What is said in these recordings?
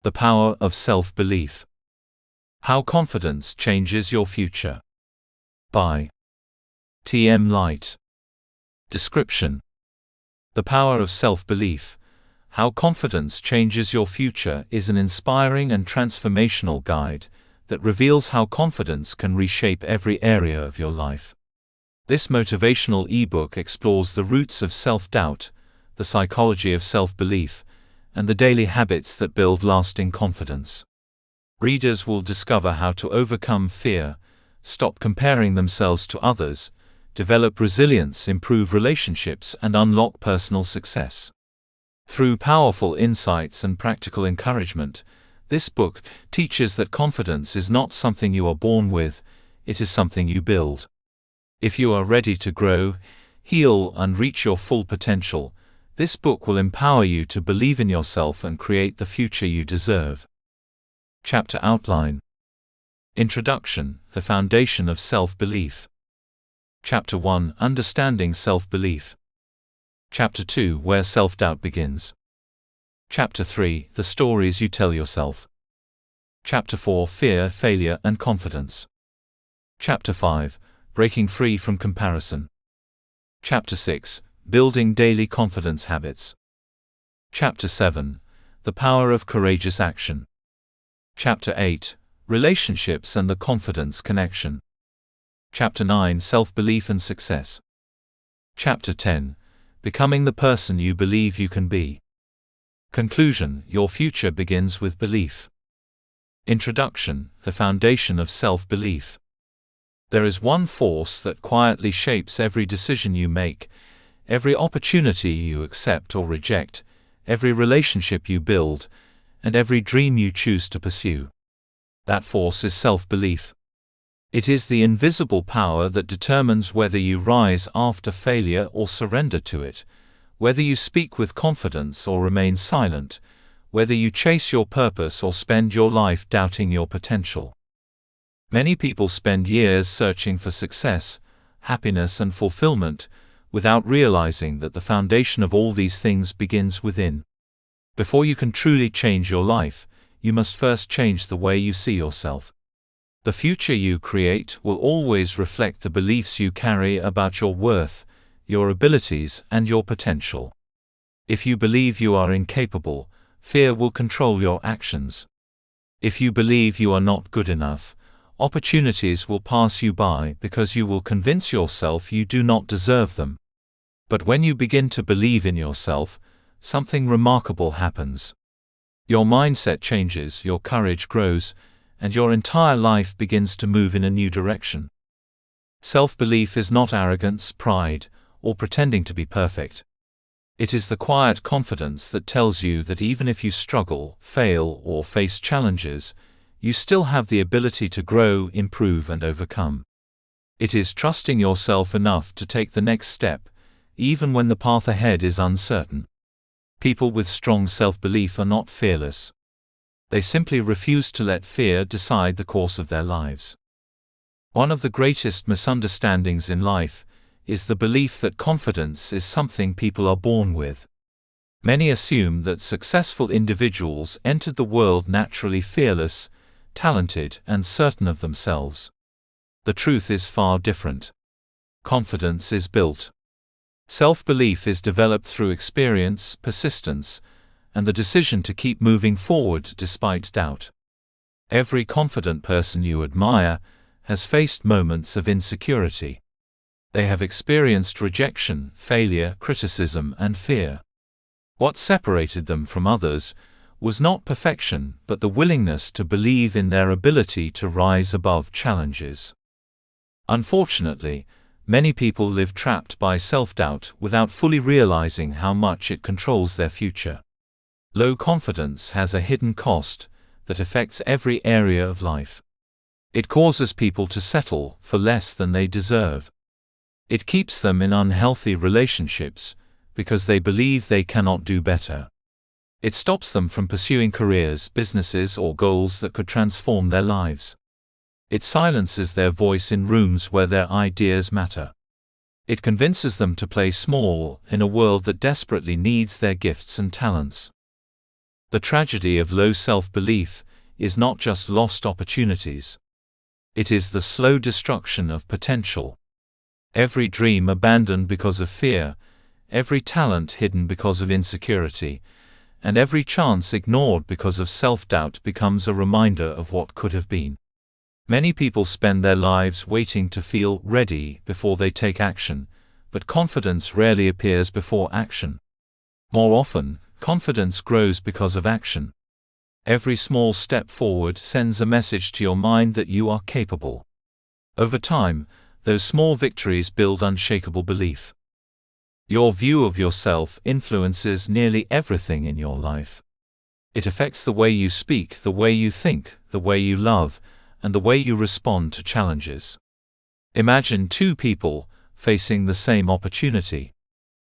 The Power of Self-Belief. How Confidence Changes Your Future. By T.M. Light. Description: The Power of Self-Belief. How Confidence Changes Your Future is an inspiring and transformational guide that reveals how confidence can reshape every area of your life. This motivational ebook explores the roots of self-doubt, the psychology of self-belief, and the daily habits that build lasting confidence. Readers will discover how to overcome fear, stop comparing themselves to others, develop resilience, improve relationships, and unlock personal success. Through powerful insights and practical encouragement, this book teaches that confidence is not something you are born with, it is something you build. If you are ready to grow, heal, and reach your full potential, this book will empower you to believe in yourself and create the future you deserve. Chapter Outline. Introduction: The Foundation of Self-Belief. Chapter 1: Understanding Self-Belief. Chapter 2: Where Self-Doubt Begins. Chapter 3: The Stories You Tell Yourself. Chapter 4: Fear, Failure, and Confidence. Chapter 5: Breaking Free from Comparison. Chapter 6: Building Daily Confidence Habits. Chapter 7: The Power of Courageous Action. Chapter 8: Relationships and the Confidence Connection. Chapter 9: Self-Belief and Success. Chapter 10: Becoming the Person You Believe You Can Be. Conclusion: Your future begins with belief. Introduction: The Foundation of Self-Belief. There is one force that quietly shapes every decision you make, every opportunity you accept or reject, every relationship you build, and every dream you choose to pursue. That force is self-belief. It is the invisible power that determines whether you rise after failure or surrender to it, whether you speak with confidence or remain silent, whether you chase your purpose or spend your life doubting your potential. Many people spend years searching for success, happiness, and fulfillment, without realizing that the foundation of all these things begins within. Before you can truly change your life, you must first change the way you see yourself. The future you create will always reflect the beliefs you carry about your worth, your abilities, and your potential. If you believe you are incapable, fear will control your actions. If you believe you are not good enough, opportunities will pass you by because you will convince yourself you do not deserve them. But when you begin to believe in yourself, something remarkable happens. Your mindset changes, your courage grows, and your entire life begins to move in a new direction. Self-belief is not arrogance, pride, or pretending to be perfect. It is the quiet confidence that tells you that even if you struggle, fail, or face challenges, you still have the ability to grow, improve, and overcome. It is trusting yourself enough to take the next step, even when the path ahead is uncertain. People with strong self-belief are not fearless. They simply refuse to let fear decide the course of their lives. One of the greatest misunderstandings in life is the belief that confidence is something people are born with. Many assume that successful individuals entered the world naturally fearless, talented, and certain of themselves. The truth is far different. Confidence is built. Self-belief is developed through experience, persistence, and the decision to keep moving forward despite doubt. Every confident person you admire has faced moments of insecurity. They have experienced rejection, failure, criticism, and fear. What separated them from others was not perfection, but the willingness to believe in their ability to rise above challenges. Unfortunately, many people live trapped by self-doubt without fully realizing how much it controls their future. Low confidence has a hidden cost that affects every area of life. It causes people to settle for less than they deserve. It keeps them in unhealthy relationships because they believe they cannot do better. It stops them from pursuing careers, businesses, or goals that could transform their lives. It silences their voice in rooms where their ideas matter. It convinces them to play small in a world that desperately needs their gifts and talents. The tragedy of low self-belief is not just lost opportunities. It is the slow destruction of potential. Every dream abandoned because of fear, every talent hidden because of insecurity, and every chance ignored because of self-doubt becomes a reminder of what could have been. Many people spend their lives waiting to feel ready before they take action, but confidence rarely appears before action. More often, confidence grows because of action. Every small step forward sends a message to your mind that you are capable. Over time, those small victories build unshakable belief. Your view of yourself influences nearly everything in your life. It affects the way you speak, the way you think, the way you love, and the way you respond to challenges. Imagine two people facing the same opportunity.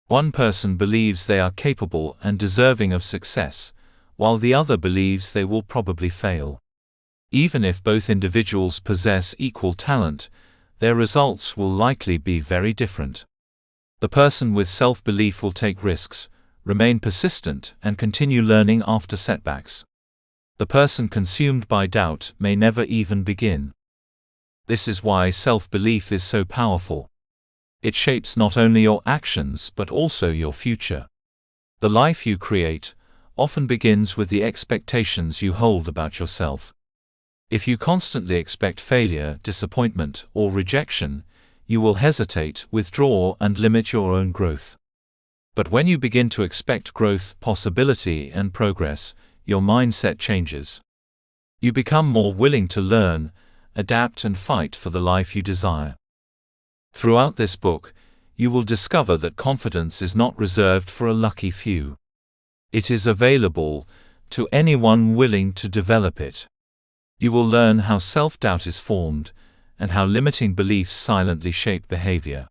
One person believes they are capable and deserving of success, while the other believes they will probably fail. Even if both individuals possess equal talent, their results will likely be very different. The person with self-belief will take risks, remain persistent, and continue learning after setbacks. The person consumed by doubt may never even begin. This is why self-belief is so powerful. It shapes not only your actions but also your future. The life you create often begins with the expectations you hold about yourself. If you constantly expect failure, disappointment, or rejection, you will hesitate, withdraw, and limit your own growth. But when you begin to expect growth, possibility, and progress, your mindset changes. You become more willing to learn, adapt, and fight for the life you desire. Throughout this book, you will discover that confidence is not reserved for a lucky few. It is available to anyone willing to develop it. You will learn how self-doubt is formed, and how limiting beliefs silently shape behavior.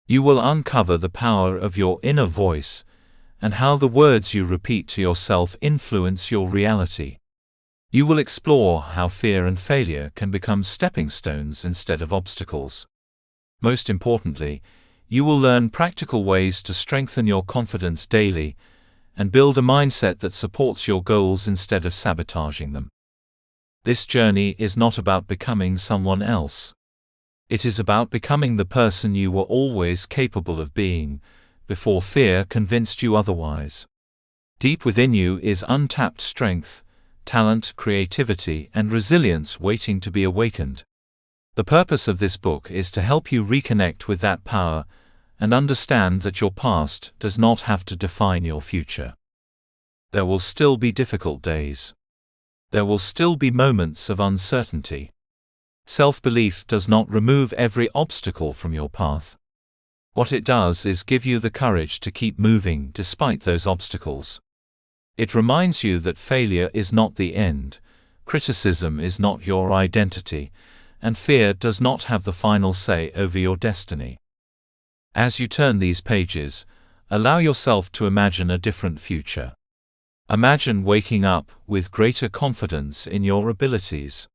You will uncover the power of your inner voice, and how the words you repeat to yourself influence your reality. You will explore how fear and failure can become stepping stones instead of obstacles. Most importantly, you will learn practical ways to strengthen your confidence daily and build a mindset that supports your goals instead of sabotaging them. This journey is not about becoming someone else. It is about becoming the person you were always capable of being, before fear convinced you otherwise. Deep within you is untapped strength, talent, creativity, and resilience waiting to be awakened. The purpose of this book is to help you reconnect with that power and understand that your past does not have to define your future. There will still be difficult days. There will still be moments of uncertainty. Self-belief does not remove every obstacle from your path. What it does is give you the courage to keep moving despite those obstacles. It reminds you that failure is not the end, criticism is not your identity, and fear does not have the final say over your destiny. As you turn these pages, allow yourself to imagine a different future. Imagine waking up with greater confidence in your abilities.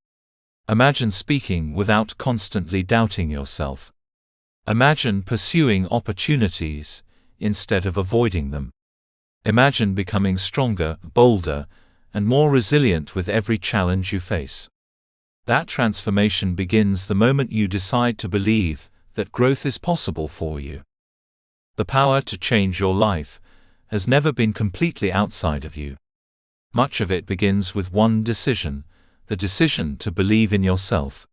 Imagine speaking without constantly doubting yourself. Imagine pursuing opportunities instead of avoiding them. Imagine becoming stronger, bolder, and more resilient with every challenge you face. That transformation begins the moment you decide to believe that growth is possible for you. The power to change your life has never been completely outside of you. Much of it begins with one decision, the decision to believe in yourself.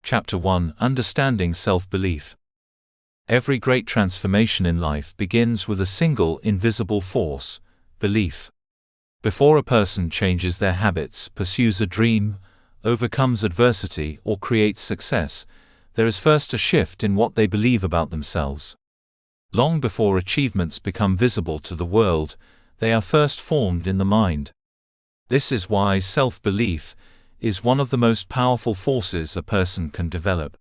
Chapter 1: Understanding Self-Belief. Every great transformation in life begins with a single invisible force, belief. Before a person changes their habits, pursues a dream, overcomes adversity, or creates success, there is first a shift in what they believe about themselves. Long before achievements become visible to the world, they are first formed in the mind. This is why self-belief is one of the most powerful forces a person can develop.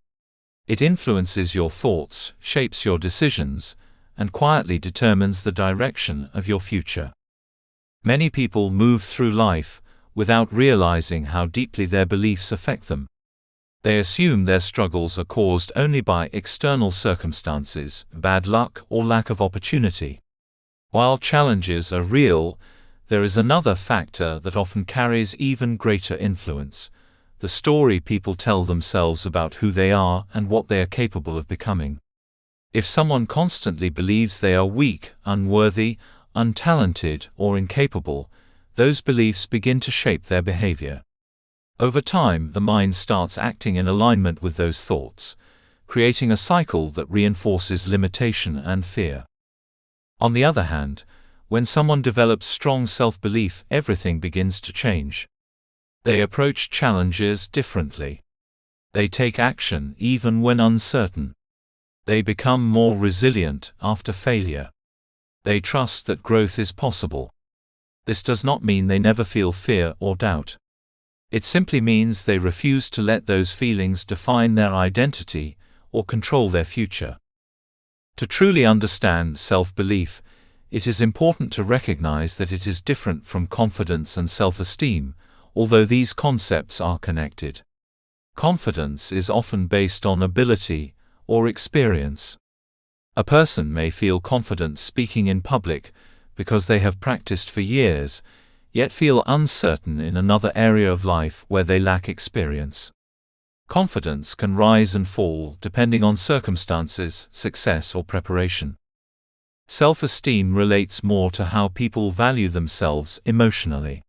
It influences your thoughts, shapes your decisions, and quietly determines the direction of your future. Many people move through life without realizing how deeply their beliefs affect them. They assume their struggles are caused only by external circumstances, bad luck, or lack of opportunity. While challenges are real, There is another factor that often carries even greater influence: the story people tell themselves about who they are and what they are capable of becoming. If someone constantly believes they are weak, unworthy, untalented, or incapable, those beliefs begin to shape their behavior. Over time, the mind starts acting in alignment with those thoughts, creating a cycle that reinforces limitation and fear. On the other hand, when someone develops strong self-belief, everything begins to change. They approach challenges differently. They take action even when uncertain. They become more resilient after failure. They trust that growth is possible. This does not mean they never feel fear or doubt. It simply means they refuse to let those feelings define their identity or control their future. To truly understand self-belief, it is important to recognize that it is different from confidence and self-esteem, although these concepts are connected. Confidence is often based on ability or experience. A person may feel confident speaking in public because they have practiced for years, yet feel uncertain in another area of life where they lack experience. Confidence can rise and fall depending on circumstances, success, or preparation. Self-esteem relates more to how people value themselves emotionally.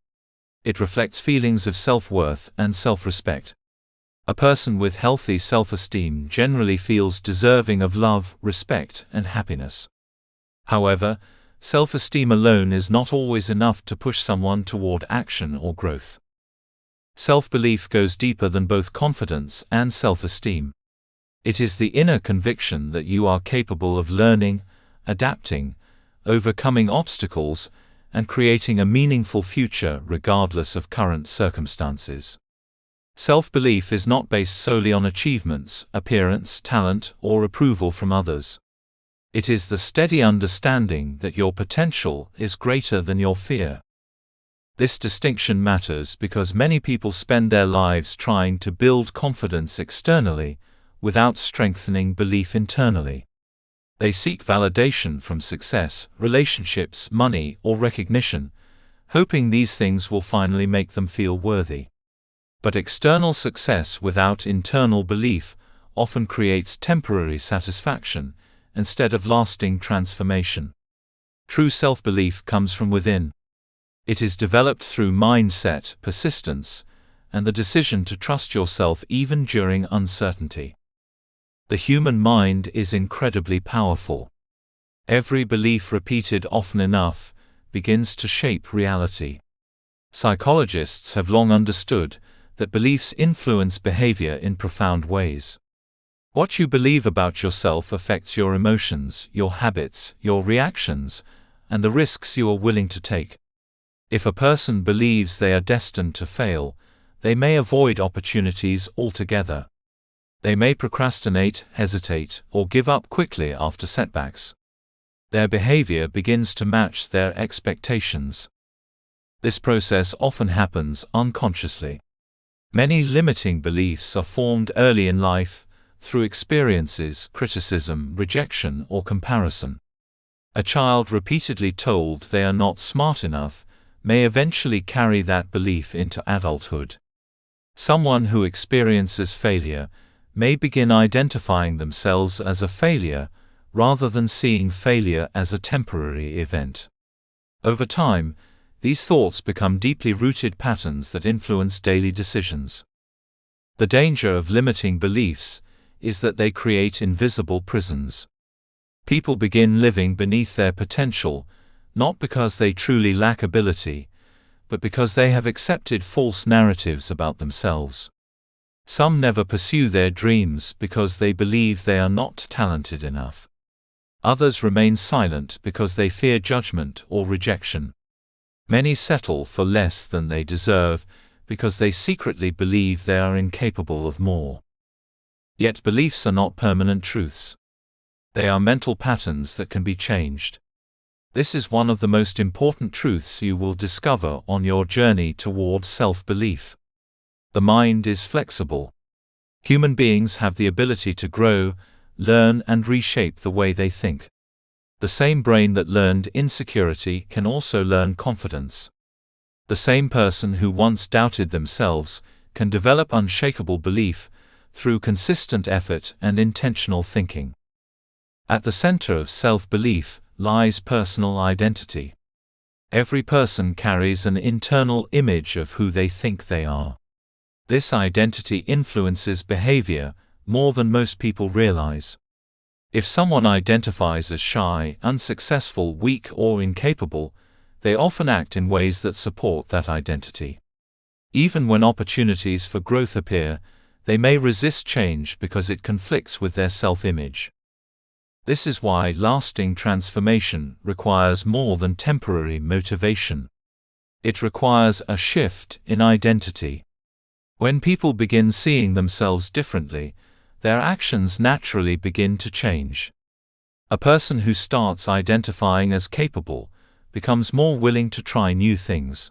It reflects feelings of self-worth and self-respect. A person with healthy self-esteem generally feels deserving of love, respect, and happiness. However, self-esteem alone is not always enough to push someone toward action or growth. Self-belief goes deeper than both confidence and self-esteem. It is the inner conviction that you are capable of learning, adapting, overcoming obstacles, and creating a meaningful future regardless of current circumstances. Self-belief is not based solely on achievements, appearance, talent, or approval from others. It is the steady understanding that your potential is greater than your fear. This distinction matters because many people spend their lives trying to build confidence externally, without strengthening belief internally. They seek validation from success, relationships, money, or recognition, hoping these things will finally make them feel worthy. But external success without internal belief often creates temporary satisfaction instead of lasting transformation. True self-belief comes from within. It is developed through mindset, persistence, and the decision to trust yourself even during uncertainty. The human mind is incredibly powerful. Every belief repeated often enough begins to shape reality. Psychologists have long understood that beliefs influence behavior in profound ways. What you believe about yourself affects your emotions, your habits, your reactions, and the risks you are willing to take. If a person believes they are destined to fail, they may avoid opportunities altogether. They may procrastinate, hesitate, or give up quickly after setbacks. Their behavior begins to match their expectations. This process often happens unconsciously. Many limiting beliefs are formed early in life, through experiences, criticism, rejection, or comparison. A child repeatedly told they are not smart enough may eventually carry that belief into adulthood. Someone who experiences failure may begin identifying themselves as a failure, rather than seeing failure as a temporary event. Over time, these thoughts become deeply rooted patterns that influence daily decisions. The danger of limiting beliefs is that they create invisible prisons. People begin living beneath their potential, not because they truly lack ability, but because they have accepted false narratives about themselves. Some never pursue their dreams because they believe they are not talented enough. Others remain silent because they fear judgment or rejection. Many settle for less than they deserve because they secretly believe they are incapable of more. Yet beliefs are not permanent truths. They are mental patterns that can be changed. This is one of the most important truths you will discover on your journey toward self-belief. The mind is flexible. Human beings have the ability to grow, learn, and reshape the way they think. The same brain that learned insecurity can also learn confidence. The same person who once doubted themselves can develop unshakable belief through consistent effort and intentional thinking. At the center of self-belief lies personal identity. Every person carries an internal image of who they think they are. This identity influences behavior more than most people realize. If someone identifies as shy, unsuccessful, weak, or incapable, they often act in ways that support that identity. Even when opportunities for growth appear, they may resist change because it conflicts with their self-image. This is why lasting transformation requires more than temporary motivation. It requires a shift in identity. When people begin seeing themselves differently, their actions naturally begin to change. A person who starts identifying as capable becomes more willing to try new things.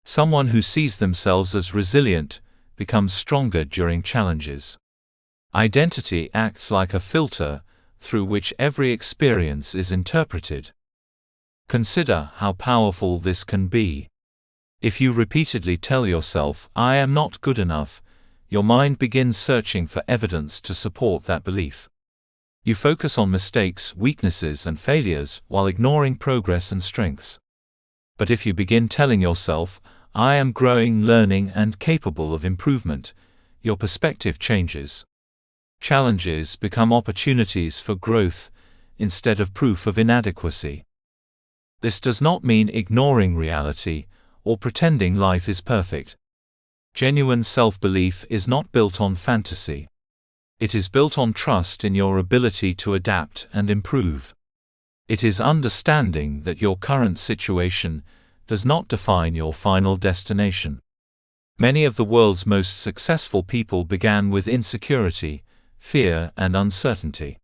Someone who sees themselves as resilient becomes stronger during challenges. Identity acts like a filter through which every experience is interpreted. Consider how powerful this can be. If you repeatedly tell yourself, "I am not good enough," your mind begins searching for evidence to support that belief. You focus on mistakes, weaknesses, and failures while ignoring progress and strengths. But if you begin telling yourself, "I am growing, learning, and capable of improvement," your perspective changes. Challenges become opportunities for growth instead of proof of inadequacy. This does not mean ignoring reality or pretending life is perfect. Genuine self-belief is not built on fantasy. It is built on trust in your ability to adapt and improve. It is understanding that your current situation does not define your final destination. Many of the world's most successful people began with insecurity, fear, and uncertainty.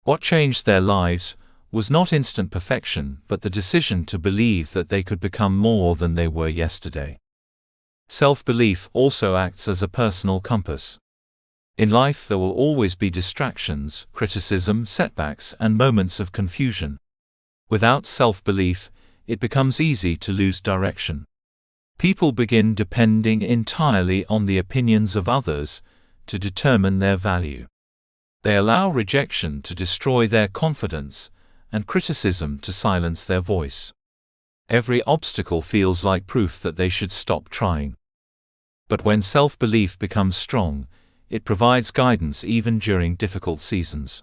What changed their lives was not instant perfection, but the decision to believe that they could become more than they were yesterday. Self-belief also acts as a personal compass. In life there will always be distractions, criticism, setbacks, and moments of confusion. Without self-belief, it becomes easy to lose direction. People begin depending entirely on the opinions of others to determine their value. They allow rejection to destroy their confidence and criticism to silence their voice. Every obstacle feels like proof that they should stop trying. But when self-belief becomes strong, it provides guidance even during difficult seasons.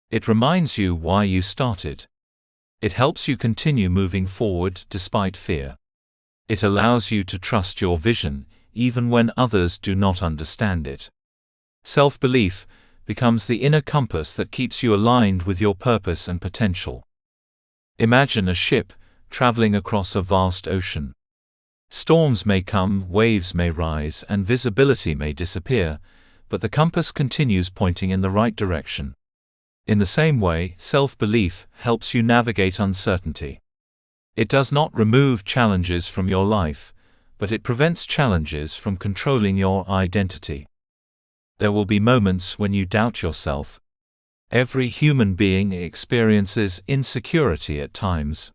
It reminds you why you started. It helps you continue moving forward despite fear. It allows you to trust your vision even when others do not understand it. Self-belief becomes the inner compass that keeps you aligned with your purpose and potential. Imagine a ship traveling across a vast ocean. Storms may come, waves may rise, and visibility may disappear, but the compass continues pointing in the right direction. In the same way, self-belief helps you navigate uncertainty. It does not remove challenges from your life, but it prevents challenges from controlling your identity. There will be moments when you doubt yourself. Every human being experiences insecurity at times.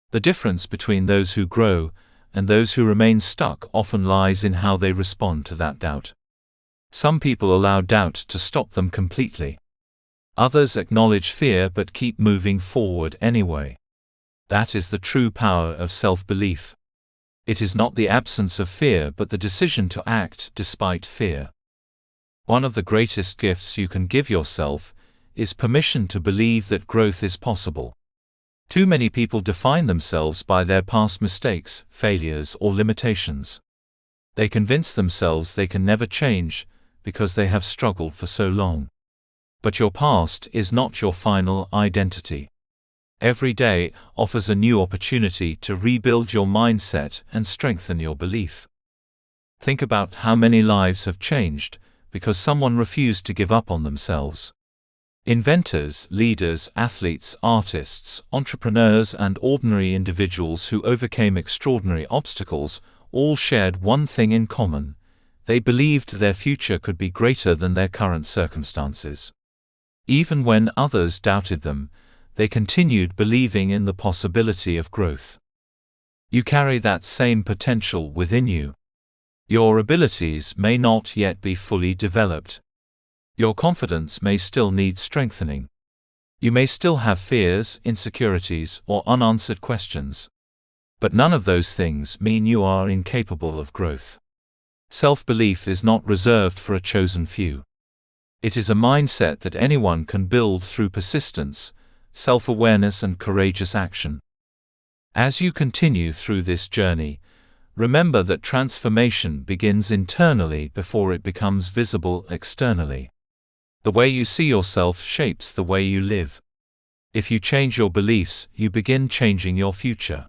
The difference between those who grow and those who remain stuck often lies in how they respond to that doubt. Some people allow doubt to stop them completely. Others acknowledge fear but keep moving forward anyway. That is the true power of self-belief. It is not the absence of fear but the decision to act despite fear. One of the greatest gifts you can give yourself is permission to believe that growth is possible. Too many people define themselves by their past mistakes, failures, or limitations. They convince themselves they can never change because they have struggled for so long. But your past is not your final identity. Every day offers a new opportunity to rebuild your mindset and strengthen your belief. Think about how many lives have changed because someone refused to give up on themselves. Inventors, leaders, athletes, artists, entrepreneurs, and ordinary individuals who overcame extraordinary obstacles all shared one thing in common: they believed their future could be greater than their current circumstances. Even when others doubted them, they continued believing in the possibility of growth. You carry that same potential within you. Your abilities may not yet be fully developed. Your confidence may still need strengthening. You may still have fears, insecurities, or unanswered questions. But none of those things mean you are incapable of growth. Self-belief is not reserved for a chosen few. It is a mindset that anyone can build through persistence, self-awareness, and courageous action. As you continue through this journey, remember that transformation begins internally before it becomes visible externally. The way you see yourself shapes the way you live. If you change your beliefs, you begin changing your future.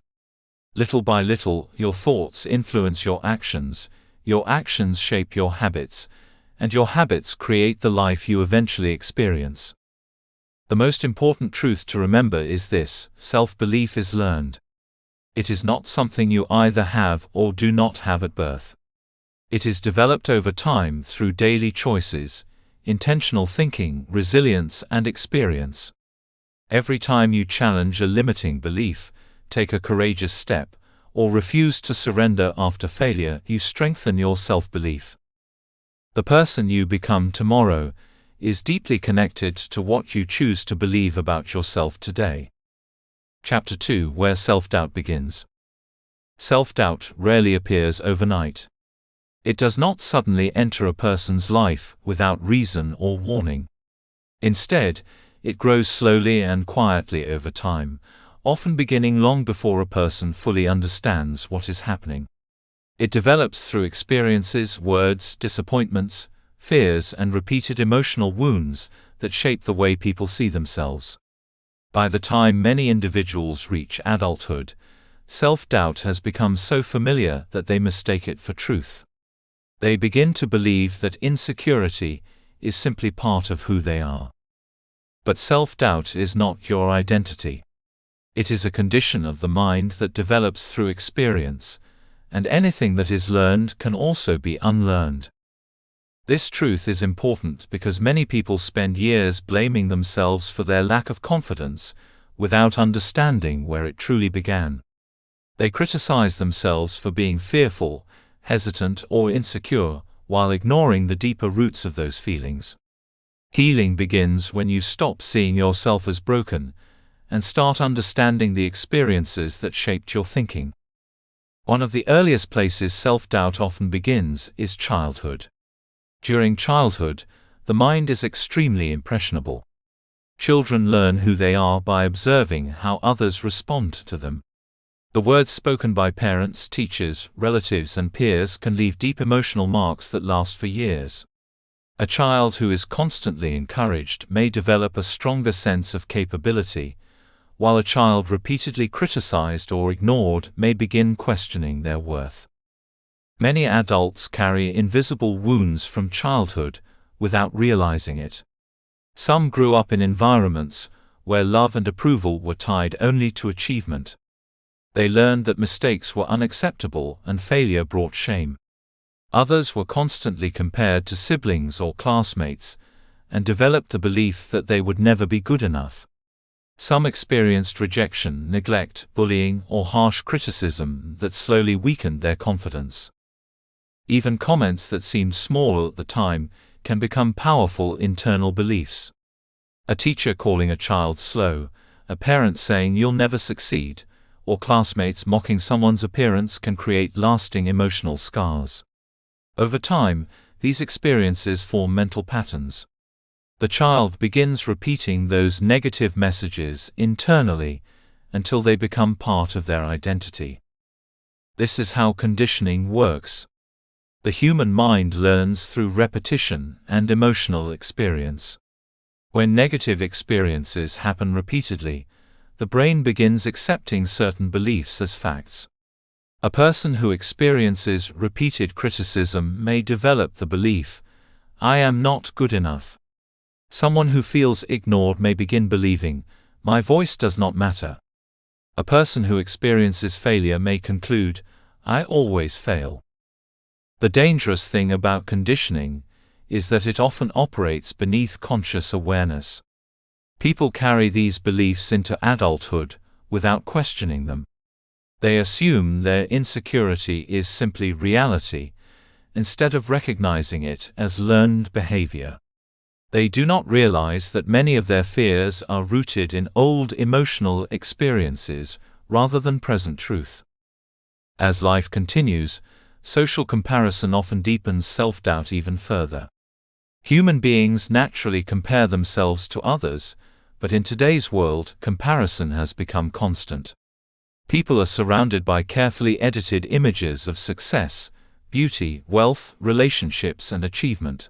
Little by little, your thoughts influence your actions shape your habits, and your habits create the life you eventually experience. The most important truth to remember is this: self-belief is learned. It is not something you either have or do not have at birth. It is developed over time through daily choices, intentional thinking, resilience, and experience. Every time you challenge a limiting belief, take a courageous step, or refuse to surrender after failure, you strengthen your self-belief. The person you become tomorrow is deeply connected to what you choose to believe about yourself today. Chapter 2: Where Self-Doubt Begins. Self-doubt rarely appears overnight. It does not suddenly enter a person's life without reason or warning. Instead, it grows slowly and quietly over time, often beginning long before a person fully understands what is happening. It develops through experiences, words, disappointments, fears, and repeated emotional wounds that shape the way people see themselves. By the time many individuals reach adulthood, self-doubt has become so familiar that they mistake it for truth. They begin to believe that insecurity is simply part of who they are. But self-doubt is not your identity. It is a condition of the mind that develops through experience, and anything that is learned can also be unlearned. This truth is important because many people spend years blaming themselves for their lack of confidence, without understanding where it truly began. They criticize themselves for being fearful, hesitant, or insecure, while ignoring the deeper roots of those feelings. Healing begins when you stop seeing yourself as broken, and start understanding the experiences that shaped your thinking. One of the earliest places self-doubt often begins is childhood. During childhood, the mind is extremely impressionable. Children learn who they are by observing how others respond to them. The words spoken by parents, teachers, relatives, and peers can leave deep emotional marks that last for years. A child who is constantly encouraged may develop a stronger sense of capability, while a child repeatedly criticized or ignored may begin questioning their worth. Many adults carry invisible wounds from childhood without realizing it. Some grew up in environments where love and approval were tied only to achievement. They learned that mistakes were unacceptable and failure brought shame. Others were constantly compared to siblings or classmates, and developed the belief that they would never be good enough. Some experienced rejection, neglect, bullying, or harsh criticism that slowly weakened their confidence. Even comments that seemed small at the time can become powerful internal beliefs. A teacher calling a child slow, a parent saying you'll never succeed, or classmates mocking someone's appearance can create lasting emotional scars. Over time, these experiences form mental patterns. The child begins repeating those negative messages internally until they become part of their identity. This is how conditioning works. The human mind learns through repetition and emotional experience. When negative experiences happen repeatedly, the brain begins accepting certain beliefs as facts. A person who experiences repeated criticism may develop the belief, "I am not good enough." Someone who feels ignored may begin believing, "My voice does not matter." A person who experiences failure may conclude, "I always fail." The dangerous thing about conditioning is that it often operates beneath conscious awareness. People carry these beliefs into adulthood without questioning them. They assume their insecurity is simply reality, instead of recognizing it as learned behavior. They do not realize that many of their fears are rooted in old emotional experiences rather than present truth. As life continues, social comparison often deepens self-doubt even further. Human beings naturally compare themselves to others, but in today's world, comparison has become constant. People are surrounded by carefully edited images of success, beauty, wealth, relationships, and achievement.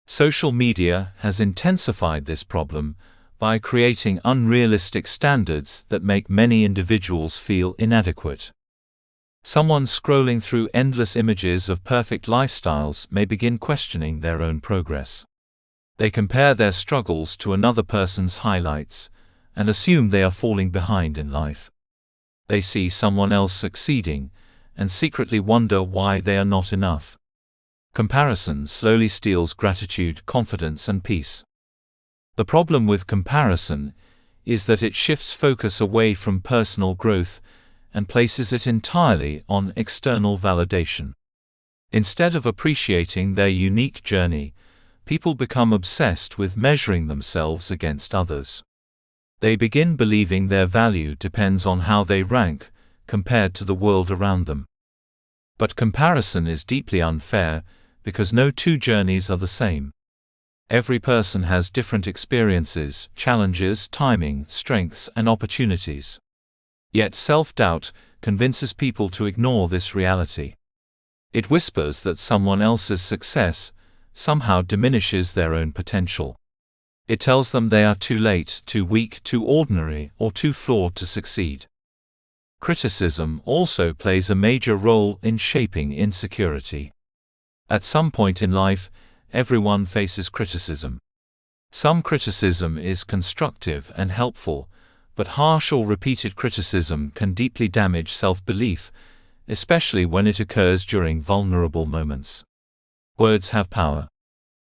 Social media has intensified this problem by creating unrealistic standards that make many individuals feel inadequate. Someone scrolling through endless images of perfect lifestyles may begin questioning their own progress. They compare their struggles to another person's highlights and assume they are falling behind in life. They see someone else succeeding and secretly wonder why they are not enough. Comparison slowly steals gratitude, confidence, and peace. The problem with comparison is that it shifts focus away from personal growth and places it entirely on external validation. Instead of appreciating their unique journey, people become obsessed with measuring themselves against others. They begin believing their value depends on how they rank compared to the world around them. But comparison is deeply unfair because no two journeys are the same. Every person has different experiences, challenges, timing, strengths, and opportunities. Yet self-doubt convinces people to ignore this reality. It whispers that someone else's success somehow diminishes their own potential. It tells them they are too late, too weak, too ordinary, or too flawed to succeed. Criticism also plays a major role in shaping insecurity. At some point in life, everyone faces criticism. Some criticism is constructive and helpful, but harsh or repeated criticism can deeply damage self-belief, especially when it occurs during vulnerable moments. Words have power.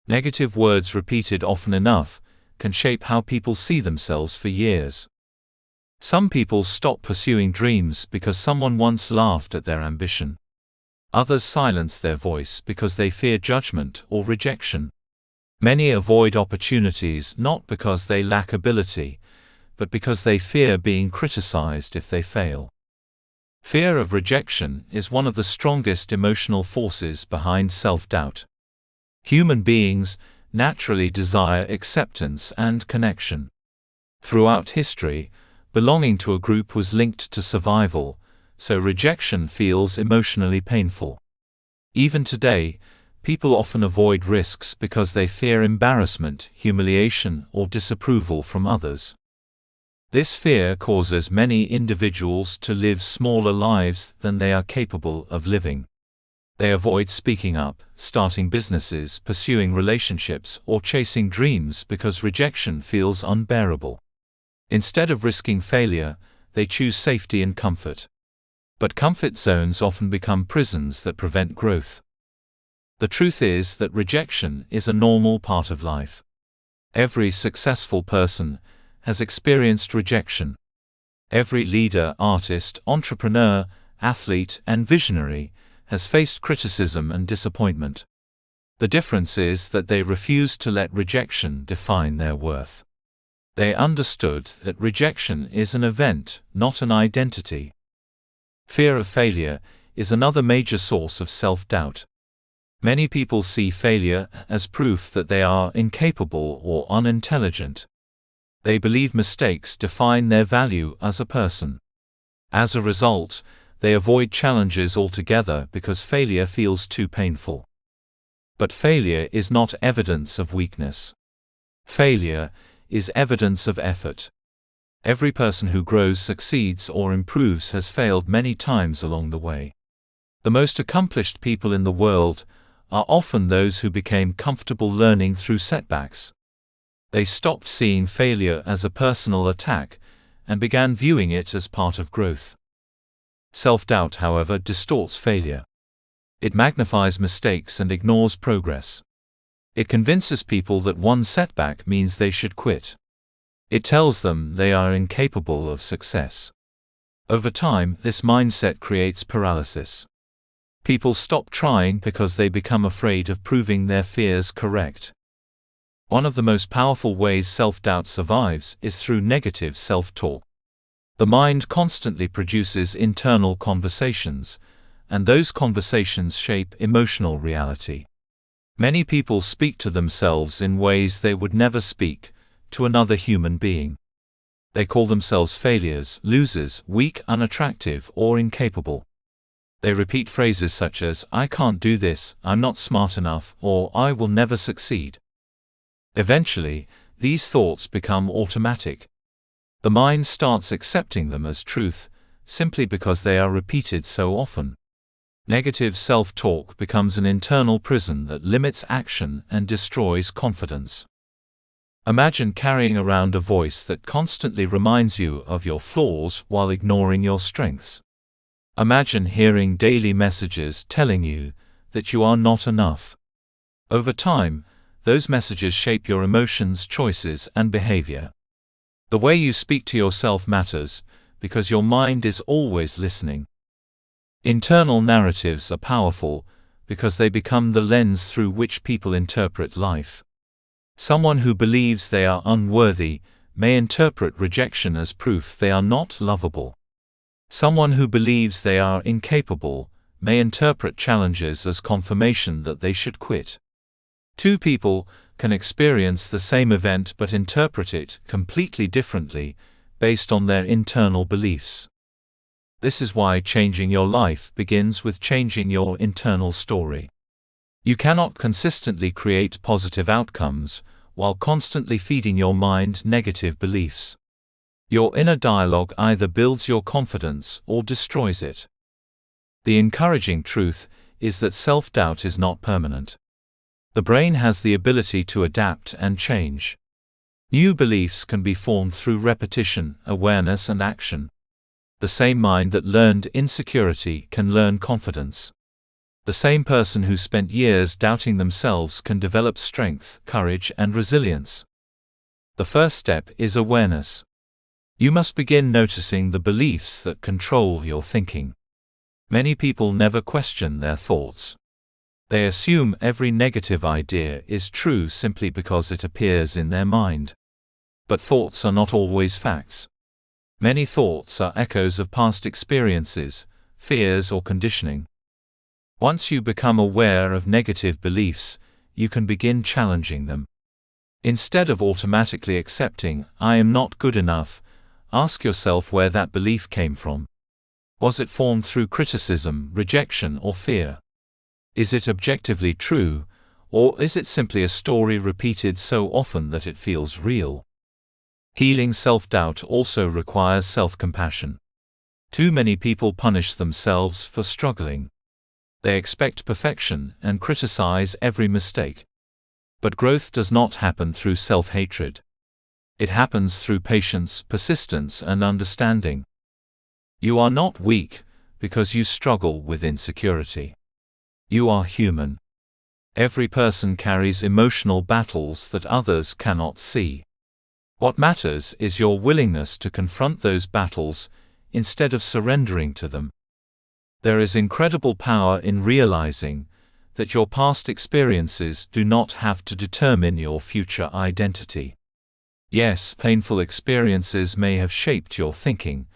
Negative words repeated often enough can shape how people see themselves for years. Some people stop pursuing dreams because someone once laughed at their ambition. Others silence their voice because they fear judgment or rejection. Many avoid opportunities not because they lack ability, but because they fear being criticized if they fail. Fear of rejection is one of the strongest emotional forces behind self-doubt. Human beings naturally desire acceptance and connection. Throughout history, belonging to a group was linked to survival, so rejection feels emotionally painful. Even today, people often avoid risks because they fear embarrassment, humiliation, or disapproval from others. This fear causes many individuals to live smaller lives than they are capable of living. They avoid speaking up, starting businesses, pursuing relationships, or chasing dreams because rejection feels unbearable. Instead of risking failure, they choose safety and comfort. But comfort zones often become prisons that prevent growth. The truth is that rejection is a normal part of life. Every successful person has experienced rejection. Every leader, artist, entrepreneur, athlete, and visionary has faced criticism and disappointment. The difference is that they refused to let rejection define their worth. They understood that rejection is an event, not an identity. Fear of failure is another major source of self-doubt. Many people see failure as proof that they are incapable or unintelligent. They believe mistakes define their value as a person. As a result, they avoid challenges altogether because failure feels too painful. But failure is not evidence of weakness. Failure is evidence of effort. Every person who grows, succeeds, or improves has failed many times along the way. The most accomplished people in the world are often those who became comfortable learning through setbacks. They stopped seeing failure as a personal attack and began viewing it as part of growth. Self-doubt, however, distorts failure. It magnifies mistakes and ignores progress. It convinces people that one setback means they should quit. It tells them they are incapable of success. Over time, this mindset creates paralysis. People stop trying because they become afraid of proving their fears correct. One of the most powerful ways self-doubt survives is through negative self-talk. The mind constantly produces internal conversations, and those conversations shape emotional reality. Many people speak to themselves in ways they would never speak to another human being. They call themselves failures, losers, weak, unattractive, or incapable. They repeat phrases such as, "I can't do this," "I'm not smart enough," or "I will never succeed." Eventually, these thoughts become automatic. The mind starts accepting them as truth, simply because they are repeated so often. Negative self-talk becomes an internal prison that limits action and destroys confidence. Imagine carrying around a voice that constantly reminds you of your flaws while ignoring your strengths. Imagine hearing daily messages telling you that you are not enough. Over time, those messages shape your emotions, choices, and behavior. The way you speak to yourself matters, because your mind is always listening. Internal narratives are powerful, because they become the lens through which people interpret life. Someone who believes they are unworthy may interpret rejection as proof they are not lovable. Someone who believes they are incapable may interpret challenges as confirmation that they should quit. Two people can experience the same event but interpret it completely differently based on their internal beliefs. This is why changing your life begins with changing your internal story. You cannot consistently create positive outcomes while constantly feeding your mind negative beliefs. Your inner dialogue either builds your confidence or destroys it. The encouraging truth is that self-doubt is not permanent. The brain has the ability to adapt and change. New beliefs can be formed through repetition, awareness, and action. The same mind that learned insecurity can learn confidence. The same person who spent years doubting themselves can develop strength, courage, and resilience. The first step is awareness. You must begin noticing the beliefs that control your thinking. Many people never question their thoughts. They assume every negative idea is true simply because it appears in their mind. But thoughts are not always facts. Many thoughts are echoes of past experiences, fears, or conditioning. Once you become aware of negative beliefs, you can begin challenging them. Instead of automatically accepting, "I am not good enough," ask yourself where that belief came from. Was it formed through criticism, rejection, or fear? Is it objectively true, or is it simply a story repeated so often that it feels real? Healing self-doubt also requires self-compassion. Too many people punish themselves for struggling. They expect perfection and criticize every mistake. But growth does not happen through self-hatred. It happens through patience, persistence, and understanding. You are not weak because you struggle with insecurity. You are human. Every person carries emotional battles that others cannot see. What matters is your willingness to confront those battles instead of surrendering to them. There is incredible power in realizing that your past experiences do not have to determine your future identity. Yes, painful experiences may have shaped your thinking,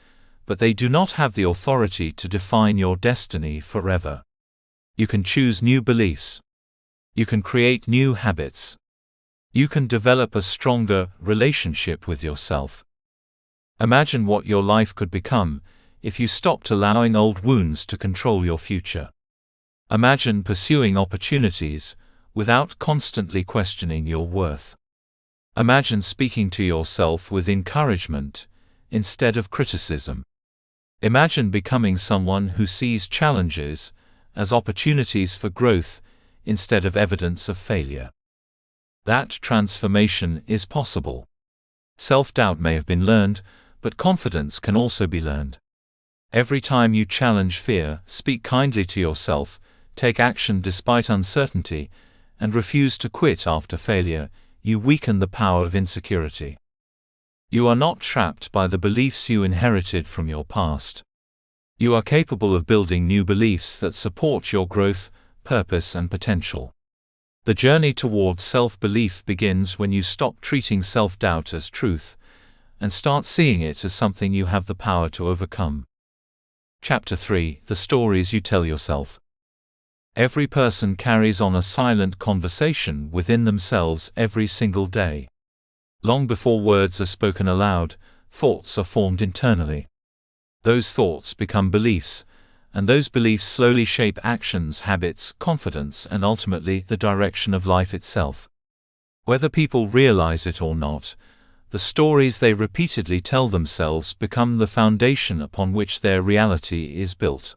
but they do not have the authority to define your destiny forever. You can choose new beliefs. You can create new habits. You can develop a stronger relationship with yourself. Imagine what your life could become if you stopped allowing old wounds to control your future. Imagine pursuing opportunities without constantly questioning your worth. Imagine speaking to yourself with encouragement instead of criticism. Imagine becoming someone who sees challenges as opportunities for growth instead of evidence of failure. That transformation is possible. Self-doubt may have been learned, but confidence can also be learned. Every time you challenge fear, speak kindly to yourself, take action despite uncertainty, and refuse to quit after failure, you weaken the power of insecurity. You are not trapped by the beliefs you inherited from your past. You are capable of building new beliefs that support your growth, purpose, and potential. The journey toward self-belief begins when you stop treating self-doubt as truth and start seeing it as something you have the power to overcome. Chapter 3: The Stories You Tell Yourself. Every person carries on a silent conversation within themselves every single day. Long before words are spoken aloud, thoughts are formed internally. Those thoughts become beliefs, and those beliefs slowly shape actions, habits, confidence, and ultimately the direction of life itself. Whether people realize it or not, the stories they repeatedly tell themselves become the foundation upon which their reality is built.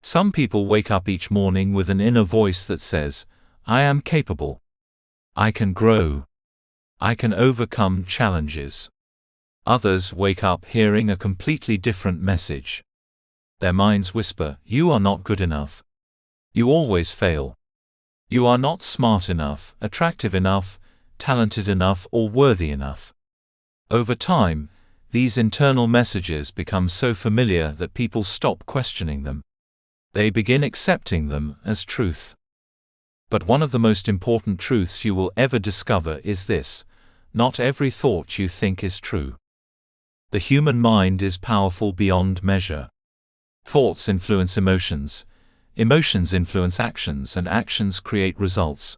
Some people wake up each morning with an inner voice that says, "I am capable. I can grow. I can overcome challenges." Others wake up hearing a completely different message. Their minds whisper, "You are not good enough. You always fail. You are not smart enough, attractive enough, talented enough, or worthy enough." Over time, these internal messages become so familiar that people stop questioning them. They begin accepting them as truth. But one of the most important truths you will ever discover is this: not every thought you think is true. The human mind is powerful beyond measure. Thoughts influence emotions, emotions influence actions, and actions create results.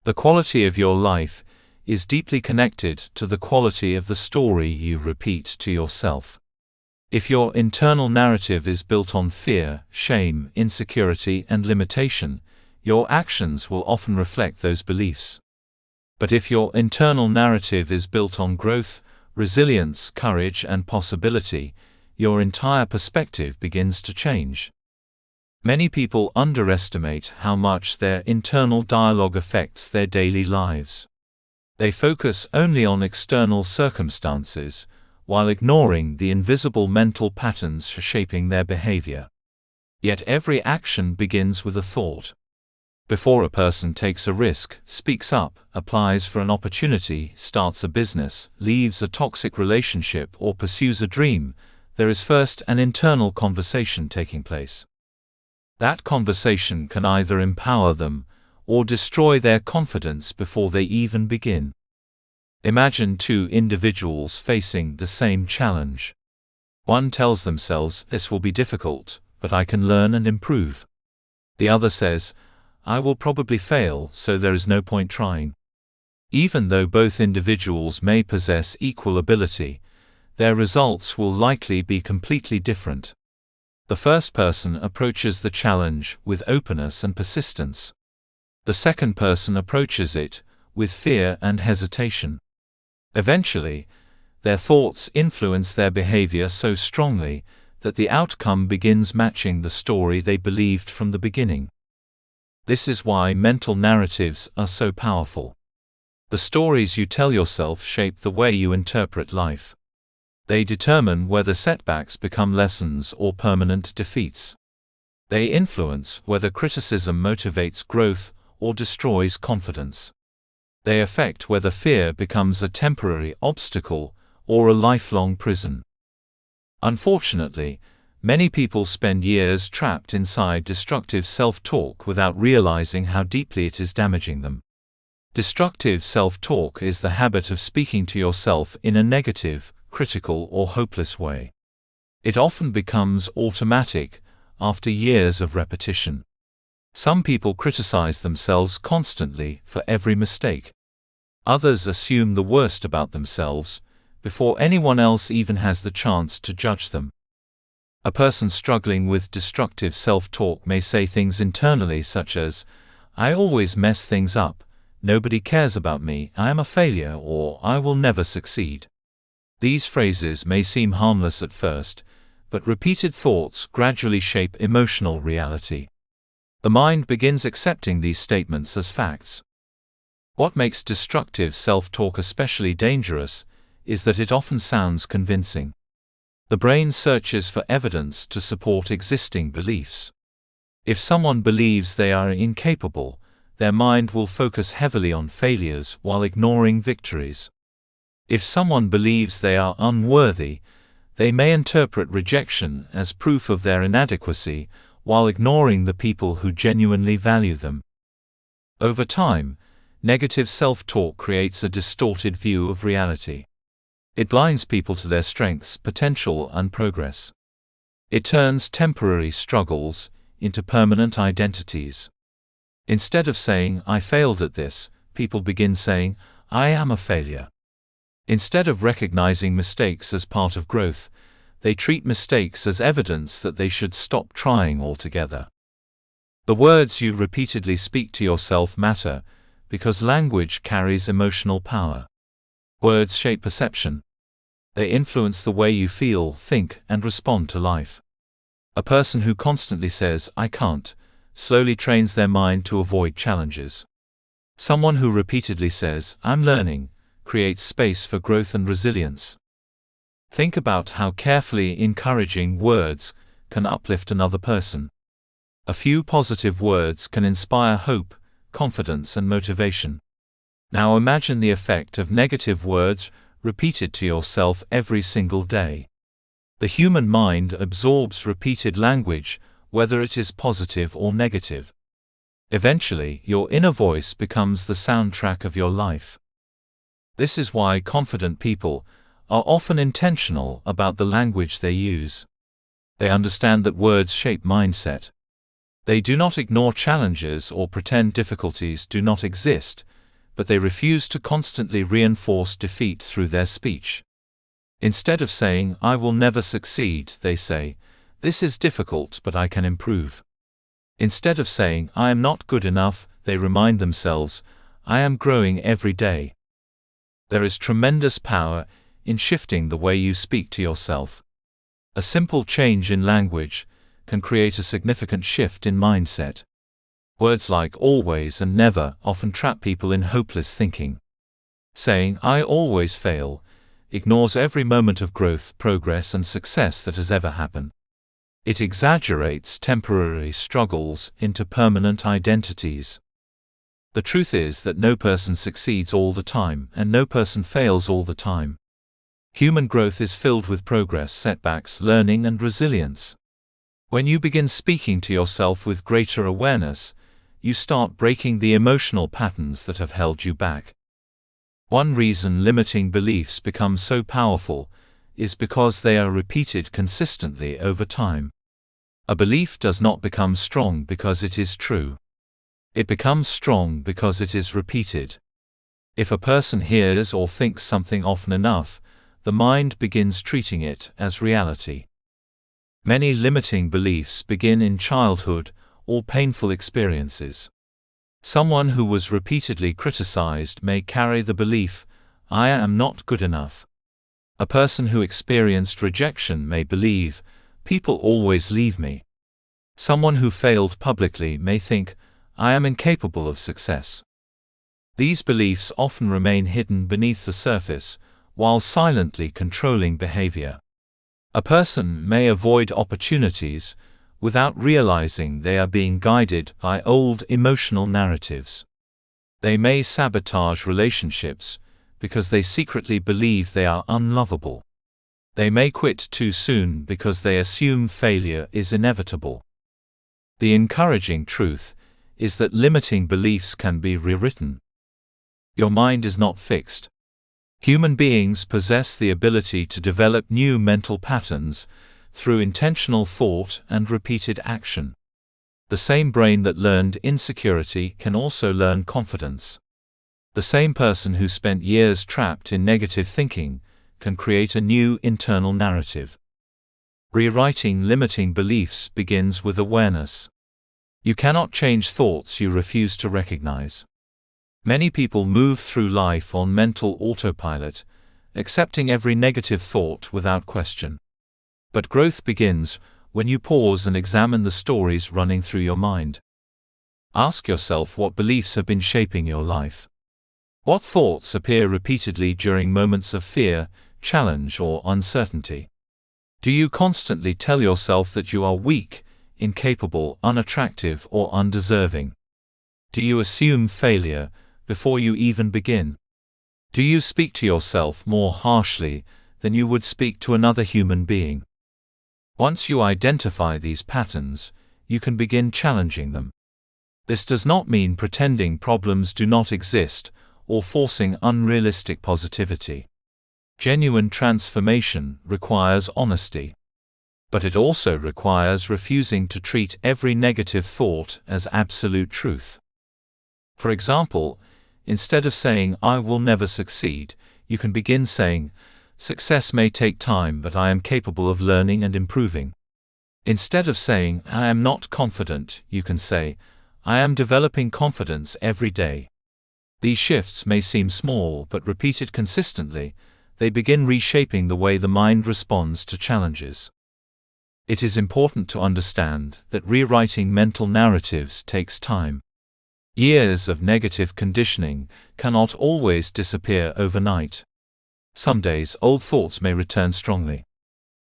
The quality of your life is deeply connected to the quality of the story you repeat to yourself. If your internal narrative is built on fear, shame, insecurity, and limitation, your actions will often reflect those beliefs. But if your internal narrative is built on growth, resilience, courage, and possibility, your entire perspective begins to change. Many people underestimate how much their internal dialogue affects their daily lives. They focus only on external circumstances, while ignoring the invisible mental patterns shaping their behavior. Yet every action begins with a thought. Before a person takes a risk, speaks up, applies for an opportunity, starts a business, leaves a toxic relationship, or pursues a dream, there is first an internal conversation taking place. That conversation can either empower them or destroy their confidence before they even begin. Imagine two individuals facing the same challenge. One tells themselves, "This will be difficult, but I can learn and improve." The other says, "I will probably fail, so there is no point trying." Even though both individuals may possess equal ability, their results will likely be completely different. The first person approaches the challenge with openness and persistence. The second person approaches it with fear and hesitation. Eventually, their thoughts influence their behavior so strongly that the outcome begins matching the story they believed from the beginning. This is why mental narratives are so powerful. The stories you tell yourself shape the way you interpret life. They determine whether setbacks become lessons or permanent defeats. They influence whether criticism motivates growth or destroys confidence. They affect whether fear becomes a temporary obstacle or a lifelong prison. Unfortunately, many people spend years trapped inside destructive self-talk without realizing how deeply it is damaging them. Destructive self-talk is the habit of speaking to yourself in a negative, critical, or hopeless way. It often becomes automatic after years of repetition. Some people criticize themselves constantly for every mistake. Others assume the worst about themselves before anyone else even has the chance to judge them. A person struggling with destructive self-talk may say things internally such as, "I always mess things up, nobody cares about me, I am a failure," or "I will never succeed." These phrases may seem harmless at first, but repeated thoughts gradually shape emotional reality. The mind begins accepting these statements as facts. What makes destructive self-talk especially dangerous is that it often sounds convincing. The brain searches for evidence to support existing beliefs. If someone believes they are incapable, their mind will focus heavily on failures while ignoring victories. If someone believes they are unworthy, they may interpret rejection as proof of their inadequacy, while ignoring the people who genuinely value them. Over time, negative self-talk creates a distorted view of reality. It blinds people to their strengths, potential, and progress. It turns temporary struggles into permanent identities. Instead of saying, "I failed at this," people begin saying, "I am a failure." Instead of recognizing mistakes as part of growth, they treat mistakes as evidence that they should stop trying altogether. The words you repeatedly speak to yourself matter, because language carries emotional power. Words shape perception. They influence the way you feel, think, and respond to life. A person who constantly says, "I can't," slowly trains their mind to avoid challenges. Someone who repeatedly says, "I'm learning," creates space for growth and resilience. Think about how carefully encouraging words can uplift another person. A few positive words can inspire hope, confidence, and motivation. Now imagine the effect of negative words repeated to yourself every single day. The human mind absorbs repeated language, whether it is positive or negative. Eventually, your inner voice becomes the soundtrack of your life. This is why confident people are often intentional about the language they use. They understand that words shape mindset. They do not ignore challenges or pretend difficulties do not exist, but they refuse to constantly reinforce defeat through their speech. Instead of saying, "I will never succeed," they say, "This is difficult but I can improve." Instead of saying, "I am not good enough," they remind themselves, "I am growing every day." There is tremendous power in shifting the way you speak to yourself. A simple change in language can create a significant shift in mindset. Words like always and never often trap people in hopeless thinking. Saying, "I always fail," ignores every moment of growth, progress, and success that has ever happened. It exaggerates temporary struggles into permanent identities. The truth is that no person succeeds all the time, and no person fails all the time. Human growth is filled with progress, setbacks, learning, and resilience. When you begin speaking to yourself with greater awareness, you start breaking the emotional patterns that have held you back. One reason limiting beliefs become so powerful is because they are repeated consistently over time. A belief does not become strong because it is true. It becomes strong because it is repeated. If a person hears or thinks something often enough, the mind begins treating it as reality. Many limiting beliefs begin in childhood or painful experiences. Someone who was repeatedly criticized may carry the belief, "I am not good enough." A person who experienced rejection may believe, "People always leave me." Someone who failed publicly may think, "I am incapable of success." These beliefs often remain hidden beneath the surface, while silently controlling behavior. A person may avoid opportunities without realizing they are being guided by old emotional narratives. They may sabotage relationships because they secretly believe they are unlovable. They may quit too soon because they assume failure is inevitable. The encouraging truth is that limiting beliefs can be rewritten. Your mind is not fixed. Human beings possess the ability to develop new mental patterns through intentional thought and repeated action. The same brain that learned insecurity can also learn confidence. The same person who spent years trapped in negative thinking can create a new internal narrative. Rewriting limiting beliefs begins with awareness. You cannot change thoughts you refuse to recognize. Many people move through life on mental autopilot, accepting every negative thought without question. But growth begins when you pause and examine the stories running through your mind. Ask yourself what beliefs have been shaping your life. What thoughts appear repeatedly during moments of fear, challenge, or uncertainty? Do you constantly tell yourself that you are weak, incapable, unattractive, or undeserving? Do you assume failure before you even begin? Do you speak to yourself more harshly than you would speak to another human being? Once you identify these patterns, you can begin challenging them. This does not mean pretending problems do not exist or forcing unrealistic positivity. Genuine transformation requires honesty. But it also requires refusing to treat every negative thought as absolute truth. For example, instead of saying, "I will never succeed," you can begin saying, "Success may take time, but I am capable of learning and improving." Instead of saying, "I am not confident," you can say, "I am developing confidence every day." These shifts may seem small, but repeated consistently, they begin reshaping the way the mind responds to challenges. It is important to understand that rewriting mental narratives takes time. Years of negative conditioning cannot always disappear overnight. Some days old thoughts may return strongly.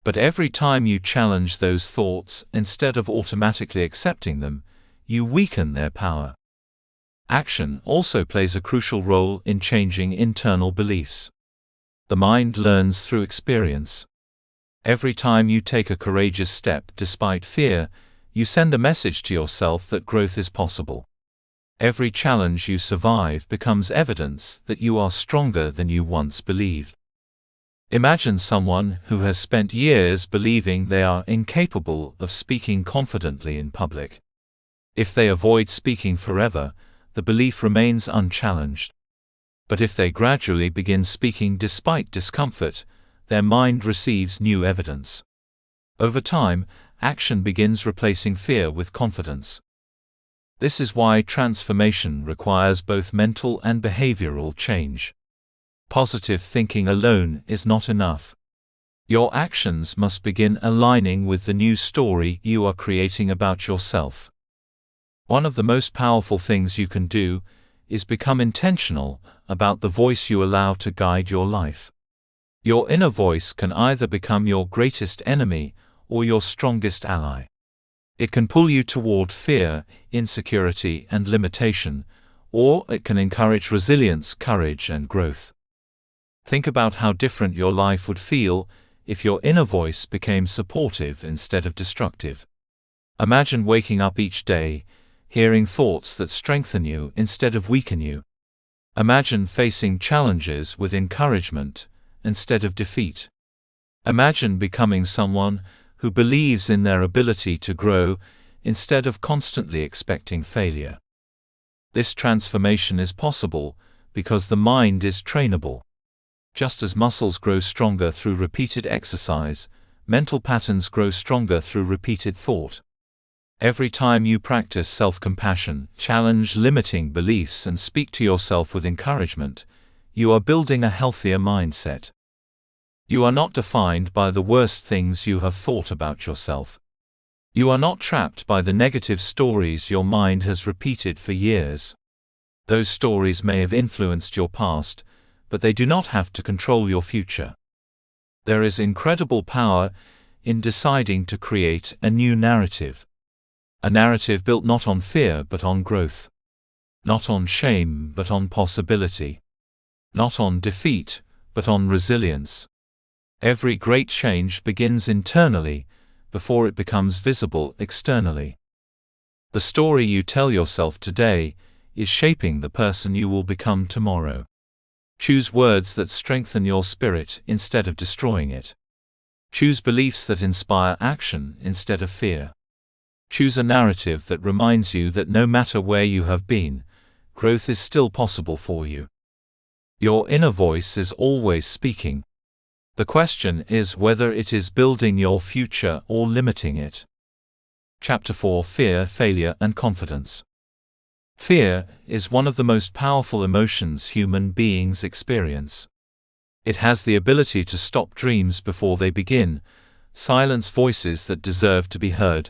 But every time you challenge those thoughts, instead of automatically accepting them, you weaken their power. Action also plays a crucial role in changing internal beliefs. The mind learns through experience. Every time you take a courageous step despite fear, you send a message to yourself that growth is possible. Every challenge you survive becomes evidence that you are stronger than you once believed. Imagine someone who has spent years believing they are incapable of speaking confidently in public. If they avoid speaking forever, the belief remains unchallenged. But if they gradually begin speaking despite discomfort, their mind receives new evidence. Over time, action begins replacing fear with confidence. This is why transformation requires both mental and behavioral change. Positive thinking alone is not enough. Your actions must begin aligning with the new story you are creating about yourself. One of the most powerful things you can do is become intentional about the voice you allow to guide your life. Your inner voice can either become your greatest enemy or your strongest ally. It can pull you toward fear, insecurity, and limitation, or it can encourage resilience, courage, and growth. Think about how different your life would feel if your inner voice became supportive instead of destructive. Imagine waking up each day, hearing thoughts that strengthen you instead of weaken you. Imagine facing challenges with encouragement instead of defeat. Imagine becoming someone who believes in their ability to grow instead of constantly expecting failure. This transformation is possible because the mind is trainable. Just as muscles grow stronger through repeated exercise, mental patterns grow stronger through repeated thought. Every time you practice self-compassion, challenge limiting beliefs, and speak to yourself with encouragement, you are building a healthier mindset. You are not defined by the worst things you have thought about yourself. You are not trapped by the negative stories your mind has repeated for years. Those stories may have influenced your past, but they do not have to control your future. There is incredible power in deciding to create a new narrative. A narrative built not on fear but on growth. Not on shame but on possibility. Not on defeat but on resilience. Every great change begins internally before it becomes visible externally. The story you tell yourself today is shaping the person you will become tomorrow. Choose words that strengthen your spirit instead of destroying it. Choose beliefs that inspire action instead of fear. Choose a narrative that reminds you that no matter where you have been, growth is still possible for you. Your inner voice is always speaking. The question is whether it is building your future or limiting it. Chapter 4: Fear, Failure, and Confidence. Fear is one of the most powerful emotions human beings experience. It has the ability to stop dreams before they begin, silence voices that deserve to be heard,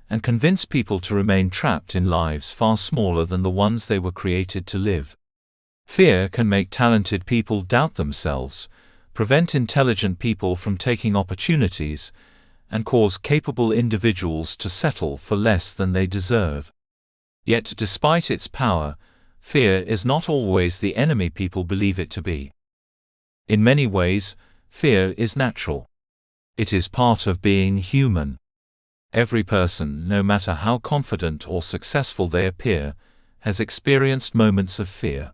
and convince people to remain trapped in lives far smaller than the ones they were created to live. Fear can make talented people doubt themselves, prevent intelligent people from taking opportunities, and cause capable individuals to settle for less than they deserve. Yet despite its power, fear is not always the enemy people believe it to be. In many ways, fear is natural. It is part of being human. Every person, no matter how confident or successful they appear, has experienced moments of fear.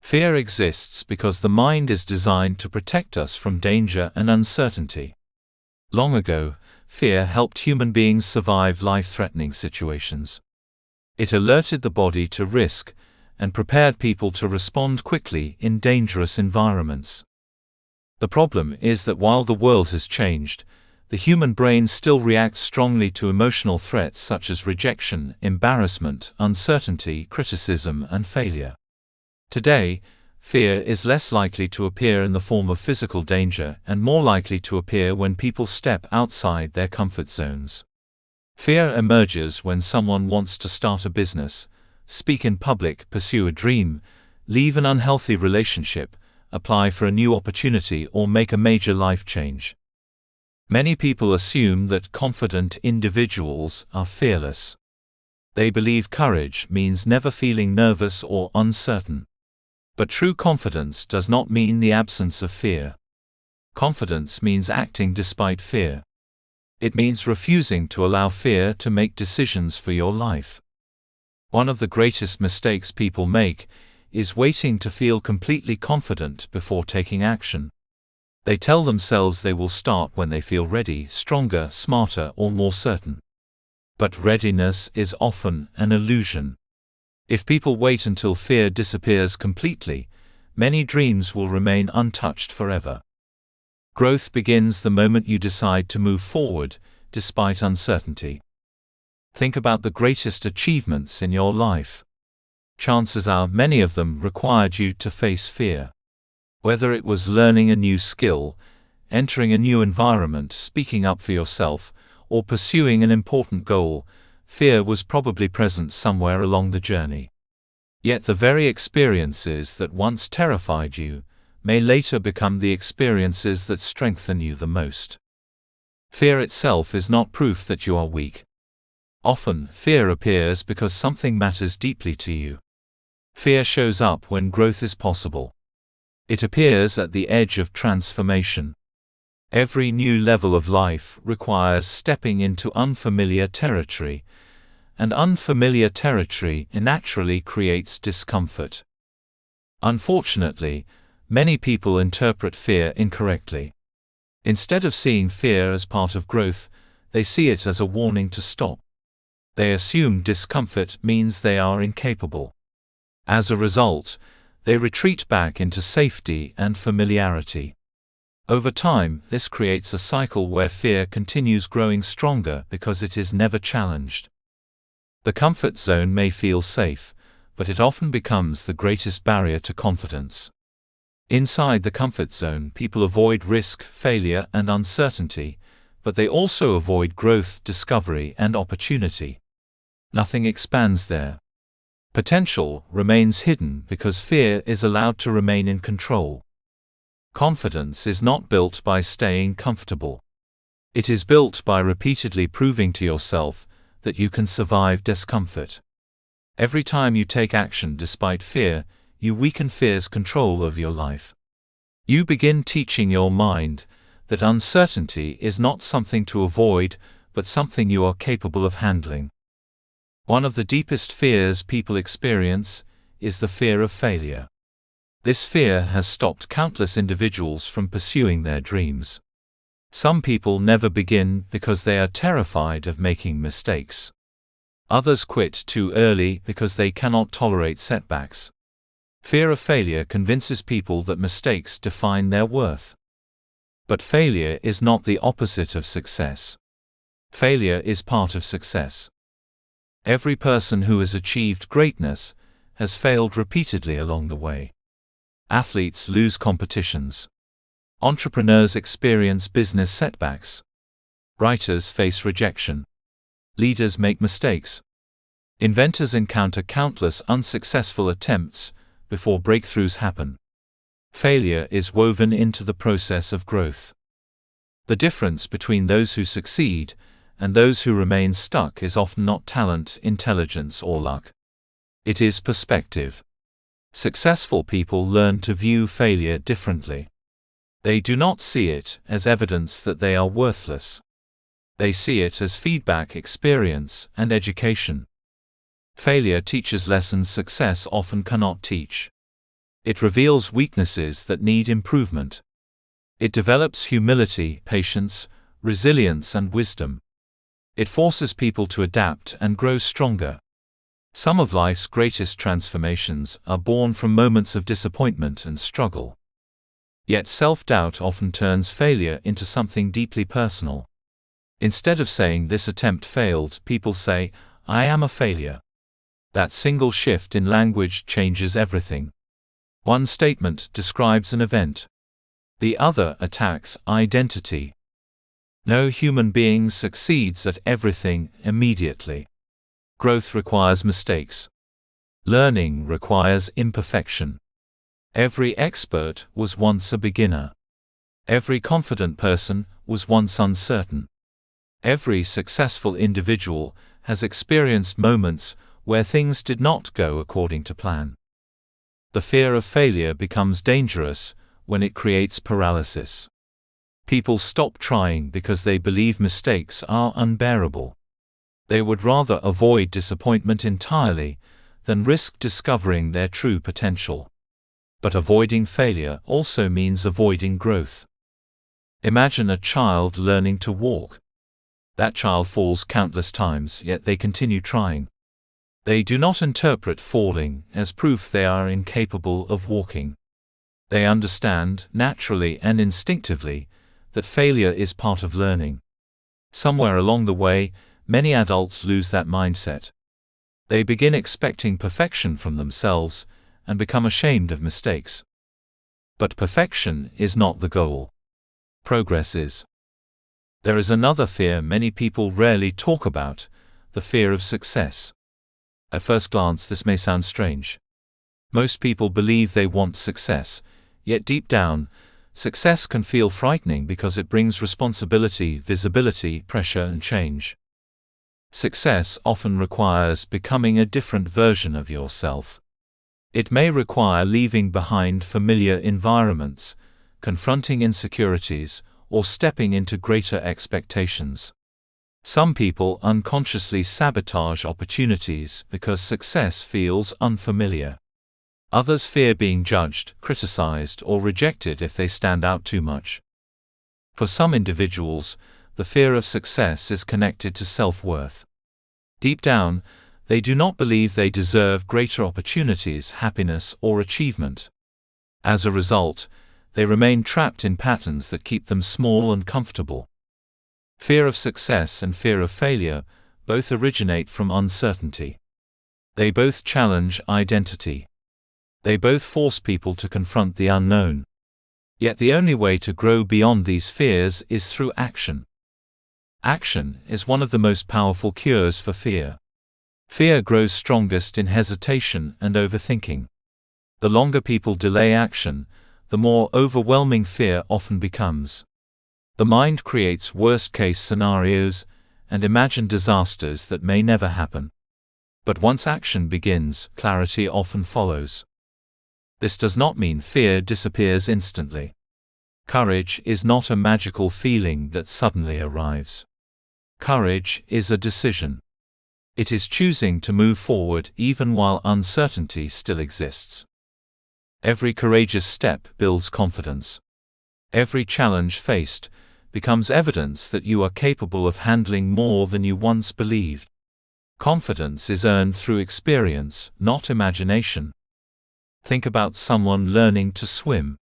Fear exists because the mind is designed to protect us from danger and uncertainty. Long ago, fear helped human beings survive life-threatening situations. It alerted the body to risk and prepared people to respond quickly in dangerous environments. The problem is that while the world has changed, the human brain still reacts strongly to emotional threats such as rejection, embarrassment, uncertainty, criticism, and failure. Today, fear is less likely to appear in the form of physical danger and more likely to appear when people step outside their comfort zones. Fear emerges when someone wants to start a business, speak in public, pursue a dream, leave an unhealthy relationship, apply for a new opportunity, or make a major life change. Many people assume that confident individuals are fearless. They believe courage means never feeling nervous or uncertain. But true confidence does not mean the absence of fear. Confidence means acting despite fear. It means refusing to allow fear to make decisions for your life. One of the greatest mistakes people make is waiting to feel completely confident before taking action. They tell themselves they will start when they feel ready, stronger, smarter, or more certain. But readiness is often an illusion. If people wait until fear disappears completely, many dreams will remain untouched forever. Growth begins the moment you decide to move forward, despite uncertainty. Think about the greatest achievements in your life. Chances are many of them required you to face fear. Whether it was learning a new skill, entering a new environment, speaking up for yourself, or pursuing an important goal, fear was probably present somewhere along the journey. Yet the very experiences that once terrified you may later become the experiences that strengthen you the most. Fear itself is not proof that you are weak. Often, fear appears because something matters deeply to you. Fear shows up when growth is possible. It appears at the edge of transformation. Every new level of life requires stepping into unfamiliar territory, and unfamiliar territory naturally creates discomfort. Unfortunately, many people interpret fear incorrectly. Instead of seeing fear as part of growth, they see it as a warning to stop. They assume discomfort means they are incapable. As a result, they retreat back into safety and familiarity. Over time, this creates a cycle where fear continues growing stronger because it is never challenged. The comfort zone may feel safe, but it often becomes the greatest barrier to confidence. Inside the comfort zone, people avoid risk, failure, and uncertainty, but they also avoid growth, discovery, and opportunity. Nothing expands there. Potential remains hidden because fear is allowed to remain in control. Confidence is not built by staying comfortable. It is built by repeatedly proving to yourself that you can survive discomfort. Every time you take action despite fear, you weaken fear's control over your life. You begin teaching your mind that uncertainty is not something to avoid, but something you are capable of handling. One of the deepest fears people experience is the fear of failure. This fear has stopped countless individuals from pursuing their dreams. Some people never begin because they are terrified of making mistakes. Others quit too early because they cannot tolerate setbacks. Fear of failure convinces people that mistakes define their worth. But failure is not the opposite of success. Failure is part of success. Every person who has achieved greatness has failed repeatedly along the way. Athletes lose competitions. Entrepreneurs experience business setbacks. Writers face rejection. Leaders make mistakes. Inventors encounter countless unsuccessful attempts before breakthroughs happen. Failure is woven into the process of growth. The difference between those who succeed and those who remain stuck is often not talent, intelligence, or luck. It is perspective. Successful people learn to view failure differently. They do not see it as evidence that they are worthless. They see it as feedback, experience, and education. Failure teaches lessons success often cannot teach. It reveals weaknesses that need improvement. It develops humility, patience, resilience, and wisdom. It forces people to adapt and grow stronger. Some of life's greatest transformations are born from moments of disappointment and struggle. Yet self-doubt often turns failure into something deeply personal. Instead of saying this attempt failed, people say, I am a failure. That single shift in language changes everything. One statement describes an event. The other attacks identity. No human being succeeds at everything immediately. Growth requires mistakes. Learning requires imperfection. Every expert was once a beginner. Every confident person was once uncertain. Every successful individual has experienced moments where things did not go according to plan. The fear of failure becomes dangerous when it creates paralysis. People stop trying because they believe mistakes are unbearable. They would rather avoid disappointment entirely than risk discovering their true potential. But avoiding failure also means avoiding growth. Imagine a child learning to walk. That child falls countless times, yet they continue trying. They do not interpret falling as proof they are incapable of walking. They understand, naturally and instinctively, that failure is part of learning. Somewhere along the way, many adults lose that mindset. They begin expecting perfection from themselves and become ashamed of mistakes. But perfection is not the goal. Progress is. There is another fear many people rarely talk about, the fear of success. At first glance, this may sound strange. Most people believe they want success, yet deep down, success can feel frightening because it brings responsibility, visibility, pressure, and change. Success often requires becoming a different version of yourself. It may require leaving behind familiar environments, confronting insecurities, or stepping into greater expectations. Some people unconsciously sabotage opportunities because success feels unfamiliar. Others fear being judged, criticized, or rejected if they stand out too much. For some individuals, the fear of success is connected to self-worth. Deep down, they do not believe they deserve greater opportunities, happiness, or achievement. As a result, they remain trapped in patterns that keep them small and comfortable. Fear of success and fear of failure both originate from uncertainty. They both challenge identity. They both force people to confront the unknown. Yet the only way to grow beyond these fears is through action. Action is one of the most powerful cures for fear. Fear grows strongest in hesitation and overthinking. The longer people delay action, the more overwhelming fear often becomes. The mind creates worst-case scenarios and imagined disasters that may never happen. But once action begins, clarity often follows. This does not mean fear disappears instantly. Courage is not a magical feeling that suddenly arrives. Courage is a decision. It is choosing to move forward even while uncertainty still exists. Every courageous step builds confidence. Every challenge faced becomes evidence that you are capable of handling more than you once believed. Confidence is earned through experience, not imagination. Think about someone learning to swim.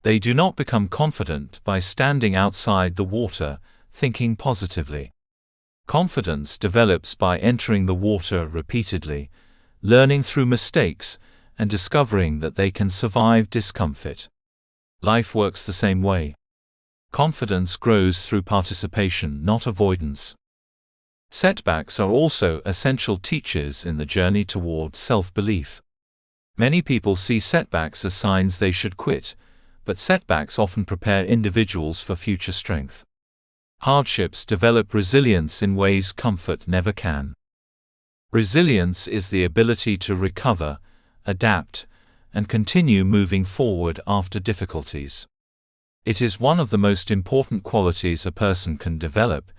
They do not become confident by standing outside the water, thinking positively. Confidence develops by entering the water repeatedly, learning through mistakes, and discovering that they can survive discomfort. Life works the same way. Confidence grows through participation, not avoidance. Setbacks are also essential teachers in the journey toward self-belief. Many people see setbacks as signs they should quit, but setbacks often prepare individuals for future strength. Hardships develop resilience in ways comfort never can. Resilience is the ability to recover, adapt, and continue moving forward after difficulties. It is one of the most important qualities a person can develop,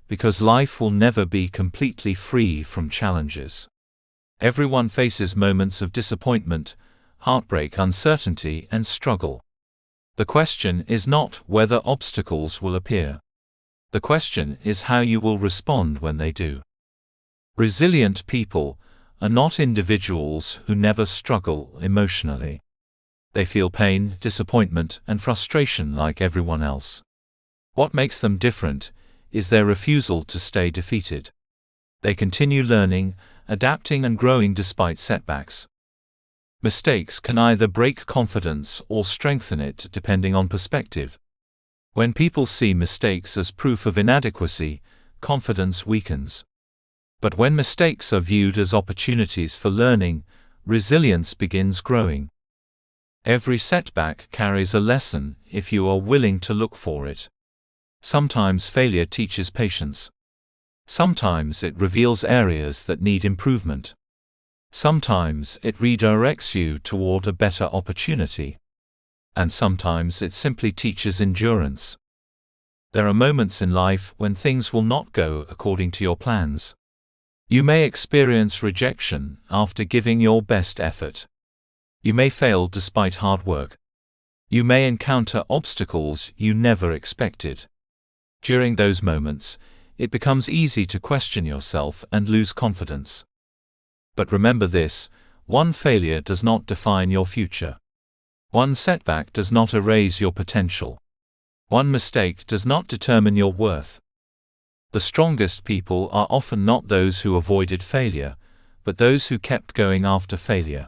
because life will never be completely free from challenges. Everyone faces moments of disappointment, heartbreak, uncertainty, and struggle. The question is not whether obstacles will appear. The question is how you will respond when they do. Resilient people are not individuals who never struggle emotionally. They feel pain, disappointment, and frustration like everyone else. What makes them different is their refusal to stay defeated. They continue learning, adapting, and growing despite setbacks. Mistakes can either break confidence or strengthen it depending on perspective. When people see mistakes as proof of inadequacy, confidence weakens. But when mistakes are viewed as opportunities for learning, resilience begins growing. Every setback carries a lesson if you are willing to look for it. Sometimes failure teaches patience. Sometimes it reveals areas that need improvement. Sometimes it redirects you toward a better opportunity. And sometimes it simply teaches endurance. There are moments in life when things will not go according to your plans. You may experience rejection after giving your best effort. You may fail despite hard work. You may encounter obstacles you never expected. During those moments, it becomes easy to question yourself and lose confidence. But remember this: one failure does not define your future. One setback does not erase your potential. One mistake does not determine your worth. The strongest people are often not those who avoided failure, but those who kept going after failure.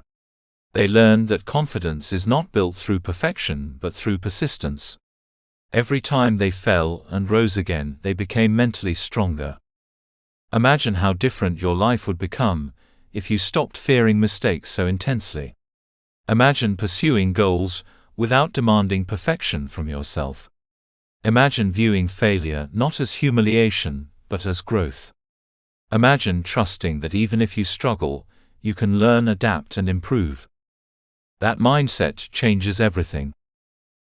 They learned that confidence is not built through perfection but through persistence. Every time they fell and rose again, they became mentally stronger. Imagine how different your life would become if you stopped fearing mistakes so intensely. Imagine pursuing goals without demanding perfection from yourself. Imagine viewing failure not as humiliation, but as growth. Imagine trusting that even if you struggle, you can learn, adapt, and improve. That mindset changes everything.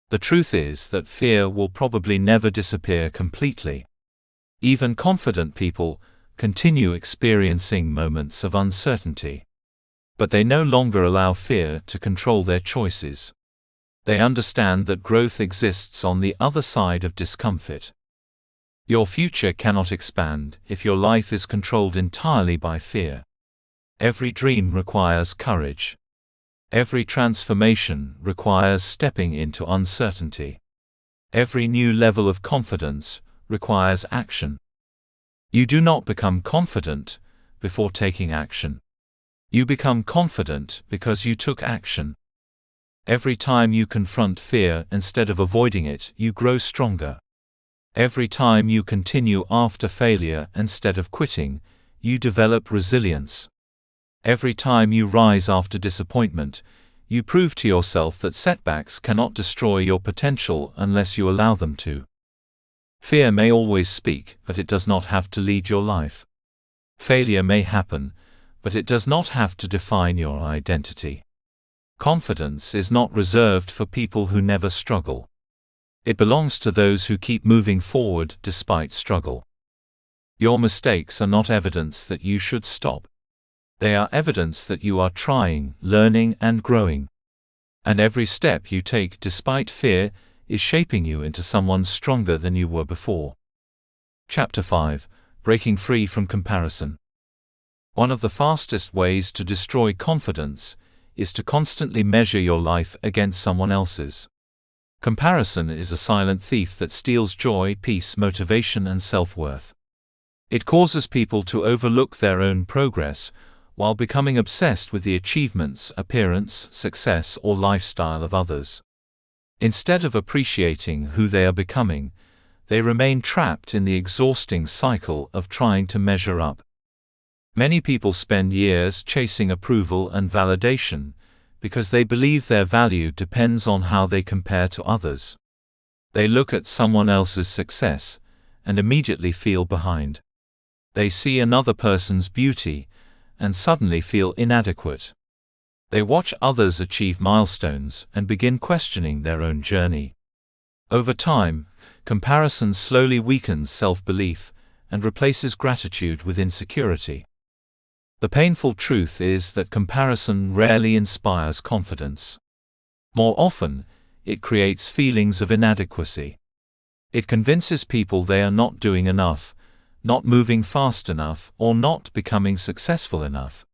The truth is that fear will probably never disappear completely. Even confident people continue experiencing moments of uncertainty. But they no longer allow fear to control their choices. They understand that growth exists on the other side of discomfort. Your future cannot expand if your life is controlled entirely by fear. Every dream requires courage. Every transformation requires stepping into uncertainty. Every new level of confidence requires action. You do not become confident before taking action. You become confident because you took action. Every time you confront fear instead of avoiding it, you grow stronger. Every time you continue after failure instead of quitting, you develop resilience. Every time you rise after disappointment, you prove to yourself that setbacks cannot destroy your potential unless you allow them to. Fear may always speak, but it does not have to lead your life. Failure may happen, but it does not have to define your identity. Confidence is not reserved for people who never struggle. It belongs to those who keep moving forward despite struggle. Your mistakes are not evidence that you should stop. They are evidence that you are trying, learning, and growing. And every step you take despite fear is shaping you into someone stronger than you were before. Chapter 5: Breaking Free from Comparison. One of the fastest ways to destroy confidence is to constantly measure your life against someone else's. Comparison is a silent thief that steals joy, peace, motivation, and self-worth. It causes people to overlook their own progress while becoming obsessed with the achievements, appearance, success, or lifestyle of others. Instead of appreciating who they are becoming, they remain trapped in the exhausting cycle of trying to measure up. Many people spend years chasing approval and validation because they believe their value depends on how they compare to others. They look at someone else's success and immediately feel behind. They see another person's beauty and suddenly feel inadequate. They watch others achieve milestones and begin questioning their own journey. Over time, comparison slowly weakens self-belief and replaces gratitude with insecurity. The painful truth is that comparison rarely inspires confidence. More often, it creates feelings of inadequacy. It convinces people they are not doing enough, not moving fast enough, or not becoming successful enough.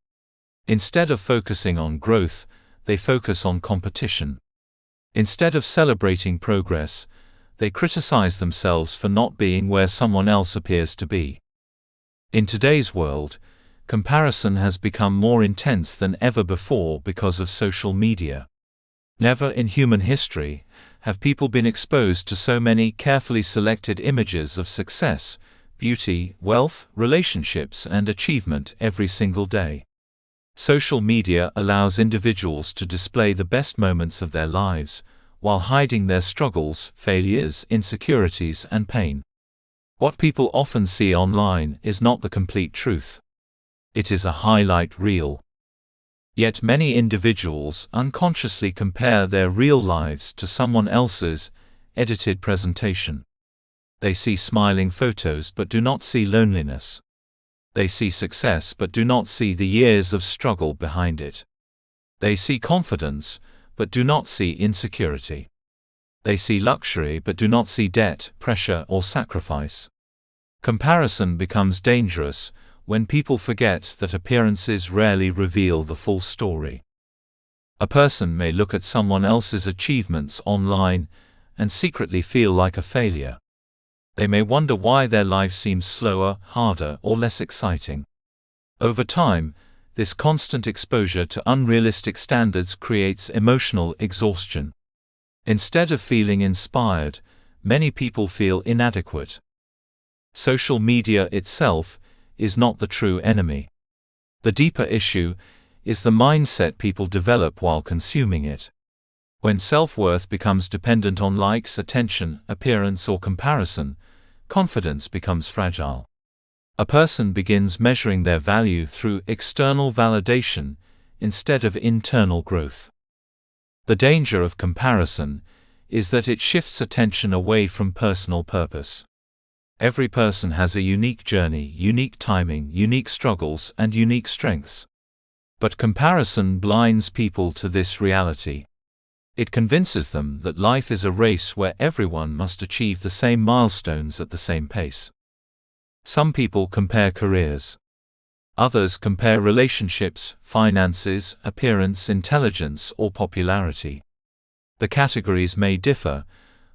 Instead of focusing on growth, they focus on competition. Instead of celebrating progress, they criticize themselves for not being where someone else appears to be. In today's world, comparison has become more intense than ever before because of social media. Never in human history have people been exposed to so many carefully selected images of success, beauty, wealth, relationships, and achievement every single day. Social media allows individuals to display the best moments of their lives, while hiding their struggles, failures, insecurities, and pain. What people often see online is not the complete truth. It is a highlight reel. Yet many individuals unconsciously compare their real lives to someone else's edited presentation. They see smiling photos but do not see loneliness. They see success but do not see the years of struggle behind it. They see confidence but do not see insecurity. They see luxury but do not see debt, pressure, or sacrifice. Comparison becomes dangerous when people forget that appearances rarely reveal the full story. A person may look at someone else's achievements online and secretly feel like a failure. They may wonder why their life seems slower, harder, or less exciting. Over time, this constant exposure to unrealistic standards creates emotional exhaustion. Instead of feeling inspired, many people feel inadequate. Social media itself is not the true enemy. The deeper issue is the mindset people develop while consuming it. When self-worth becomes dependent on likes, attention, appearance, or comparison, confidence becomes fragile. A person begins measuring their value through external validation instead of internal growth. The danger of comparison is that it shifts attention away from personal purpose. Every person has a unique journey, unique timing, unique struggles, and unique strengths. But comparison blinds people to this reality. It convinces them that life is a race where everyone must achieve the same milestones at the same pace. Some people compare careers. Others compare relationships, finances, appearance, intelligence, or popularity. The categories may differ,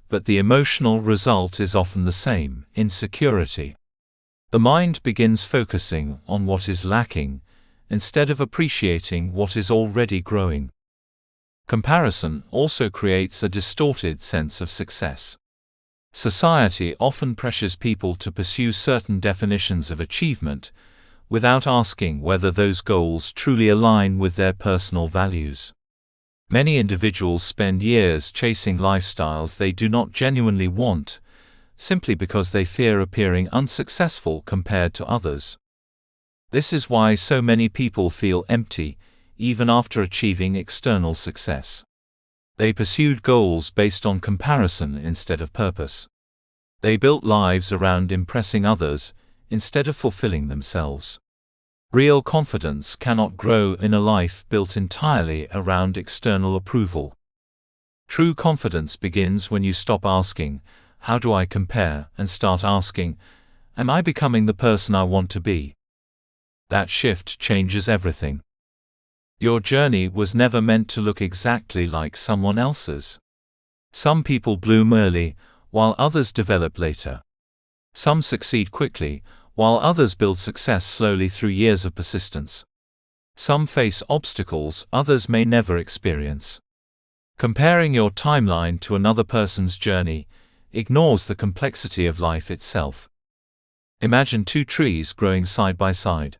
but the emotional result is often the same: insecurity. The mind begins focusing on what is lacking, instead of appreciating what is already growing. Comparison also creates a distorted sense of success. Society often pressures people to pursue certain definitions of achievement, without asking whether those goals truly align with their personal values. Many individuals spend years chasing lifestyles they do not genuinely want, simply because they fear appearing unsuccessful compared to others. This is why so many people feel empty, even after achieving external success. They pursued goals based on comparison instead of purpose. They built lives around impressing others, instead of fulfilling themselves. Real confidence cannot grow in a life built entirely around external approval. True confidence begins when you stop asking, "How do I compare?" and start asking, "Am I becoming the person I want to be?" That shift changes everything. Your journey was never meant to look exactly like someone else's. Some people bloom early, while others develop later. Some succeed quickly, while others build success slowly through years of persistence. Some face obstacles others may never experience. Comparing your timeline to another person's journey ignores the complexity of life itself. Imagine two trees growing side by side.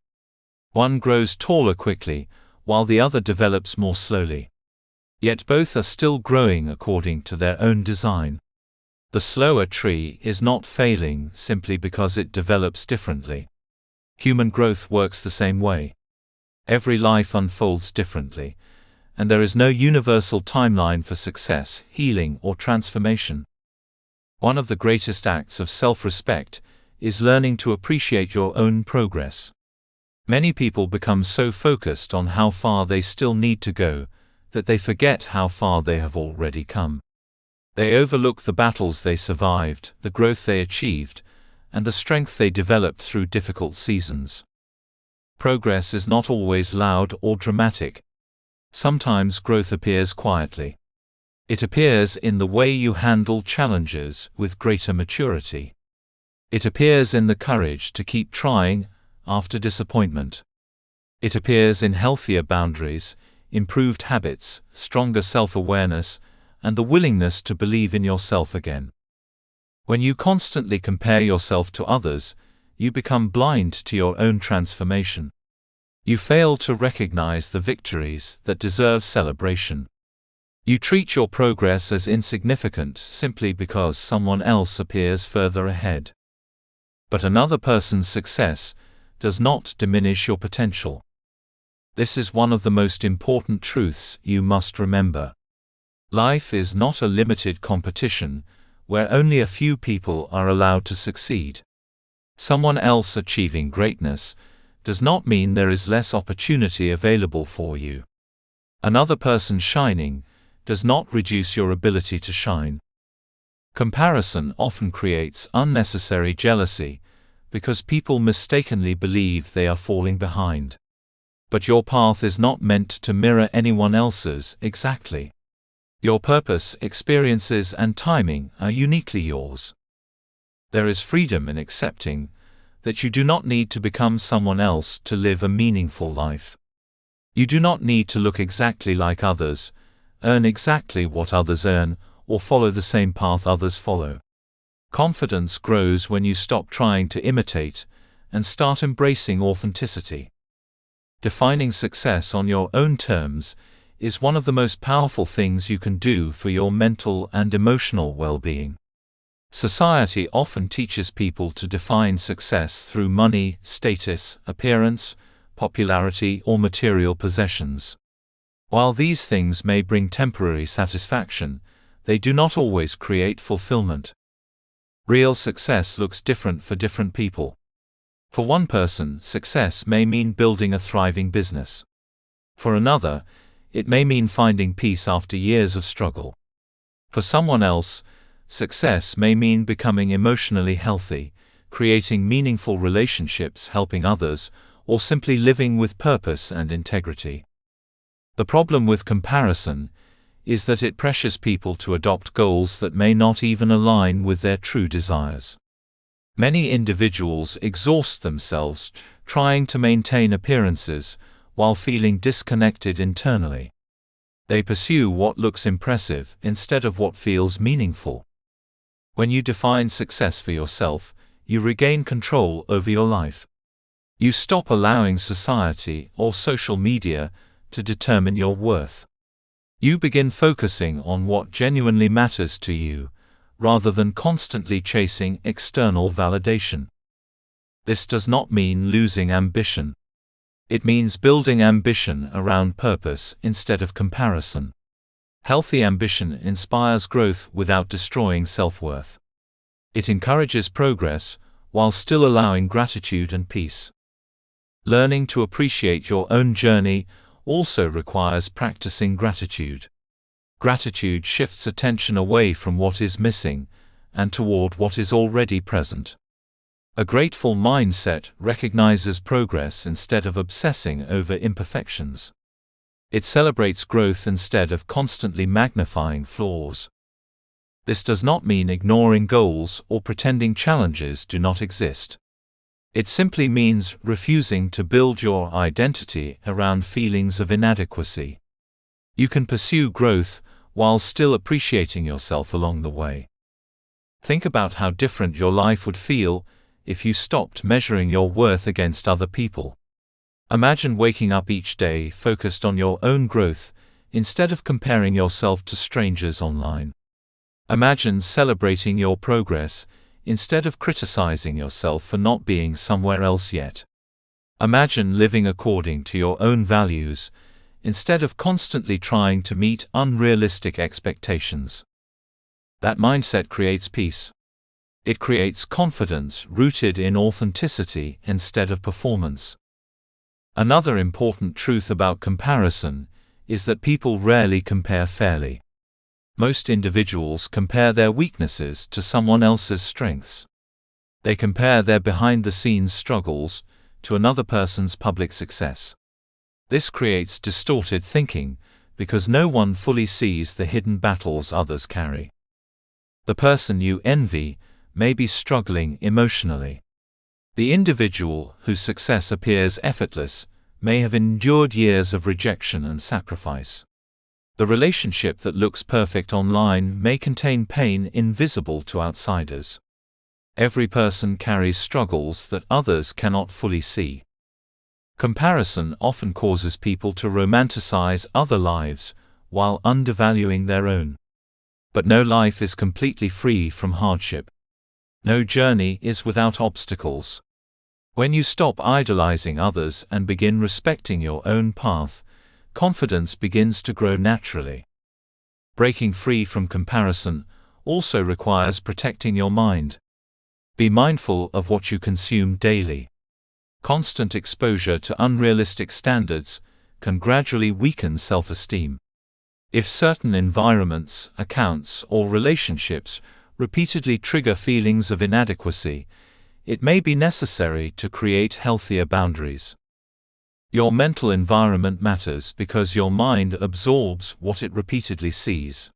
One grows taller quickly, while the other develops more slowly. Yet both are still growing according to their own design. The slower tree is not failing simply because it develops differently. Human growth works the same way. Every life unfolds differently, and there is no universal timeline for success, healing, or transformation. One of the greatest acts of self-respect is learning to appreciate your own progress. Many people become so focused on how far they still need to go that they forget how far they have already come. They overlook the battles they survived, the growth they achieved, and the strength they developed through difficult seasons. Progress is not always loud or dramatic. Sometimes growth appears quietly. It appears in the way you handle challenges with greater maturity. It appears in the courage to keep trying after disappointment. It appears in healthier boundaries, improved habits, stronger self-awareness, and the willingness to believe in yourself again. When you constantly compare yourself to others, you become blind to your own transformation. You fail to recognize the victories that deserve celebration. You treat your progress as insignificant simply because someone else appears further ahead. But another person's success does not diminish your potential. This is one of the most important truths you must remember. Life is not a limited competition where only a few people are allowed to succeed. Someone else achieving greatness does not mean there is less opportunity available for you. Another person shining does not reduce your ability to shine. Comparison often creates unnecessary jealousy because people mistakenly believe they are falling behind. But your path is not meant to mirror anyone else's exactly. Your purpose, experiences, and timing are uniquely yours. There is freedom in accepting that you do not need to become someone else to live a meaningful life. You do not need to look exactly like others, earn exactly what others earn, or follow the same path others follow. Confidence grows when you stop trying to imitate and start embracing authenticity. Defining success on your own terms is one of the most powerful things you can do for your mental and emotional well-being. Society often teaches people to define success through money, status, appearance, popularity, or material possessions. While these things may bring temporary satisfaction, they do not always create fulfillment. Real success looks different for different people. For one person, success may mean building a thriving business. For another, it may mean finding peace after years of struggle. For someone else, success may mean becoming emotionally healthy, creating meaningful relationships, helping others, or simply living with purpose and integrity. The problem with comparison is that it pressures people to adopt goals that may not even align with their true desires. Many individuals exhaust themselves trying to maintain appearances while feeling disconnected internally. They pursue what looks impressive instead of what feels meaningful. When you define success for yourself, you regain control over your life. You stop allowing society or social media to determine your worth. You begin focusing on what genuinely matters to you, rather than constantly chasing external validation. This does not mean losing ambition. It means building ambition around purpose instead of comparison. Healthy ambition inspires growth without destroying self-worth. It encourages progress while still allowing gratitude and peace. Learning to appreciate your own journey also requires practicing gratitude. Gratitude shifts attention away from what is missing and toward what is already present. A grateful mindset recognizes progress instead of obsessing over imperfections. It celebrates growth instead of constantly magnifying flaws. This does not mean ignoring goals or pretending challenges do not exist. It simply means refusing to build your identity around feelings of inadequacy. You can pursue growth while still appreciating yourself along the way. Think about how different your life would feel if you stopped measuring your worth against other people. Imagine waking up each day focused on your own growth instead of comparing yourself to strangers online. Imagine celebrating your progress instead of criticizing yourself for not being somewhere else yet. Imagine living according to your own values instead of constantly trying to meet unrealistic expectations. That mindset creates peace. It creates confidence rooted in authenticity instead of performance. Another important truth about comparison is that people rarely compare fairly. Most individuals compare their weaknesses to someone else's strengths. They compare their behind-the-scenes struggles to another person's public success. This creates distorted thinking because no one fully sees the hidden battles others carry. The person you envy may be struggling emotionally. The individual whose success appears effortless may have endured years of rejection and sacrifice. The relationship that looks perfect online may contain pain invisible to outsiders. Every person carries struggles that others cannot fully see. Comparison often causes people to romanticize other lives while undervaluing their own. But no life is completely free from hardship. No journey is without obstacles. When you stop idolizing others and begin respecting your own path, confidence begins to grow naturally. Breaking free from comparison also requires protecting your mind. Be mindful of what you consume daily. Constant exposure to unrealistic standards can gradually weaken self-esteem. If certain environments, accounts, or relationships repeatedly trigger feelings of inadequacy, it may be necessary to create healthier boundaries. Your mental environment matters because your mind absorbs what it repeatedly sees.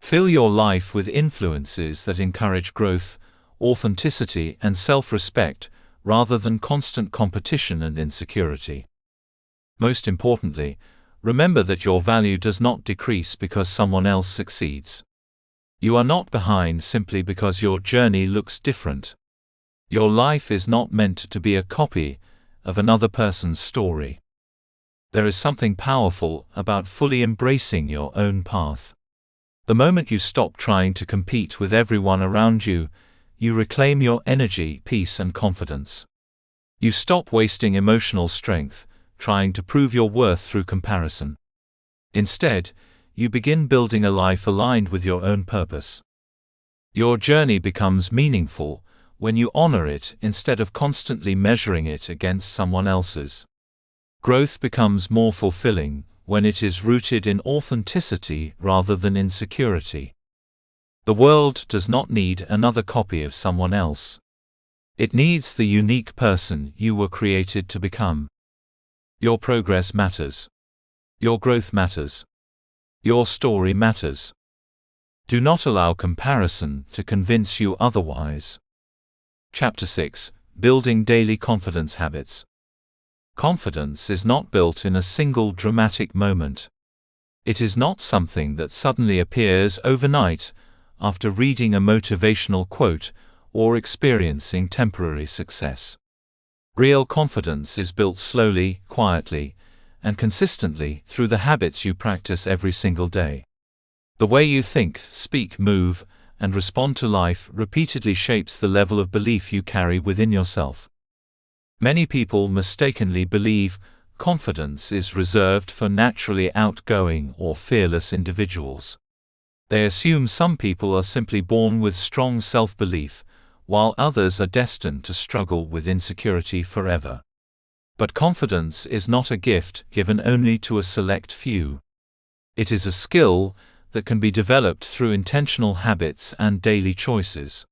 Fill your life with influences that encourage growth, authenticity, and self-respect, rather than constant competition and insecurity. Most importantly, remember that your value does not decrease because someone else succeeds. You are not behind simply because your journey looks different. Your life is not meant to be a copy of another person's story. There is something powerful about fully embracing your own path. The moment you stop trying to compete with everyone around you, you reclaim your energy, peace, and confidence. You stop wasting emotional strength trying to prove your worth through comparison. Instead, you begin building a life aligned with your own purpose. Your journey becomes meaningful when you honor it instead of constantly measuring it against someone else's. Growth becomes more fulfilling when it is rooted in authenticity rather than insecurity. The world does not need another copy of someone else. It needs the unique person you were created to become. Your progress matters. Your growth matters. Your story matters. Do not allow comparison to convince you otherwise. Chapter 6: Building Daily Confidence Habits. Confidence is not built in a single dramatic moment. It is not something that suddenly appears overnight after reading a motivational quote or experiencing temporary success. Real confidence is built slowly, quietly, and consistently through the habits you practice every single day. The way you think, speak, move, and respond to life repeatedly shapes the level of belief you carry within yourself. Many people mistakenly believe confidence is reserved for naturally outgoing or fearless individuals. They assume some people are simply born with strong self-belief, while others are destined to struggle with insecurity forever. But confidence is not a gift given only to a select few. It is a skill that can be developed through intentional habits and daily choices.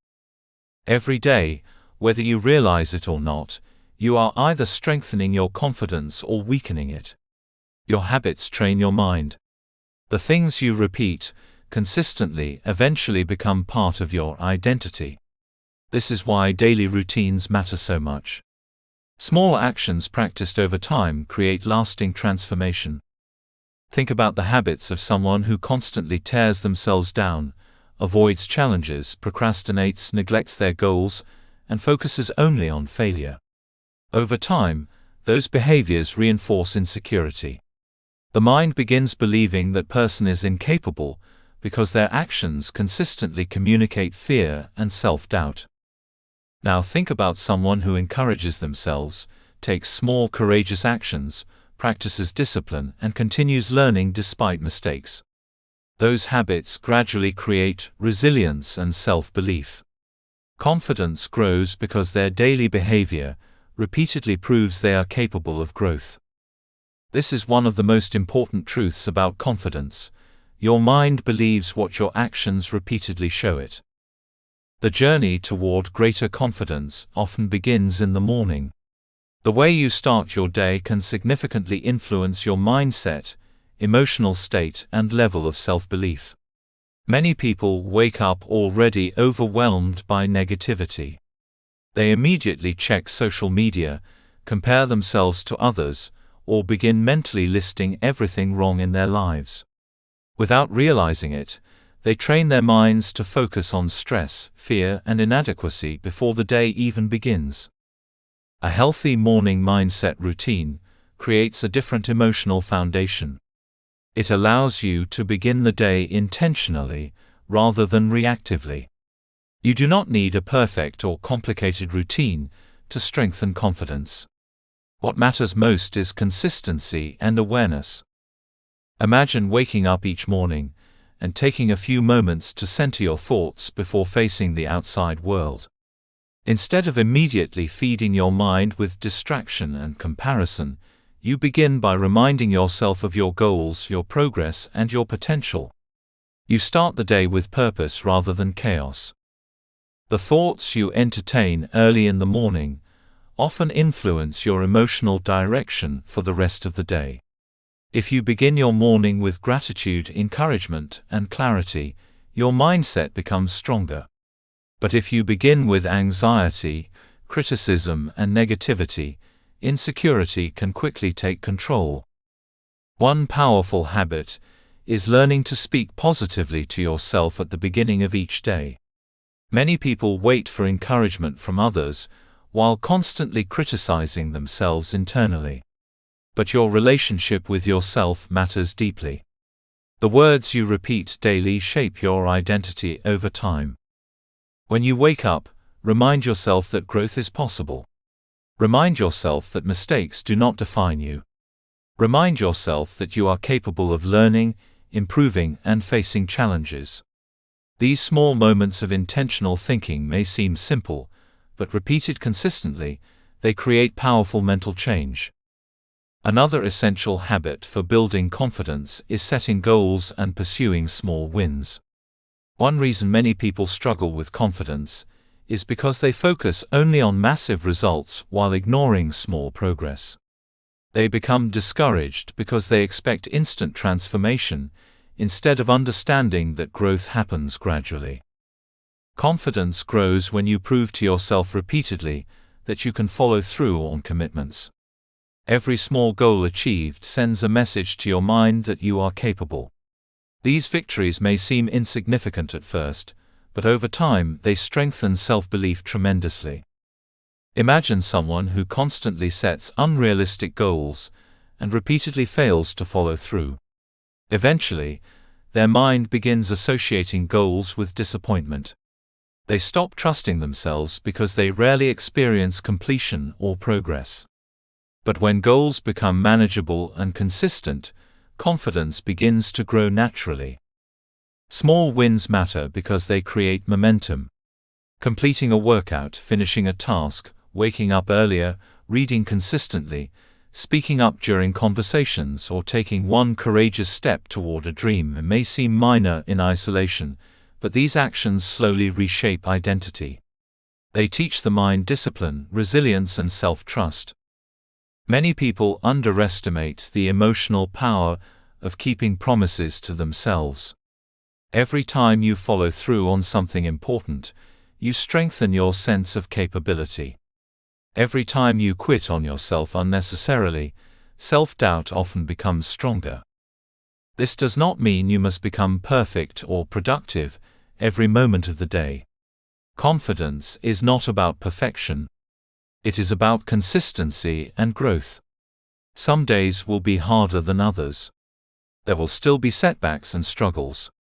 Every day, whether you realize it or not, you are either strengthening your confidence or weakening it. Your habits train your mind. The things you repeat consistently eventually become part of your identity. This is why daily routines matter so much. Small actions practiced over time create lasting transformation. Think about the habits of someone who constantly tears themselves down, avoids challenges, procrastinates, neglects their goals, and focuses only on failure. Over time, those behaviors reinforce insecurity. The mind begins believing that person is incapable because their actions consistently communicate fear and self-doubt. Now think about someone who encourages themselves, takes small courageous actions, practices discipline, and continues learning despite mistakes. Those habits gradually create resilience and self-belief. Confidence grows because their daily behavior repeatedly proves they are capable of growth. This is one of the most important truths about confidence. Your mind believes what your actions repeatedly show it. The journey toward greater confidence often begins in the morning. The way you start your day can significantly influence your mindset, emotional state, and level of self-belief. Many people wake up already overwhelmed by negativity. They immediately check social media, compare themselves to others, or begin mentally listing everything wrong in their lives. Without realizing it, they train their minds to focus on stress, fear, and inadequacy before the day even begins. A healthy morning mindset routine creates a different emotional foundation. It allows you to begin the day intentionally, rather than reactively. You do not need a perfect or complicated routine to strengthen confidence. What matters most is consistency and awareness. Imagine waking up each morning and taking a few moments to center your thoughts before facing the outside world. Instead of immediately feeding your mind with distraction and comparison, you begin by reminding yourself of your goals, your progress, and your potential. You start the day with purpose rather than chaos. The thoughts you entertain early in the morning often influence your emotional direction for the rest of the day. If you begin your morning with gratitude, encouragement, and clarity, your mindset becomes stronger. But if you begin with anxiety, criticism, and negativity, insecurity can quickly take control. One powerful habit is learning to speak positively to yourself at the beginning of each day. Many people wait for encouragement from others, while constantly criticizing themselves internally. But your relationship with yourself matters deeply. The words you repeat daily shape your identity over time. When you wake up, remind yourself that growth is possible. Remind yourself that mistakes do not define you. Remind yourself that you are capable of learning, improving, and facing challenges. These small moments of intentional thinking may seem simple, but repeated consistently, they create powerful mental change. Another essential habit for building confidence is setting goals and pursuing small wins. One reason many people struggle with confidence is because they focus only on massive results while ignoring small progress. They become discouraged because they expect instant transformation, instead of understanding that growth happens gradually. Confidence grows when you prove to yourself repeatedly that you can follow through on commitments. Every small goal achieved sends a message to your mind that you are capable. These victories may seem insignificant at first, but over time they strengthen self-belief tremendously. Imagine someone who constantly sets unrealistic goals and repeatedly fails to follow through. Eventually, their mind begins associating goals with disappointment. They stop trusting themselves because they rarely experience completion or progress. But when goals become manageable and consistent, confidence begins to grow naturally. Small wins matter because they create momentum. Completing a workout, finishing a task, waking up earlier, reading consistently, speaking up during conversations, or taking one courageous step toward a dream may seem minor in isolation, but these actions slowly reshape identity. They teach the mind discipline, resilience, and self-trust. Many people underestimate the emotional power of keeping promises to themselves. Every time you follow through on something important, you strengthen your sense of capability. Every time you quit on yourself unnecessarily, self-doubt often becomes stronger. This does not mean you must become perfect or productive every moment of the day. Confidence is not about perfection. It is about consistency and growth. Some days will be harder than others. There will still be setbacks and struggles.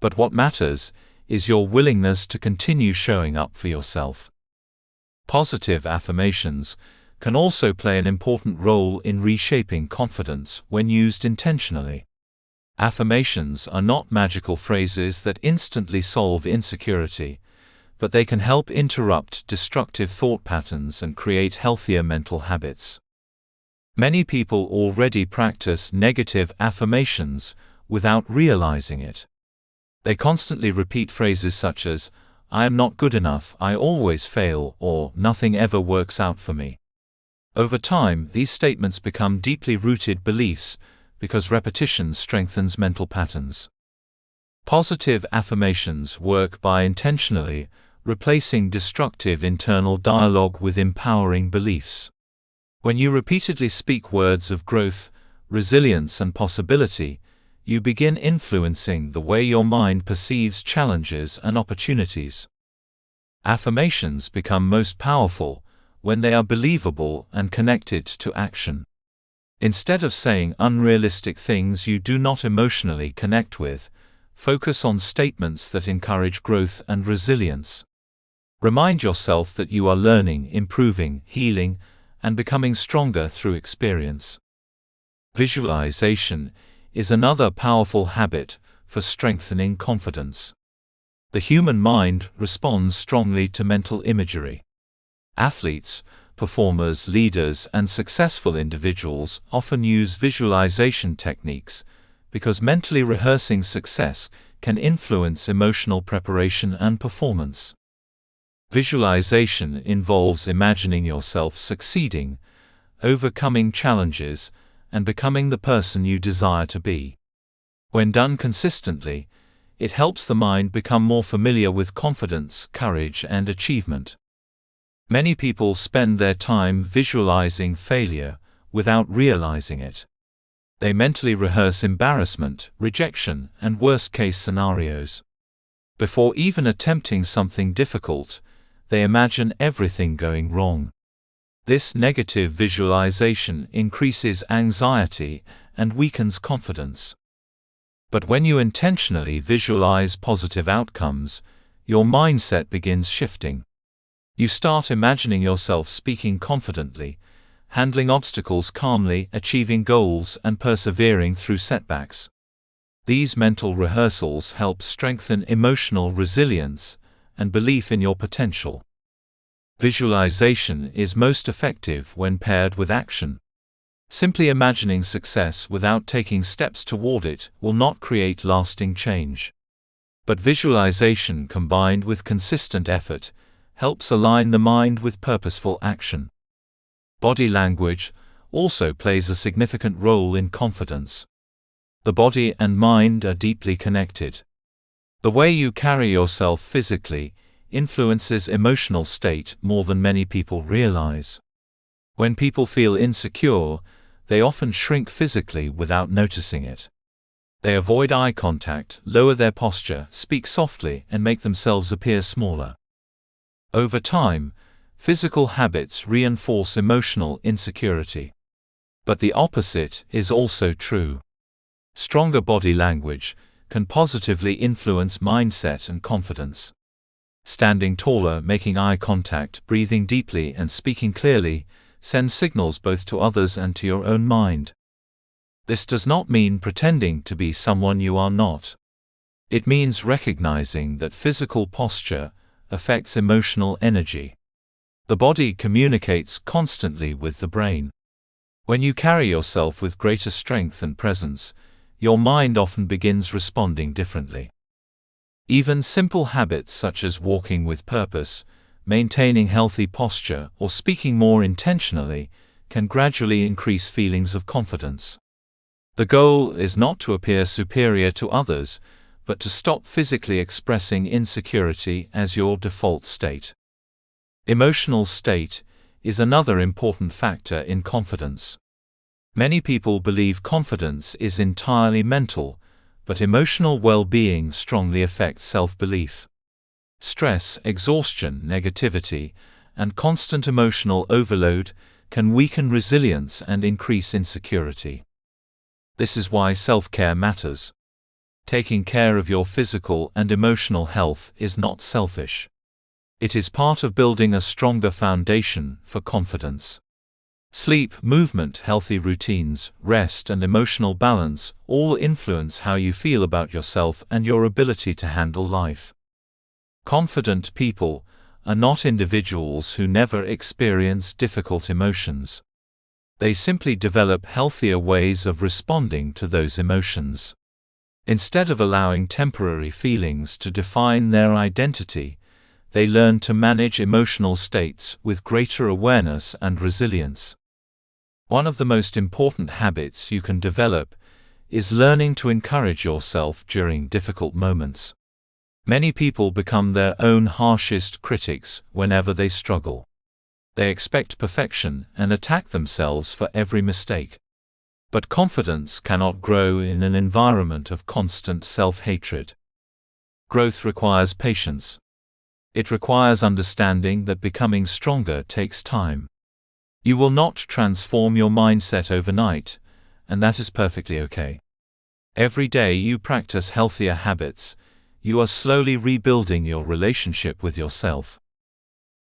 But what matters is your willingness to continue showing up for yourself. Positive affirmations can also play an important role in reshaping confidence when used intentionally. Affirmations are not magical phrases that instantly solve insecurity, but they can help interrupt destructive thought patterns and create healthier mental habits. Many people already practice negative affirmations without realizing it. They constantly repeat phrases such as, "I am not good enough, I always fail," or "nothing ever works out for me." Over time, these statements become deeply rooted beliefs because repetition strengthens mental patterns. Positive affirmations work by intentionally replacing destructive internal dialogue with empowering beliefs. When you repeatedly speak words of growth, resilience, and possibility, you begin influencing the way your mind perceives challenges and opportunities. Affirmations become most powerful when they are believable and connected to action. Instead of saying unrealistic things you do not emotionally connect with, focus on statements that encourage growth and resilience. Remind yourself that you are learning, improving, healing, and becoming stronger through experience. Visualization is another powerful habit for strengthening confidence. The human mind responds strongly to mental imagery. Athletes, performers, leaders, and successful individuals often use visualization techniques because mentally rehearsing success can influence emotional preparation and performance. Visualization involves imagining yourself succeeding, overcoming challenges, and becoming the person you desire to be. When done consistently, it helps the mind become more familiar with confidence, courage, and achievement. Many people spend their time visualizing failure without realizing it. They mentally rehearse embarrassment, rejection, and worst-case scenarios. Before even attempting something difficult, they imagine everything going wrong. This negative visualization increases anxiety and weakens confidence. But when you intentionally visualize positive outcomes, your mindset begins shifting. You start imagining yourself speaking confidently, handling obstacles calmly, achieving goals, and persevering through setbacks. These mental rehearsals help strengthen emotional resilience and belief in your potential. Visualization is most effective when paired with action. Simply imagining success without taking steps toward it will not create lasting change. But visualization combined with consistent effort helps align the mind with purposeful action. Body language also plays a significant role in confidence. The body and mind are deeply connected. The way you carry yourself physically influences emotional state more than many people realize. When people feel insecure, they often shrink physically without noticing it. They avoid eye contact, lower their posture, speak softly, and make themselves appear smaller. Over time, physical habits reinforce emotional insecurity. But the opposite is also true. Stronger body language can positively influence mindset and confidence. Standing taller, making eye contact, breathing deeply, and speaking clearly send signals both to others and to your own mind. This does not mean pretending to be someone you are not. It means recognizing that physical posture affects emotional energy. The body communicates constantly with the brain. When you carry yourself with greater strength and presence, your mind often begins responding differently. Even simple habits such as walking with purpose, maintaining healthy posture, or speaking more intentionally can gradually increase feelings of confidence. The goal is not to appear superior to others, but to stop physically expressing insecurity as your default state. Emotional state is another important factor in confidence. Many people believe confidence is entirely mental, but emotional well-being strongly affects self-belief. Stress, exhaustion, negativity, and constant emotional overload can weaken resilience and increase insecurity. This is why self-care matters. Taking care of your physical and emotional health is not selfish. It is part of building a stronger foundation for confidence. Sleep, movement, healthy routines, rest, and emotional balance all influence how you feel about yourself and your ability to handle life. Confident people are not individuals who never experience difficult emotions. They simply develop healthier ways of responding to those emotions. Instead of allowing temporary feelings to define their identity, they learn to manage emotional states with greater awareness and resilience. One of the most important habits you can develop is learning to encourage yourself during difficult moments. Many people become their own harshest critics whenever they struggle. They expect perfection and attack themselves for every mistake. But confidence cannot grow in an environment of constant self-hatred. Growth requires patience. It requires understanding that becoming stronger takes time. You will not transform your mindset overnight, and that is perfectly okay. Every day you practice healthier habits, you are slowly rebuilding your relationship with yourself.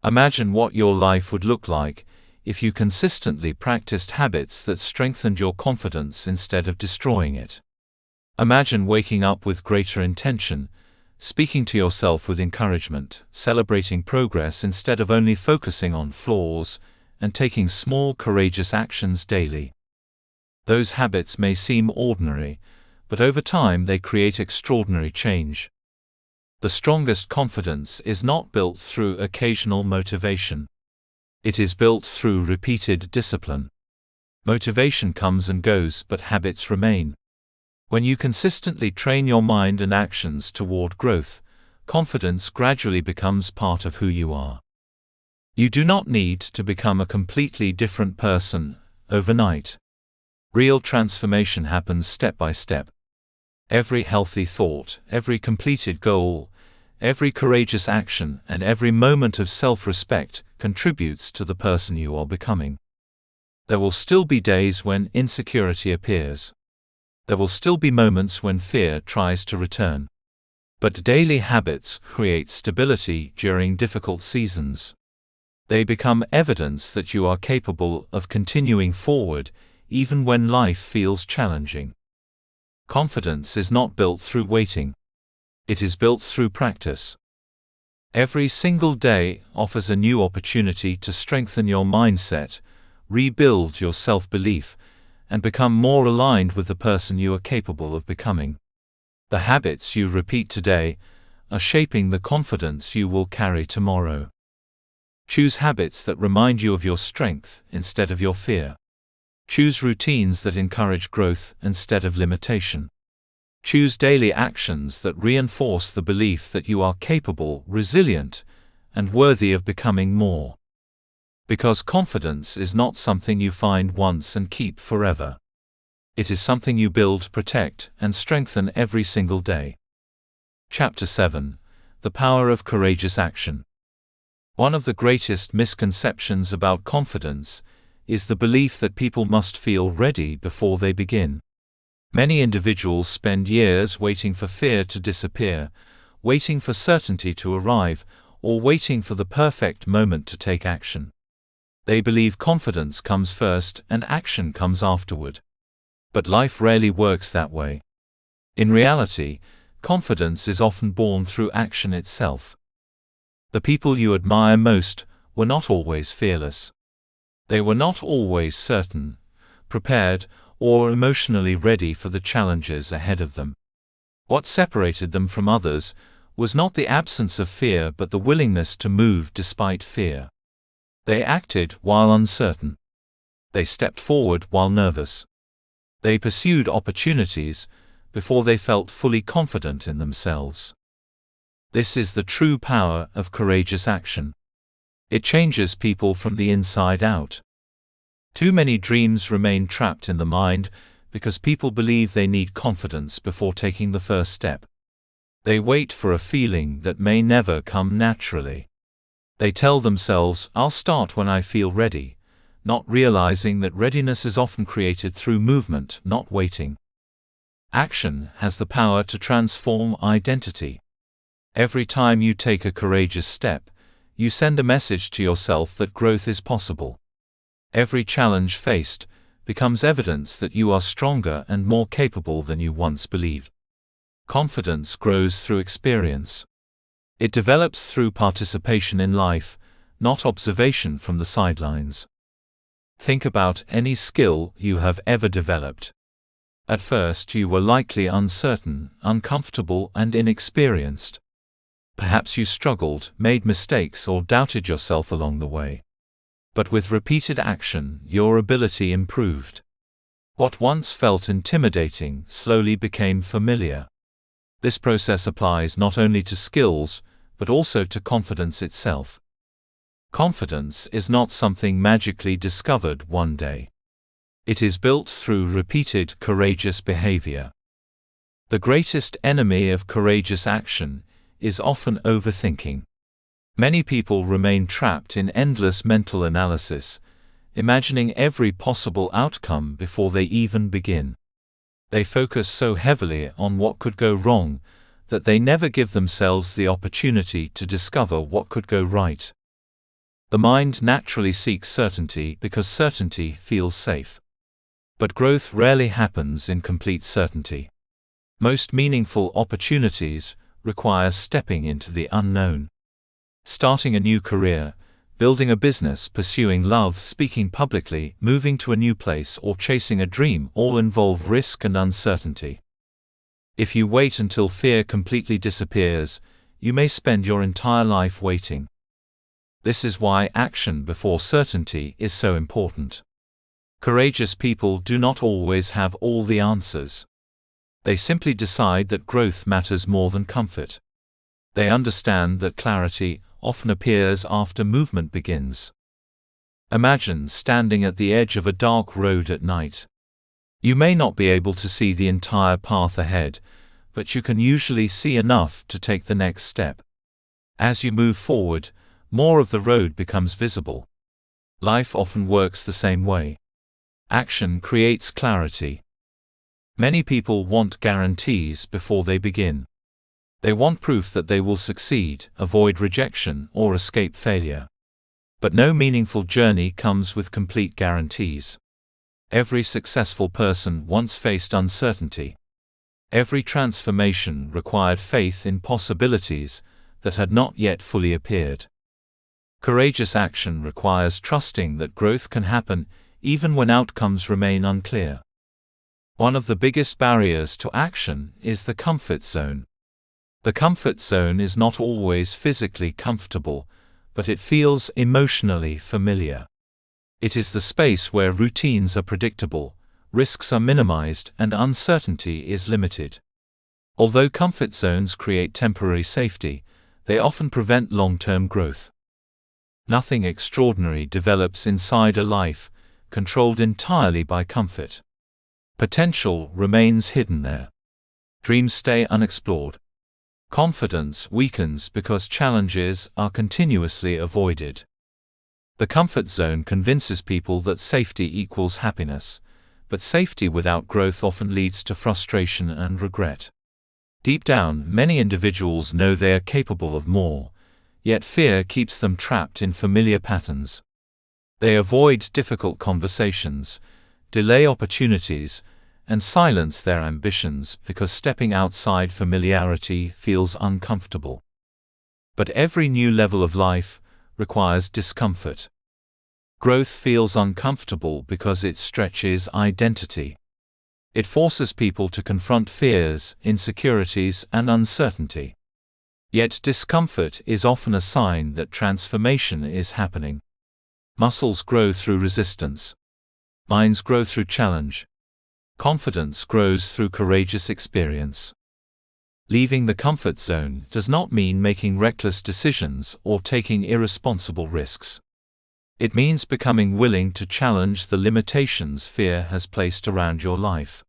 Imagine what your life would look like if you consistently practiced habits that strengthened your confidence instead of destroying it. Imagine waking up with greater intention, speaking to yourself with encouragement, celebrating progress instead of only focusing on flaws, and taking small, courageous actions daily. Those habits may seem ordinary, but over time they create extraordinary change. The strongest confidence is not built through occasional motivation. It is built through repeated discipline. Motivation comes and goes, but habits remain. When you consistently train your mind and actions toward growth, confidence gradually becomes part of who you are. You do not need to become a completely different person overnight. Real transformation happens step by step. Every healthy thought, every completed goal, every courageous action, and every moment of self-respect contributes to the person you are becoming. There will still be days when insecurity appears. There will still be moments when fear tries to return. But daily habits create stability during difficult seasons. They become evidence that you are capable of continuing forward, even when life feels challenging. Confidence is not built through waiting. It is built through practice. Every single day offers a new opportunity to strengthen your mindset, rebuild your self-belief, and become more aligned with the person you are capable of becoming. The habits you repeat today are shaping the confidence you will carry tomorrow. Choose habits that remind you of your strength instead of your fear. Choose routines that encourage growth instead of limitation. Choose daily actions that reinforce the belief that you are capable, resilient, and worthy of becoming more. Because confidence is not something you find once and keep forever. It is something you build, protect, and strengthen every single day. Chapter 7: The Power of Courageous Action. One of the greatest misconceptions about confidence is the belief that people must feel ready before they begin. Many individuals spend years waiting for fear to disappear, waiting for certainty to arrive, or waiting for the perfect moment to take action. They believe confidence comes first and action comes afterward. But life rarely works that way. In reality, confidence is often born through action itself. The people you admire most were not always fearless. They were not always certain, prepared, or emotionally ready for the challenges ahead of them. What separated them from others was not the absence of fear but the willingness to move despite fear. They acted while uncertain. They stepped forward while nervous. They pursued opportunities before they felt fully confident in themselves. This is the true power of courageous action. It changes people from the inside out. Too many dreams remain trapped in the mind because people believe they need confidence before taking the first step. They wait for a feeling that may never come naturally. They tell themselves, "I'll start when I feel ready," not realizing that readiness is often created through movement, not waiting. Action has the power to transform identity. Every time you take a courageous step, you send a message to yourself that growth is possible. Every challenge faced becomes evidence that you are stronger and more capable than you once believed. Confidence grows through experience. It develops through participation in life, not observation from the sidelines. Think about any skill you have ever developed. At first you were likely uncertain, uncomfortable, and inexperienced. Perhaps you struggled, made mistakes, or doubted yourself along the way. But with repeated action, your ability improved. What once felt intimidating slowly became familiar. This process applies not only to skills, but also to confidence itself. Confidence is not something magically discovered one day. It is built through repeated, courageous behavior. The greatest enemy of courageous action is often overthinking. Many people remain trapped in endless mental analysis, imagining every possible outcome before they even begin. They focus so heavily on what could go wrong that they never give themselves the opportunity to discover what could go right. The mind naturally seeks certainty because certainty feels safe. But growth rarely happens in complete certainty. Most meaningful opportunities require stepping into the unknown. Starting a new career, building a business, pursuing love, speaking publicly, moving to a new place, or chasing a dream all involve risk and uncertainty. If you wait until fear completely disappears, you may spend your entire life waiting. This is why action before certainty is so important. Courageous people do not always have all the answers. They simply decide that growth matters more than comfort. They understand that clarity often appears after movement begins. Imagine standing at the edge of a dark road at night. You may not be able to see the entire path ahead, but you can usually see enough to take the next step. As you move forward, more of the road becomes visible. Life often works the same way. Action creates clarity. Many people want guarantees before they begin. They want proof that they will succeed, avoid rejection, or escape failure. But no meaningful journey comes with complete guarantees. Every successful person once faced uncertainty. Every transformation required faith in possibilities that had not yet fully appeared. Courageous action requires trusting that growth can happen even when outcomes remain unclear. One of the biggest barriers to action is the comfort zone. The comfort zone is not always physically comfortable, but it feels emotionally familiar. It is the space where routines are predictable, risks are minimized, and uncertainty is limited. Although comfort zones create temporary safety, they often prevent long-term growth. Nothing extraordinary develops inside a life controlled entirely by comfort. Potential remains hidden there. Dreams stay unexplored. Confidence weakens because challenges are continuously avoided. The comfort zone convinces people that safety equals happiness, but safety without growth often leads to frustration and regret. Deep down, many individuals know they are capable of more, yet fear keeps them trapped in familiar patterns. They avoid difficult conversations, delay opportunities, and silence their ambitions because stepping outside familiarity feels uncomfortable. But every new level of life requires discomfort. Growth feels uncomfortable because it stretches identity. It forces people to confront fears, insecurities, and uncertainty. Yet discomfort is often a sign that transformation is happening. Muscles grow through resistance. Minds grow through challenge. Confidence grows through courageous experience. Leaving the comfort zone does not mean making reckless decisions or taking irresponsible risks. It means becoming willing to challenge the limitations fear has placed around your life.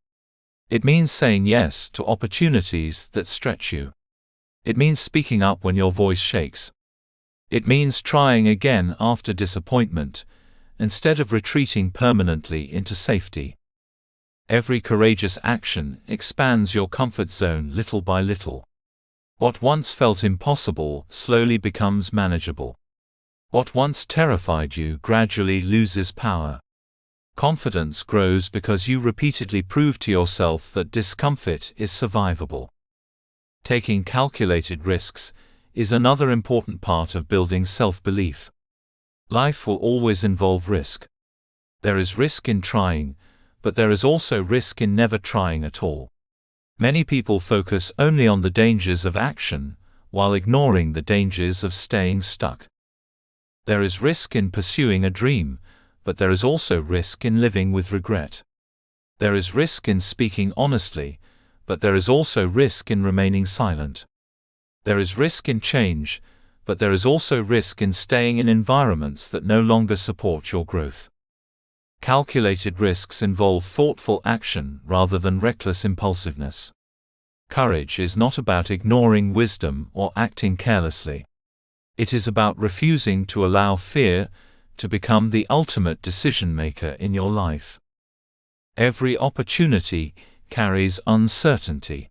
It means saying yes to opportunities that stretch you. It means speaking up when your voice shakes. It means trying again after disappointment, instead of retreating permanently into safety. Every courageous action expands your comfort zone little by little. What once felt impossible slowly becomes manageable. What once terrified you gradually loses power. Confidence grows because you repeatedly prove to yourself that discomfort is survivable. Taking calculated risks is another important part of building self-belief. Life will always involve risk. There is risk in trying, but there is also risk in never trying at all. Many people focus only on the dangers of action, while ignoring the dangers of staying stuck. There is risk in pursuing a dream, but there is also risk in living with regret. There is risk in speaking honestly, but there is also risk in remaining silent. There is risk in change, but there is also risk in staying in environments that no longer support your growth. Calculated risks involve thoughtful action rather than reckless impulsiveness. Courage is not about ignoring wisdom or acting carelessly. It is about refusing to allow fear to become the ultimate decision maker in your life. Every opportunity carries uncertainty.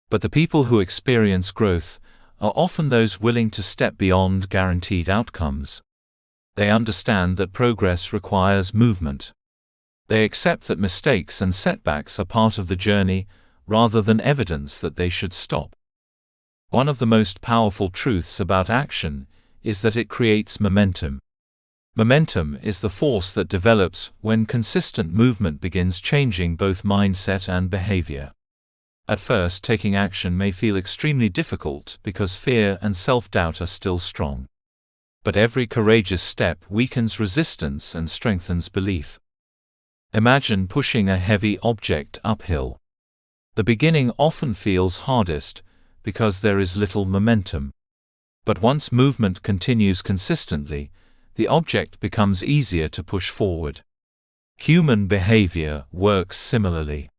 But the people who experience growth are often those willing to step beyond guaranteed outcomes. They understand that progress requires movement. They accept that mistakes and setbacks are part of the journey, rather than evidence that they should stop. One of the most powerful truths about action is that it creates momentum. Momentum is the force that develops when consistent movement begins changing both mindset and behavior. At first, taking action may feel extremely difficult because fear and self-doubt are still strong. But every courageous step weakens resistance and strengthens belief. Imagine pushing a heavy object uphill. The beginning often feels hardest because there is little momentum. But once movement continues consistently, the object becomes easier to push forward. Human behavior works similarly.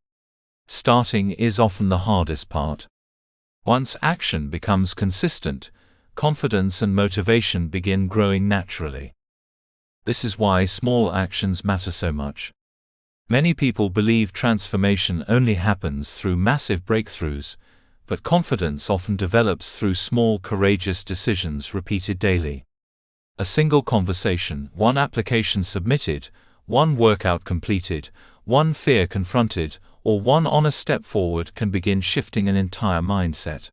Starting is often the hardest part. Once action becomes consistent, confidence and motivation begin growing naturally. This is why small actions matter so much. Many people believe transformation only happens through massive breakthroughs, but confidence often develops through small courageous decisions repeated daily. A single conversation, one application submitted, one workout completed, one fear confronted, or one honest step forward can begin shifting an entire mindset.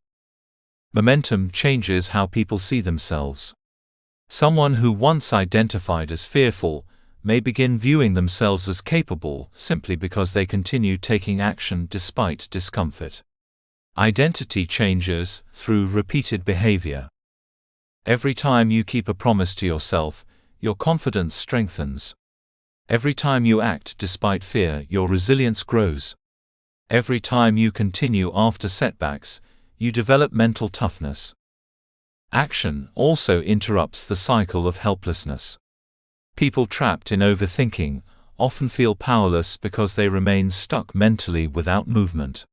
Momentum changes how people see themselves. Someone who once identified as fearful may begin viewing themselves as capable simply because they continue taking action despite discomfort. Identity changes through repeated behavior. Every time you keep a promise to yourself, your confidence strengthens. Every time you act despite fear, your resilience grows. Every time you continue after setbacks, you develop mental toughness. Action also interrupts the cycle of helplessness. People trapped in overthinking often feel powerless because they remain stuck mentally without movement.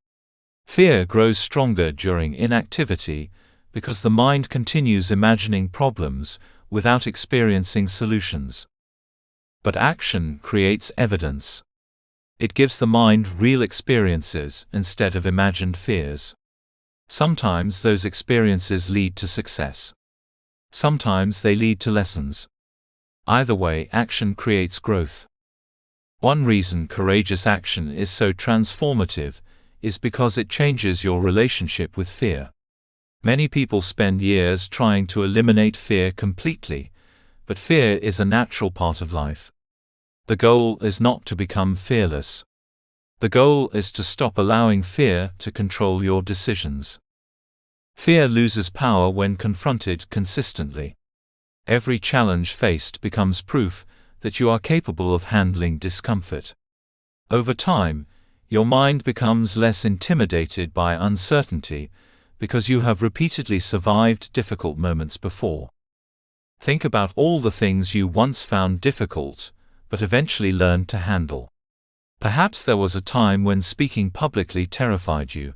Fear grows stronger during inactivity because the mind continues imagining problems without experiencing solutions. But action creates evidence. It gives the mind real experiences instead of imagined fears. Sometimes those experiences lead to success. Sometimes they lead to lessons. Either way, action creates growth. One reason courageous action is so transformative is because it changes your relationship with fear. Many people spend years trying to eliminate fear completely, but fear is a natural part of life. The goal is not to become fearless. The goal is to stop allowing fear to control your decisions. Fear loses power when confronted consistently. Every challenge faced becomes proof that you are capable of handling discomfort. Over time, your mind becomes less intimidated by uncertainty because you have repeatedly survived difficult moments before. Think about all the things you once found difficult, but eventually learned to handle. Perhaps there was a time when speaking publicly terrified you,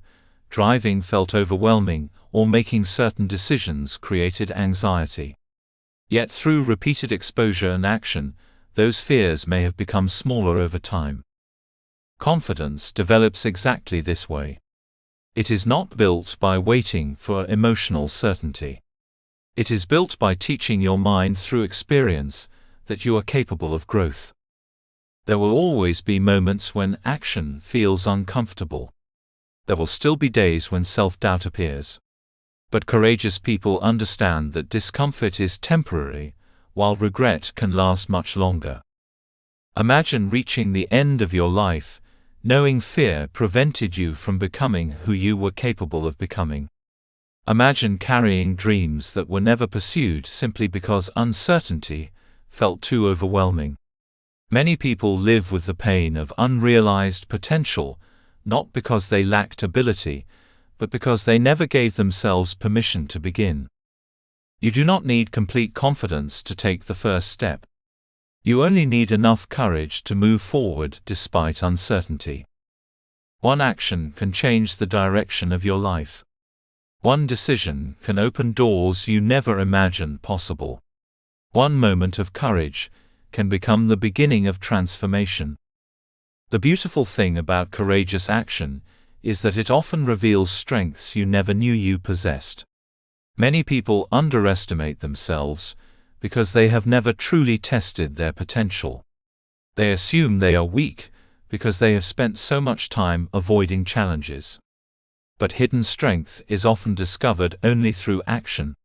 driving felt overwhelming, or making certain decisions created anxiety. Yet through repeated exposure and action, those fears may have become smaller over time. Confidence develops exactly this way. It is not built by waiting for emotional certainty. It is built by teaching your mind through experience that you are capable of growth. There will always be moments when action feels uncomfortable. There will still be days when self-doubt appears. But courageous people understand that discomfort is temporary, while regret can last much longer. Imagine reaching the end of your life, knowing fear prevented you from becoming who you were capable of becoming. Imagine carrying dreams that were never pursued simply because uncertainty felt too overwhelming. Many people live with the pain of unrealized potential, not because they lacked ability, but because they never gave themselves permission to begin. You do not need complete confidence to take the first step. You only need enough courage to move forward despite uncertainty. One action can change the direction of your life. One decision can open doors you never imagined possible. One moment of courage can become the beginning of transformation. The beautiful thing about courageous action is that it often reveals strengths you never knew you possessed. Many people underestimate themselves because they have never truly tested their potential. They assume they are weak because they have spent so much time avoiding challenges. But hidden strength is often discovered only through action.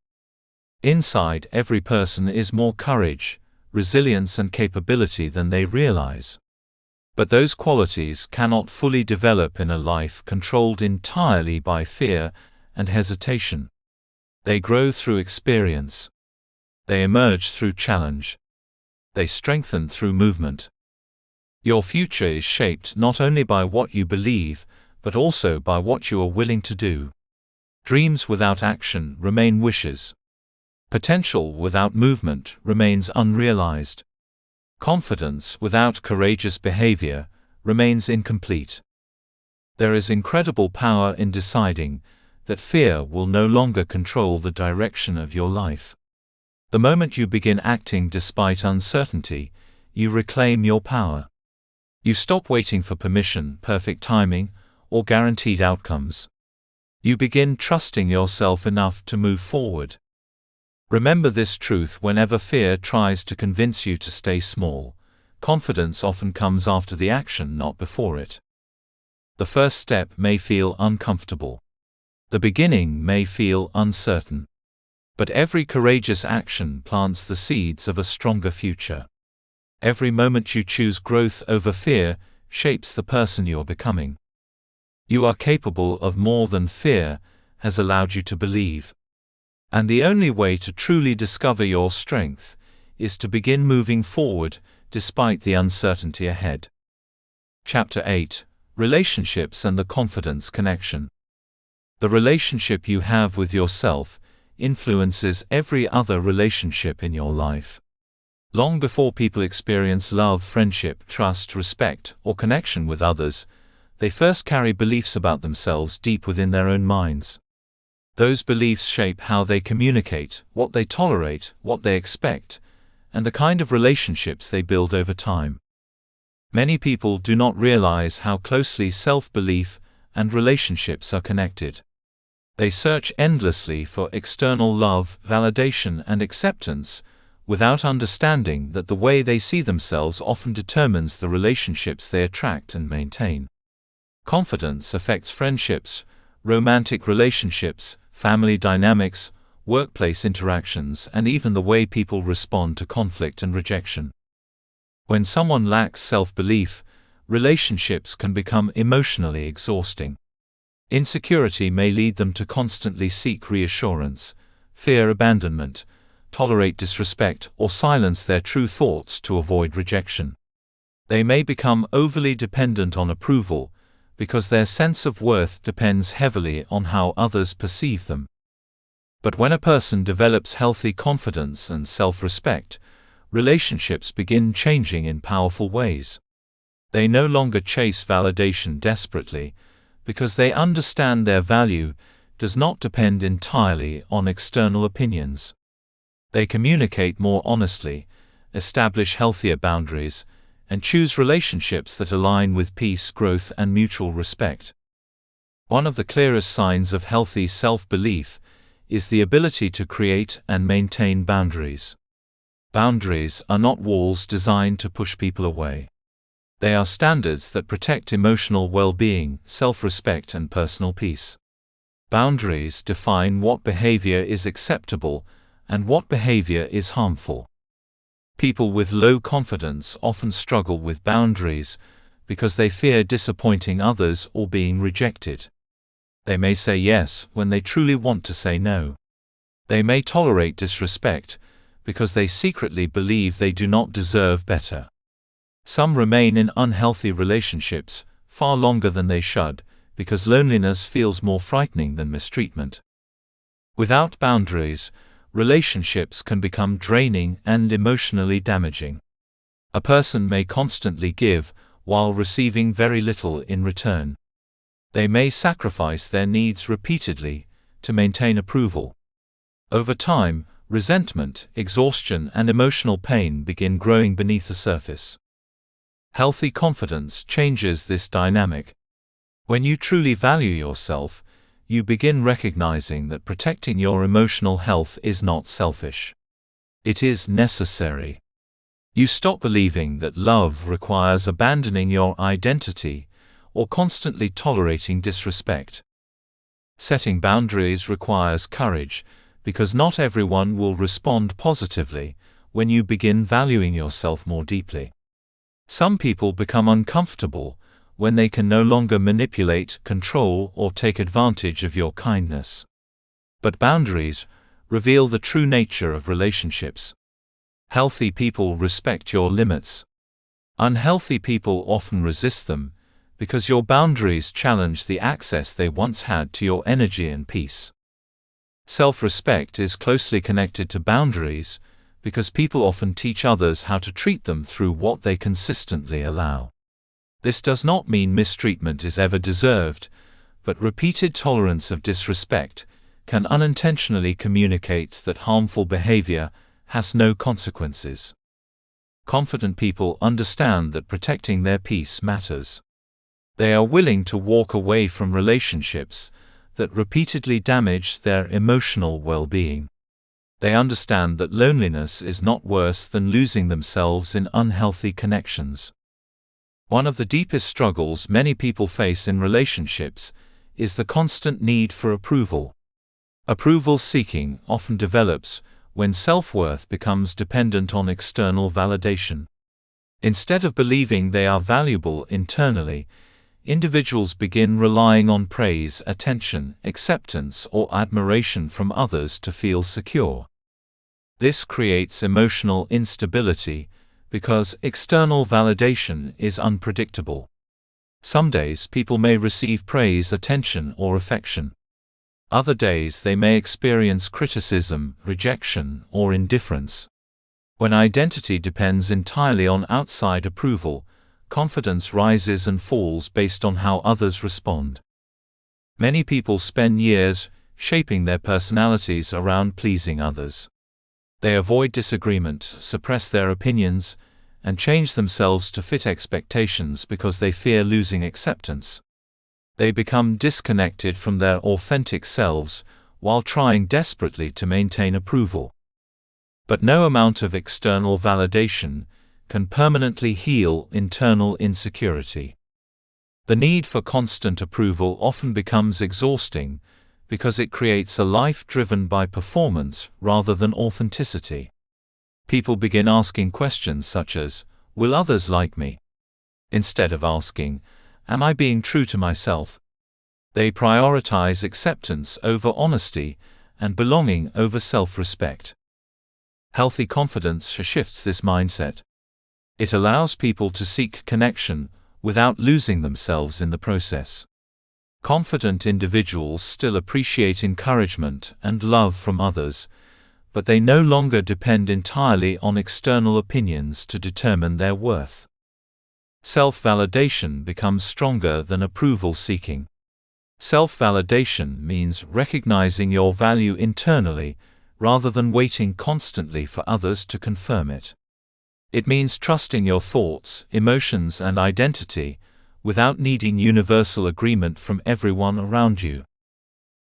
Inside every person is more courage, resilience and capability than they realize. But those qualities cannot fully develop in a life controlled entirely by fear and hesitation. They grow through experience. They emerge through challenge. They strengthen through movement. Your future is shaped not only by what you believe, but also by what you are willing to do. Dreams without action remain wishes. Potential without movement remains unrealized. Confidence without courageous behavior remains incomplete. There is incredible power in deciding that fear will no longer control the direction of your life. The moment you begin acting despite uncertainty, you reclaim your power. You stop waiting for permission, perfect timing, or guaranteed outcomes. You begin trusting yourself enough to move forward. Remember this truth whenever fear tries to convince you to stay small. Confidence often comes after the action, not before it. The first step may feel uncomfortable. The beginning may feel uncertain. But every courageous action plants the seeds of a stronger future. Every moment you choose growth over fear shapes the person you are becoming. You are capable of more than fear has allowed you to believe. And the only way to truly discover your strength is to begin moving forward despite the uncertainty ahead. Chapter 8: Relationships and the Confidence Connection. The relationship you have with yourself influences every other relationship in your life. Long before people experience love, friendship, trust, respect, or connection with others, they first carry beliefs about themselves deep within their own minds. Those beliefs shape how they communicate, what they tolerate, what they expect, and the kind of relationships they build over time. Many people do not realize how closely self-belief and relationships are connected. They search endlessly for external love, validation, and acceptance, without understanding that the way they see themselves often determines the relationships they attract and maintain. Confidence affects friendships, romantic relationships, family dynamics, workplace interactions, and even the way people respond to conflict and rejection. When someone lacks self-belief, relationships can become emotionally exhausting. Insecurity may lead them to constantly seek reassurance, fear abandonment, tolerate disrespect, or silence their true thoughts to avoid rejection. They may become overly dependent on approval, because their sense of worth depends heavily on how others perceive them. But when a person develops healthy confidence and self-respect, relationships begin changing in powerful ways. They no longer chase validation desperately, because they understand their value does not depend entirely on external opinions. They communicate more honestly, establish healthier boundaries, and choose relationships that align with peace, growth, and mutual respect. One of the clearest signs of healthy self-belief is the ability to create and maintain boundaries. Boundaries are not walls designed to push people away. They are standards that protect emotional well-being, self-respect, and personal peace. Boundaries define what behavior is acceptable and what behavior is harmful. People with low confidence often struggle with boundaries because they fear disappointing others or being rejected. They may say yes when they truly want to say no. They may tolerate disrespect because they secretly believe they do not deserve better. Some remain in unhealthy relationships far longer than they should, because loneliness feels more frightening than mistreatment. Without boundaries, relationships can become draining and emotionally damaging. A person may constantly give, while receiving very little in return. They may sacrifice their needs repeatedly to maintain approval. Over time, resentment, exhaustion, and emotional pain begin growing beneath the surface. Healthy confidence changes this dynamic. When you truly value yourself, you begin recognizing that protecting your emotional health is not selfish. It is necessary. You stop believing that love requires abandoning your identity or constantly tolerating disrespect. Setting boundaries requires courage, because not everyone will respond positively when you begin valuing yourself more deeply. Some people become uncomfortable when they can no longer manipulate, control, or take advantage of your kindness. But boundaries reveal the true nature of relationships. Healthy people respect your limits. Unhealthy people often resist them, because your boundaries challenge the access they once had to your energy and peace. Self-respect is closely connected to boundaries, because people often teach others how to treat them through what they consistently allow. This does not mean mistreatment is ever deserved, but repeated tolerance of disrespect can unintentionally communicate that harmful behavior has no consequences. Confident people understand that protecting their peace matters. They are willing to walk away from relationships that repeatedly damage their emotional well-being. They understand that loneliness is not worse than losing themselves in unhealthy connections. One of the deepest struggles many people face in relationships is the constant need for approval. Approval seeking often develops when self-worth becomes dependent on external validation. Instead of believing they are valuable internally, individuals begin relying on praise, attention, acceptance, or admiration from others to feel secure. This creates emotional instability because external validation is unpredictable. Some days people may receive praise, attention, or affection. Other days they may experience criticism, rejection, or indifference. When identity depends entirely on outside approval, confidence rises and falls based on how others respond. Many people spend years shaping their personalities around pleasing others. They avoid disagreement, suppress their opinions, and change themselves to fit expectations because they fear losing acceptance. They become disconnected from their authentic selves while trying desperately to maintain approval. But no amount of external validation can permanently heal internal insecurity. The need for constant approval often becomes exhausting because it creates a life driven by performance rather than authenticity. People begin asking questions such as, "Will others like me?" instead of asking, "Am I being true to myself?" They prioritize acceptance over honesty and belonging over self-respect. Healthy confidence shifts this mindset. It allows people to seek connection without losing themselves in the process. Confident individuals still appreciate encouragement and love from others, but they no longer depend entirely on external opinions to determine their worth. Self-validation becomes stronger than approval-seeking. Self-validation means recognizing your value internally rather than waiting constantly for others to confirm it. It means trusting your thoughts, emotions, and identity without needing universal agreement from everyone around you.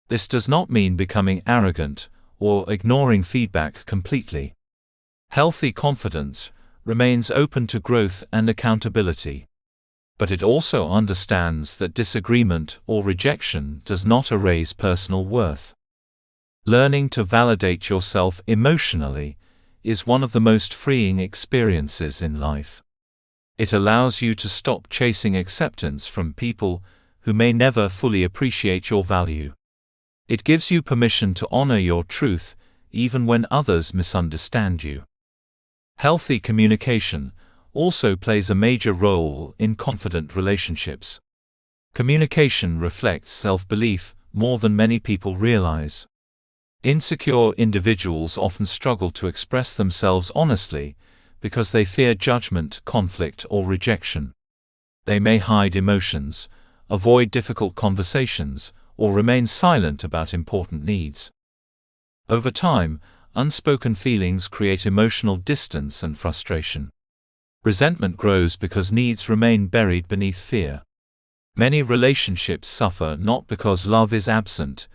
This does not mean becoming arrogant or ignoring feedback completely. Healthy confidence remains open to growth and accountability. But it also understands that disagreement or rejection does not erase personal worth. Learning to validate yourself emotionally is one of the most freeing experiences in life. It allows you to stop chasing acceptance from people who may never fully appreciate your value. It gives you permission to honor your truth, even when others misunderstand you. Healthy communication also plays a major role in confident relationships. Communication reflects self-belief more than many people realize. Insecure individuals often struggle to express themselves honestly because they fear judgment, conflict, or rejection. They may hide emotions, avoid difficult conversations, or remain silent about important needs. Over time, unspoken feelings create emotional distance and frustration. Resentment grows because needs remain buried beneath fear. Many relationships suffer not because love is absent,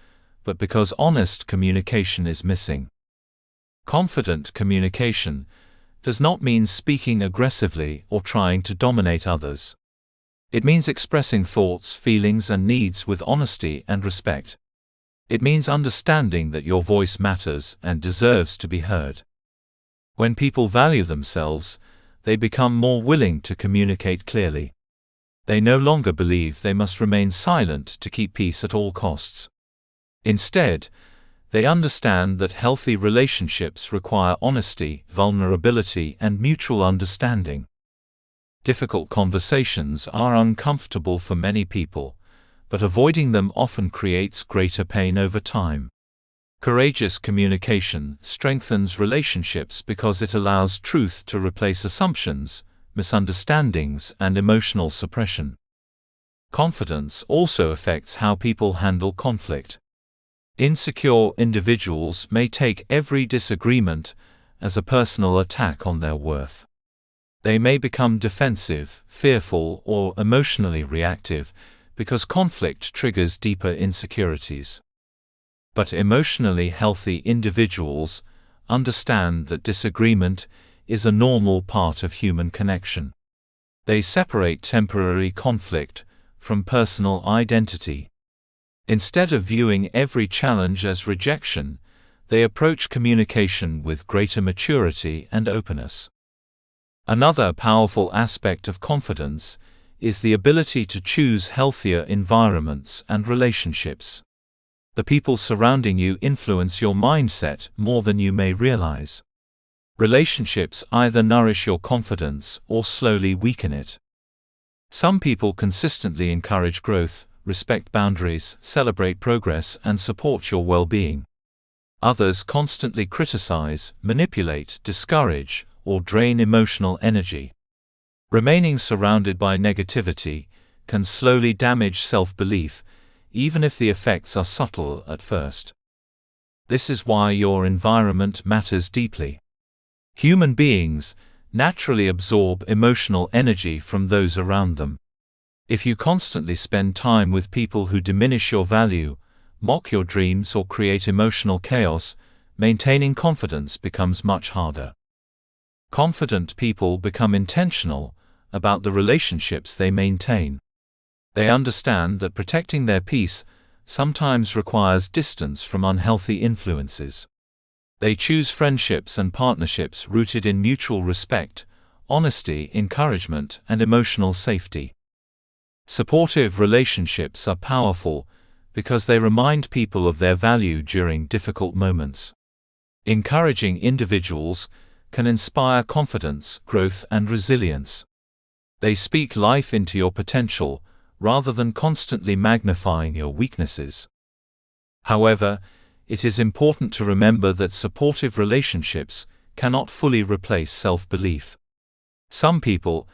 but because honest communication is missing. Confident communication does not mean speaking aggressively or trying to dominate others. It means expressing thoughts, feelings, and needs with honesty and respect. It means understanding that your voice matters and deserves to be heard. When people value themselves, they become more willing to communicate clearly. They no longer believe they must remain silent to keep peace at all costs. Instead, they understand that healthy relationships require honesty, vulnerability, and mutual understanding. Difficult conversations are uncomfortable for many people, but avoiding them often creates greater pain over time. Courageous communication strengthens relationships because it allows truth to replace assumptions, misunderstandings, and emotional suppression. Confidence also affects how people handle conflict. Insecure individuals may take every disagreement as a personal attack on their worth. They may become defensive, fearful, or emotionally reactive because conflict triggers deeper insecurities. But emotionally healthy individuals understand that disagreement is a normal part of human connection. They separate temporary conflict from personal identity. Instead of viewing every challenge as rejection, they approach communication with greater maturity and openness. Another powerful aspect of confidence is the ability to choose healthier environments and relationships. The people surrounding you influence your mindset more than you may realize. Relationships either nourish your confidence or slowly weaken it. Some people consistently encourage growth, respect boundaries, celebrate progress, and support your well-being. Others constantly criticize, manipulate, discourage, or drain emotional energy. Remaining surrounded by negativity can slowly damage self-belief, even if the effects are subtle at first. This is why your environment matters deeply. Human beings naturally absorb emotional energy from those around them. If you constantly spend time with people who diminish your value, mock your dreams, or create emotional chaos, maintaining confidence becomes much harder. Confident people become intentional about the relationships they maintain. They understand that protecting their peace sometimes requires distance from unhealthy influences. They choose friendships and partnerships rooted in mutual respect, honesty, encouragement, and emotional safety. Supportive relationships are powerful because they remind people of their value during difficult moments. Encouraging individuals can inspire confidence, growth, and resilience. They speak life into your potential rather than constantly magnifying your weaknesses. However, it is important to remember that supportive relationships cannot fully replace self-belief. Some people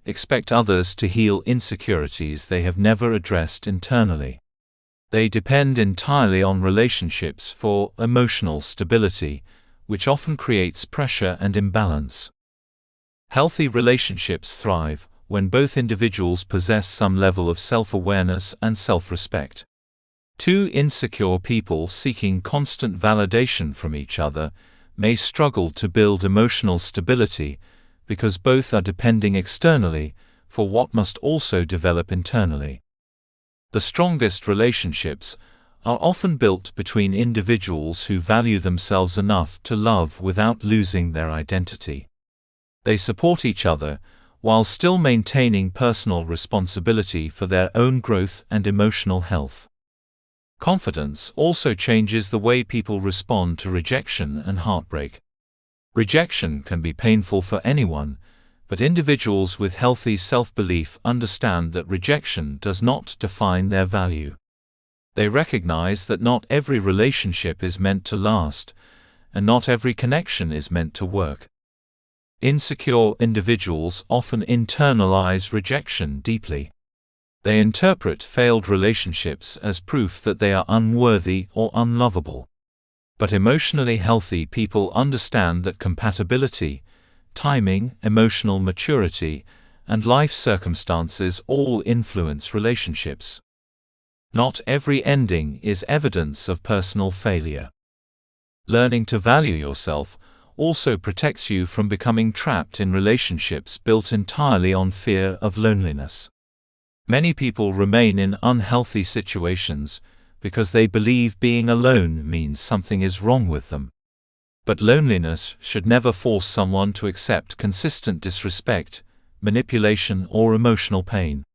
expect others to heal insecurities they have never addressed internally. They depend entirely on relationships for emotional stability, which often creates pressure and imbalance. Healthy relationships thrive when both individuals possess some level of self-awareness and self-respect. Two insecure people seeking constant validation from each other may struggle to build emotional stability because both are depending externally for what must also develop internally. The strongest relationships are often built between individuals who value themselves enough to love without losing their identity. They support each other while still maintaining personal responsibility for their own growth and emotional health. Confidence also changes the way people respond to rejection and heartbreak. Rejection can be painful for anyone, but individuals with healthy self-belief understand that rejection does not define their value. They recognize that not every relationship is meant to last, and not every connection is meant to work. Insecure individuals often internalize rejection deeply. They interpret failed relationships as proof that they are unworthy or unlovable. But emotionally healthy people understand that compatibility, timing, emotional maturity, and life circumstances all influence relationships. Not every ending is evidence of personal failure. Learning to value yourself also protects you from becoming trapped in relationships built entirely on fear of loneliness. Many people remain in unhealthy situations because they believe being alone means something is wrong with them. But loneliness should never force someone to accept consistent disrespect, manipulation, or emotional pain.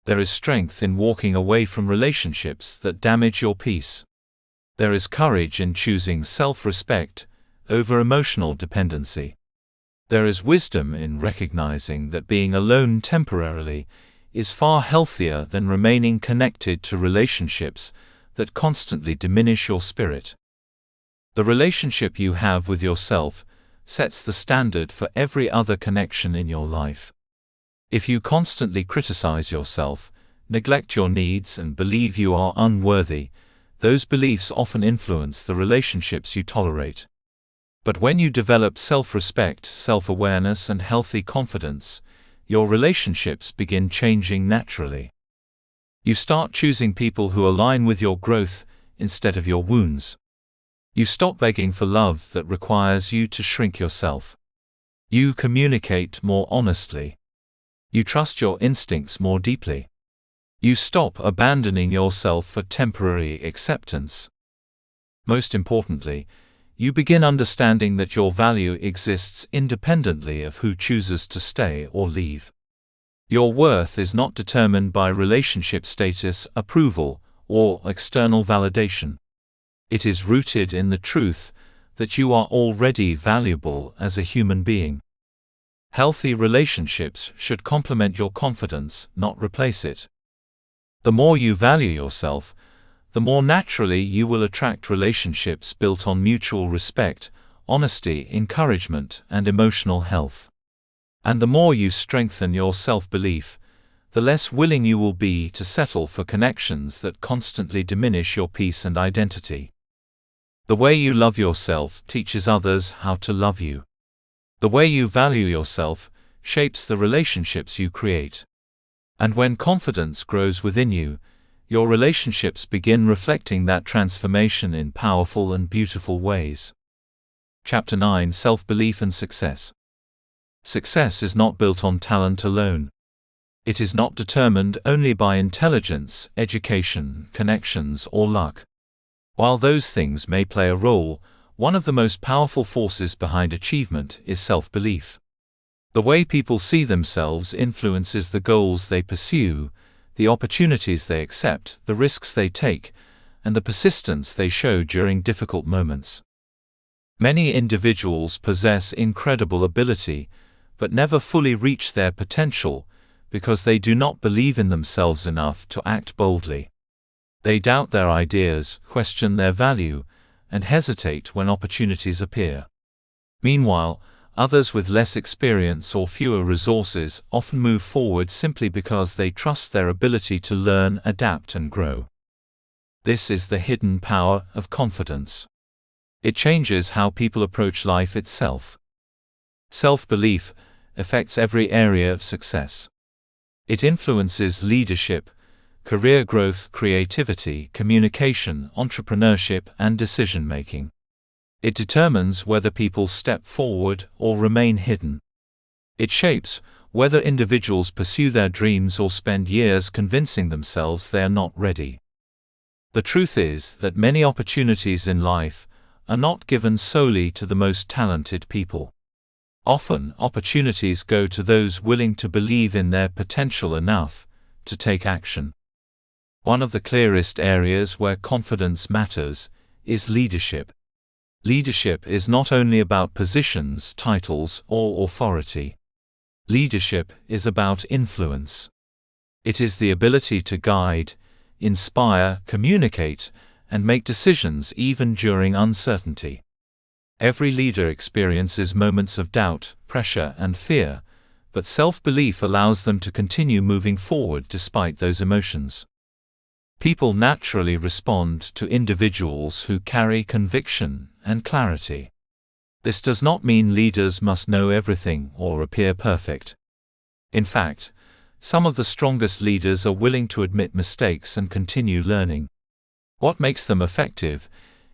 There is strength in walking away from relationships that damage your peace. There is courage in choosing self-respect over emotional dependency. There is wisdom in recognizing that being alone temporarily is far healthier than remaining connected to relationships that constantly diminish your spirit. The relationship you have with yourself sets the standard for every other connection in your life. If you constantly criticize yourself, neglect your needs, and believe you are unworthy, those beliefs often influence the relationships you tolerate. But when you develop self-respect, self-awareness, and healthy confidence, your relationships begin changing naturally. You start choosing people who align with your growth instead of your wounds. You stop begging for love that requires you to shrink yourself. You communicate more honestly. You trust your instincts more deeply. You stop abandoning yourself for temporary acceptance. Most importantly, you begin understanding that your value exists independently of who chooses to stay or leave. Your worth is not determined by relationship status, approval, or external validation. It is rooted in the truth that you are already valuable as a human being. Healthy relationships should complement your confidence, not replace it. The more you value yourself, the more naturally you will attract relationships built on mutual respect, honesty, encouragement, and emotional health. And the more you strengthen your self-belief, the less willing you will be to settle for connections that constantly diminish your peace and identity. The way you love yourself teaches others how to love you. The way you value yourself shapes the relationships you create. And when confidence grows within you, your relationships begin reflecting that transformation in powerful and beautiful ways. Chapter 9: Self-Belief and Success. Success is not built on talent alone. It is not determined only by intelligence, education, connections, or luck. While those things may play a role, one of the most powerful forces behind achievement is self-belief. The way people see themselves influences the goals they pursue, the opportunities they accept, the risks they take, and the persistence they show during difficult moments. Many individuals possess incredible ability, but never fully reach their potential because they do not believe in themselves enough to act boldly. They doubt their ideas, question their value, and hesitate when opportunities appear. Meanwhile, others with less experience or fewer resources often move forward simply because they trust their ability to learn, adapt, and grow. This is the hidden power of confidence. It changes how people approach life itself. Self-belief affects every area of success. It influences leadership, career growth, creativity, communication, entrepreneurship, and decision-making. It determines whether people step forward or remain hidden. It shapes whether individuals pursue their dreams or spend years convincing themselves they are not ready. The truth is that many opportunities in life are not given solely to the most talented people. Often, opportunities go to those willing to believe in their potential enough to take action. One of the clearest areas where confidence matters is leadership. Leadership is not only about positions, titles, or authority. Leadership is about influence. It is the ability to guide, inspire, communicate, and make decisions even during uncertainty. Every leader experiences moments of doubt, pressure, and fear, but self-belief allows them to continue moving forward despite those emotions. People naturally respond to individuals who carry conviction and clarity. This does not mean leaders must know everything or appear perfect. In fact, some of the strongest leaders are willing to admit mistakes and continue learning. What makes them effective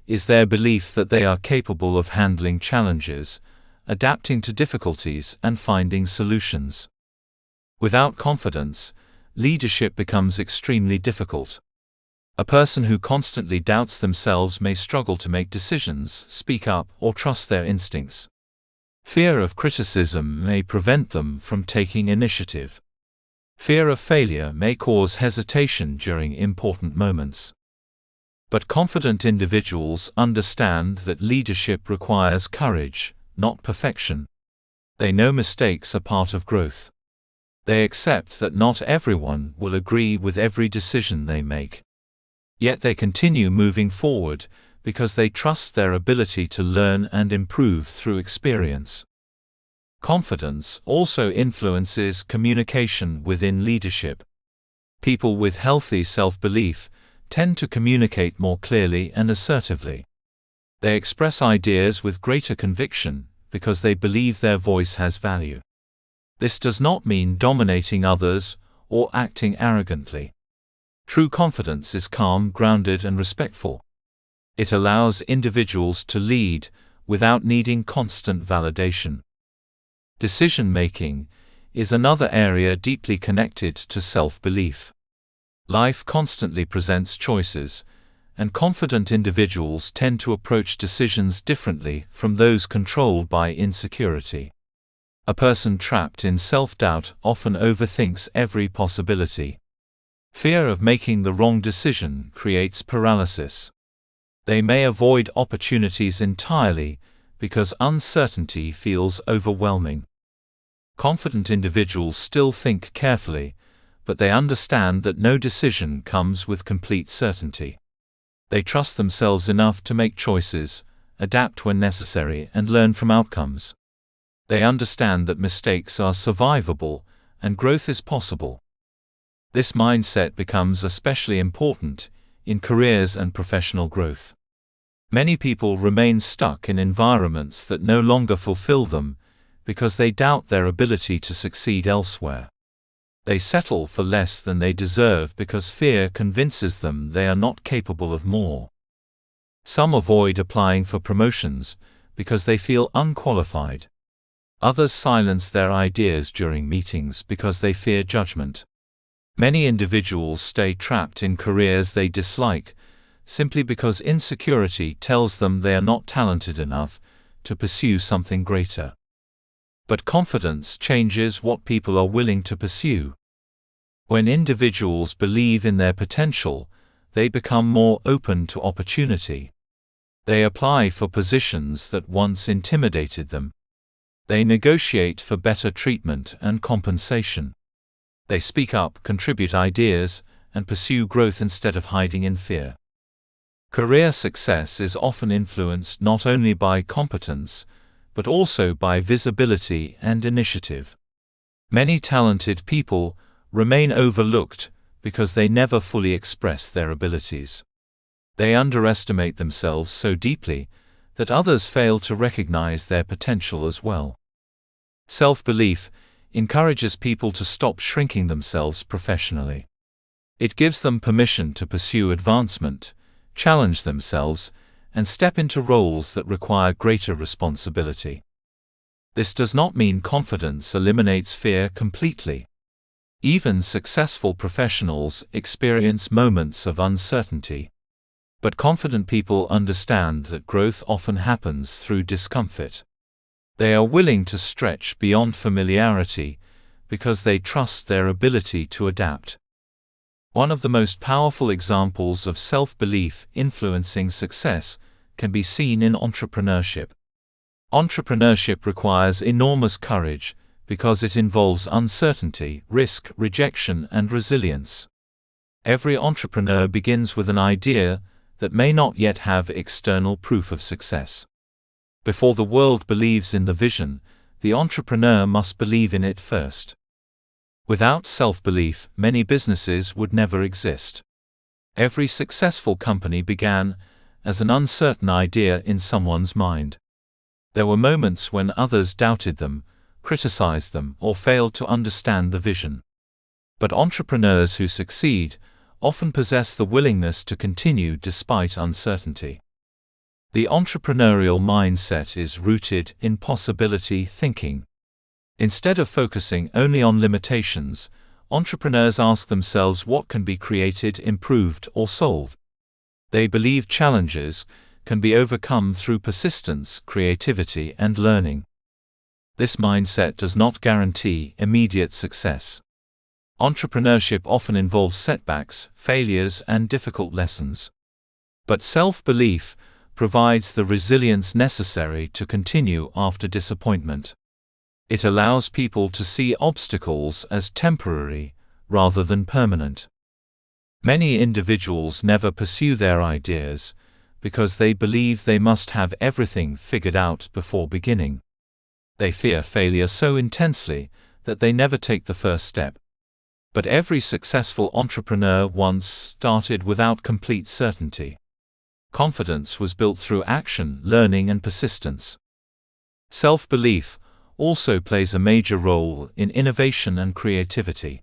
is their belief that they are capable of handling challenges, adapting to difficulties, and finding solutions. Without confidence, leadership becomes extremely difficult. A person who constantly doubts themselves may struggle to make decisions, speak up, or trust their instincts. Fear of criticism may prevent them from taking initiative. Fear of failure may cause hesitation during important moments. But confident individuals understand that leadership requires courage, not perfection. They know mistakes are part of growth. They accept that not everyone will agree with every decision they make. Yet they continue moving forward because they trust their ability to learn and improve through experience. Confidence also influences communication within leadership. People with healthy self-belief tend to communicate more clearly and assertively. They express ideas with greater conviction because they believe their voice has value. This does not mean dominating others or acting arrogantly. True confidence is calm, grounded, and respectful. It allows individuals to lead without needing constant validation. Decision-making is another area deeply connected to self-belief. Life constantly presents choices, and confident individuals tend to approach decisions differently from those controlled by insecurity. A person trapped in self-doubt often overthinks every possibility. Fear of making the wrong decision creates paralysis. They may avoid opportunities entirely because uncertainty feels overwhelming. Confident individuals still think carefully, but they understand that no decision comes with complete certainty. They trust themselves enough to make choices, adapt when necessary, and learn from outcomes. They understand that mistakes are survivable and growth is possible. This mindset becomes especially important in careers and professional growth. Many people remain stuck in environments that no longer fulfill them because they doubt their ability to succeed elsewhere. They settle for less than they deserve because fear convinces them they are not capable of more. Some avoid applying for promotions because they feel unqualified. Others silence their ideas during meetings because they fear judgment. Many individuals stay trapped in careers they dislike simply because insecurity tells them they are not talented enough to pursue something greater. But confidence changes what people are willing to pursue. When individuals believe in their potential, they become more open to opportunity. They apply for positions that once intimidated them. They negotiate for better treatment and compensation. They speak up, contribute ideas, and pursue growth instead of hiding in fear. Career success is often influenced not only by competence, but also by visibility and initiative. Many talented people remain overlooked because they never fully express their abilities. They underestimate themselves so deeply that others fail to recognize their potential as well. Self-belief encourages people to stop shrinking themselves professionally. It gives them permission to pursue advancement, challenge themselves, and step into roles that require greater responsibility. This does not mean confidence eliminates fear completely. Even successful professionals experience moments of uncertainty. But confident people understand that growth often happens through discomfort. They are willing to stretch beyond familiarity because they trust their ability to adapt. One of the most powerful examples of self-belief influencing success can be seen in entrepreneurship. Entrepreneurship requires enormous courage because it involves uncertainty, risk, rejection, and resilience. Every entrepreneur begins with an idea that may not yet have external proof of success. Before the world believes in the vision, the entrepreneur must believe in it first. Without self-belief, many businesses would never exist. Every successful company began as an uncertain idea in someone's mind. There were moments when others doubted them, criticized them, or failed to understand the vision. But entrepreneurs who succeed often possess the willingness to continue despite uncertainty. The entrepreneurial mindset is rooted in possibility thinking. Instead of focusing only on limitations, entrepreneurs ask themselves what can be created, improved, or solved. They believe challenges can be overcome through persistence, creativity, and learning. This mindset does not guarantee immediate success. Entrepreneurship often involves setbacks, failures, and difficult lessons. But self-belief provides the resilience necessary to continue after disappointment. It allows people to see obstacles as temporary rather than permanent. Many individuals never pursue their ideas because they believe they must have everything figured out before beginning. They fear failure so intensely that they never take the first step. But every successful entrepreneur once started without complete certainty. Confidence was built through action, learning, and persistence. Self-belief also plays a major role in innovation and creativity.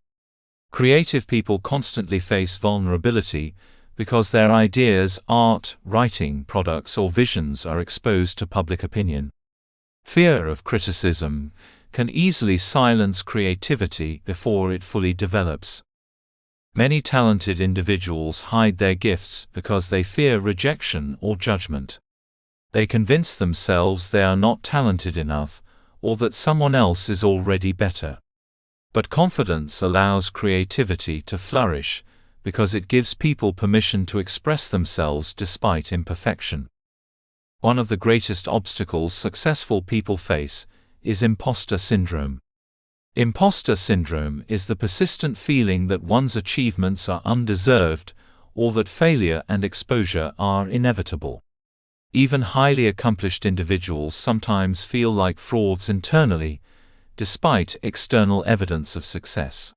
Creative people constantly face vulnerability because their ideas, art, writing, products, or visions are exposed to public opinion. Fear of criticism can easily silence creativity before it fully develops. Many talented individuals hide their gifts because they fear rejection or judgment. They convince themselves they are not talented enough, or that someone else is already better. But confidence allows creativity to flourish because it gives people permission to express themselves despite imperfection. One of the greatest obstacles successful people face is imposter syndrome. Imposter syndrome is the persistent feeling that one's achievements are undeserved or that failure and exposure are inevitable. Even highly accomplished individuals sometimes feel like frauds internally, despite external evidence of success.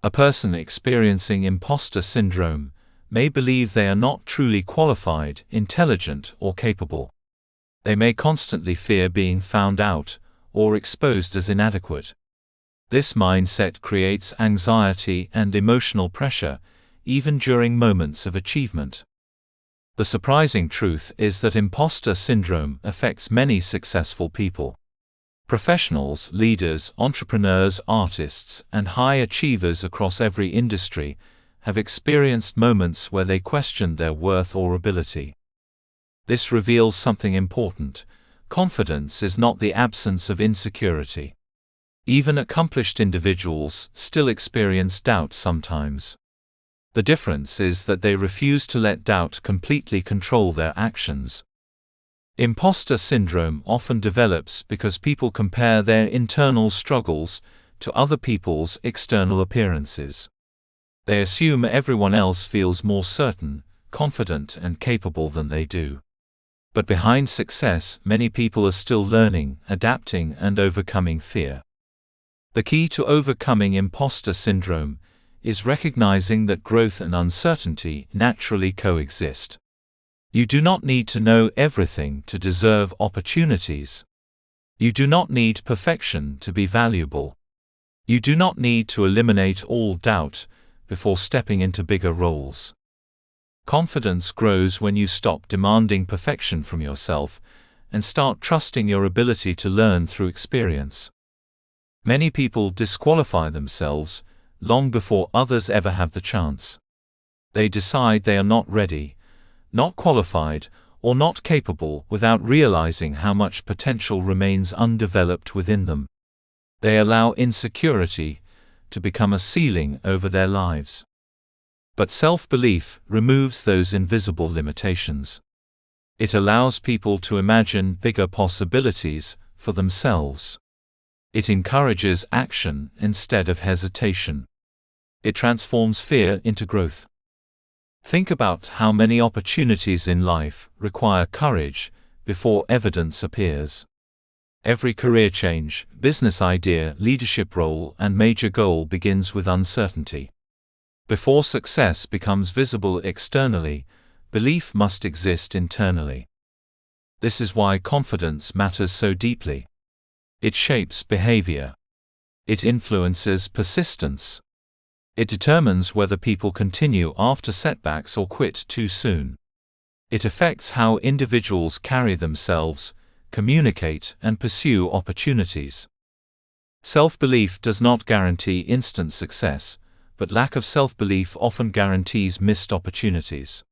A person experiencing imposter syndrome may believe they are not truly qualified, intelligent, or capable. They may constantly fear being found out or exposed as inadequate. This mindset creates anxiety and emotional pressure, even during moments of achievement. The surprising truth is that imposter syndrome affects many successful people. Professionals, leaders, entrepreneurs, artists, and high achievers across every industry have experienced moments where they questioned their worth or ability. This reveals something important. Confidence is not the absence of insecurity. Even accomplished individuals still experience doubt sometimes. The difference is that they refuse to let doubt completely control their actions. Imposter syndrome often develops because people compare their internal struggles to other people's external appearances. They assume everyone else feels more certain, confident, and capable than they do. But behind success, many people are still learning, adapting, and overcoming fear. The key to overcoming imposter syndrome is recognizing that growth and uncertainty naturally coexist. You do not need to know everything to deserve opportunities. You do not need perfection to be valuable. You do not need to eliminate all doubt, before stepping into bigger roles. Confidence grows when you stop demanding perfection from yourself and start trusting your ability to learn through experience. Many people disqualify themselves long before others ever have the chance. They decide they are not ready, not qualified, or not capable without realizing how much potential remains undeveloped within them. They allow insecurity to become a ceiling over their lives. But self-belief removes those invisible limitations. It allows people to imagine bigger possibilities for themselves. It encourages action instead of hesitation. It transforms fear into growth. Think about how many opportunities in life require courage before evidence appears. Every career change, business idea, leadership role, and major goal begins with uncertainty. Before success becomes visible externally, belief must exist internally. This is why confidence matters so deeply. It shapes behavior. It influences persistence. It determines whether people continue after setbacks or quit too soon. It affects how individuals carry themselves, communicate, and pursue opportunities. Self-belief does not guarantee instant success, but lack of self-belief often guarantees missed opportunities.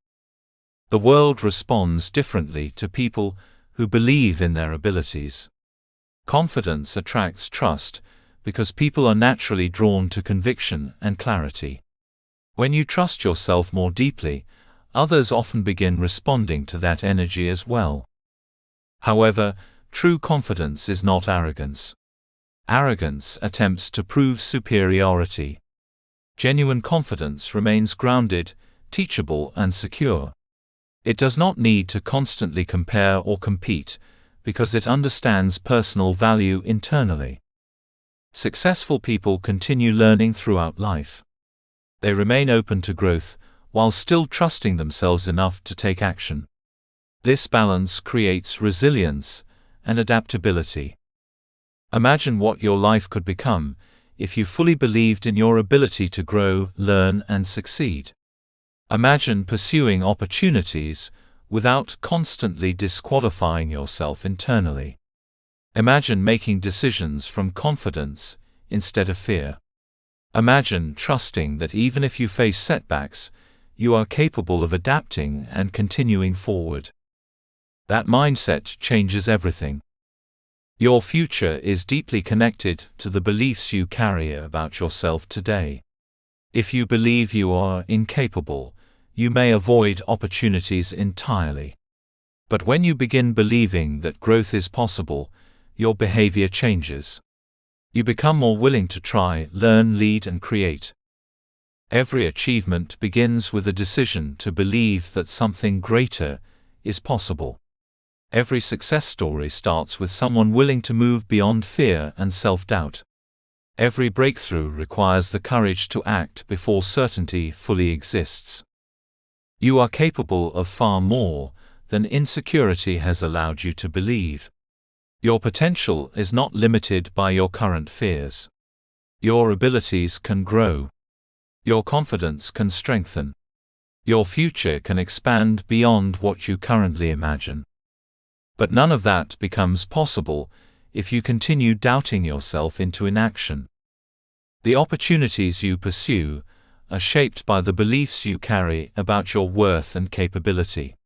The world responds differently to people who believe in their abilities. Confidence attracts trust because people are naturally drawn to conviction and clarity. When you trust yourself more deeply, others often begin responding to that energy as well. However, true confidence is not arrogance. Arrogance attempts to prove superiority. Genuine confidence remains grounded, teachable, and secure. It does not need to constantly compare or compete, because it understands personal value internally. Successful people continue learning throughout life. They remain open to growth, while still trusting themselves enough to take action. This balance creates resilience and adaptability. Imagine what your life could become if you fully believed in your ability to grow, learn, and succeed. Imagine pursuing opportunities without constantly disqualifying yourself internally. Imagine making decisions from confidence instead of fear. Imagine trusting that even if you face setbacks, you are capable of adapting and continuing forward. That mindset changes everything. Your future is deeply connected to the beliefs you carry about yourself today. If you believe you are incapable, you may avoid opportunities entirely. But when you begin believing that growth is possible, your behavior changes. You become more willing to try, learn, lead, and create. Every achievement begins with a decision to believe that something greater is possible. Every success story starts with someone willing to move beyond fear and self-doubt. Every breakthrough requires the courage to act before certainty fully exists. You are capable of far more than insecurity has allowed you to believe. Your potential is not limited by your current fears. Your abilities can grow. Your confidence can strengthen. Your future can expand beyond what you currently imagine. But none of that becomes possible if you continue doubting yourself into inaction. The opportunities you pursue are shaped by the beliefs you carry about your worth and capability.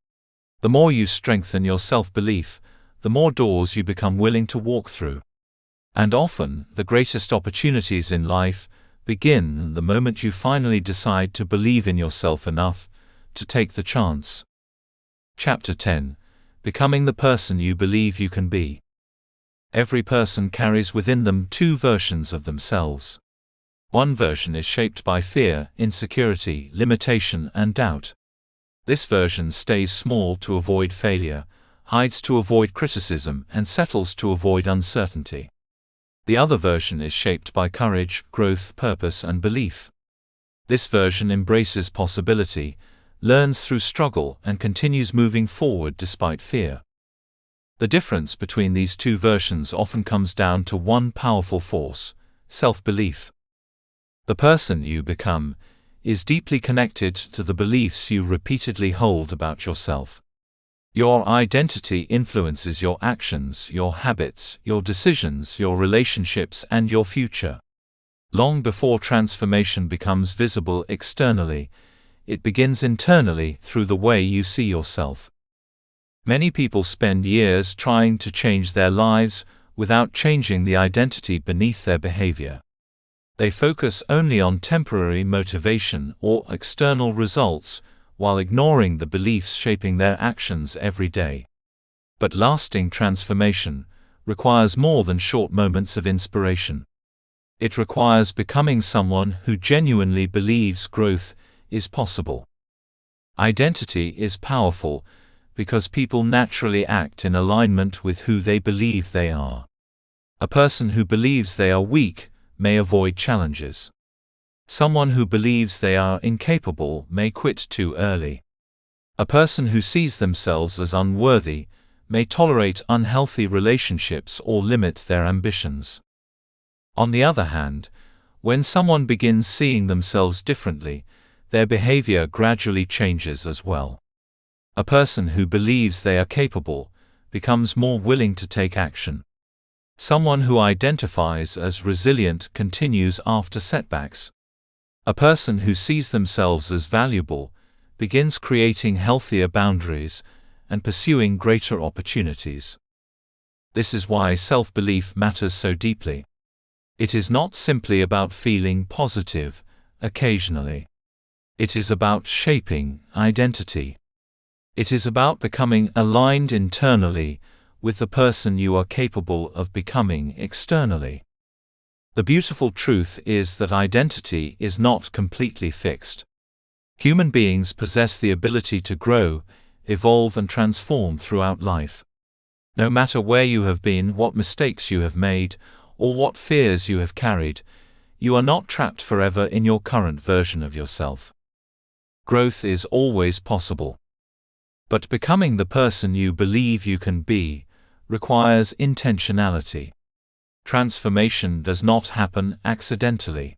The more you strengthen your self-belief, the more doors you become willing to walk through. And often, the greatest opportunities in life begin the moment you finally decide to believe in yourself enough to take the chance. Chapter 10. Becoming the person you believe you can be. Every person carries within them two versions of themselves. One version is shaped by fear, insecurity, limitation, and doubt. This version stays small to avoid failure, hides to avoid criticism, and settles to avoid uncertainty. The other version is shaped by courage, growth, purpose, and belief. This version embraces possibility, learns through struggle, and continues moving forward despite fear. The difference between these two versions often comes down to one powerful force: self-belief. The person you become is deeply connected to the beliefs you repeatedly hold about yourself. Your identity influences your actions, your habits, your decisions, your relationships, and your future. Long before transformation becomes visible externally, it begins internally through the way you see yourself. Many people spend years trying to change their lives without changing the identity beneath their behavior. They focus only on temporary motivation or external results, while ignoring the beliefs shaping their actions every day. But lasting transformation requires more than short moments of inspiration. It requires becoming someone who genuinely believes growth is possible. Identity is powerful because people naturally act in alignment with who they believe they are. A person who believes they are weak may avoid challenges. Someone who believes they are incapable may quit too early. A person who sees themselves as unworthy may tolerate unhealthy relationships or limit their ambitions. On the other hand, when someone begins seeing themselves differently, their behavior gradually changes as well. A person who believes they are capable becomes more willing to take action. Someone who identifies as resilient continues after setbacks. A person who sees themselves as valuable begins creating healthier boundaries and pursuing greater opportunities. This is why self-belief matters so deeply. It is not simply about feeling positive occasionally. It is about shaping identity. It is about becoming aligned internally with the person you are capable of becoming externally. The beautiful truth is that identity is not completely fixed. Human beings possess the ability to grow, evolve, and transform throughout life. No matter where you have been, what mistakes you have made, or what fears you have carried, you are not trapped forever in your current version of yourself. Growth is always possible. But becoming the person you believe you can be requires intentionality. Transformation does not happen accidentally.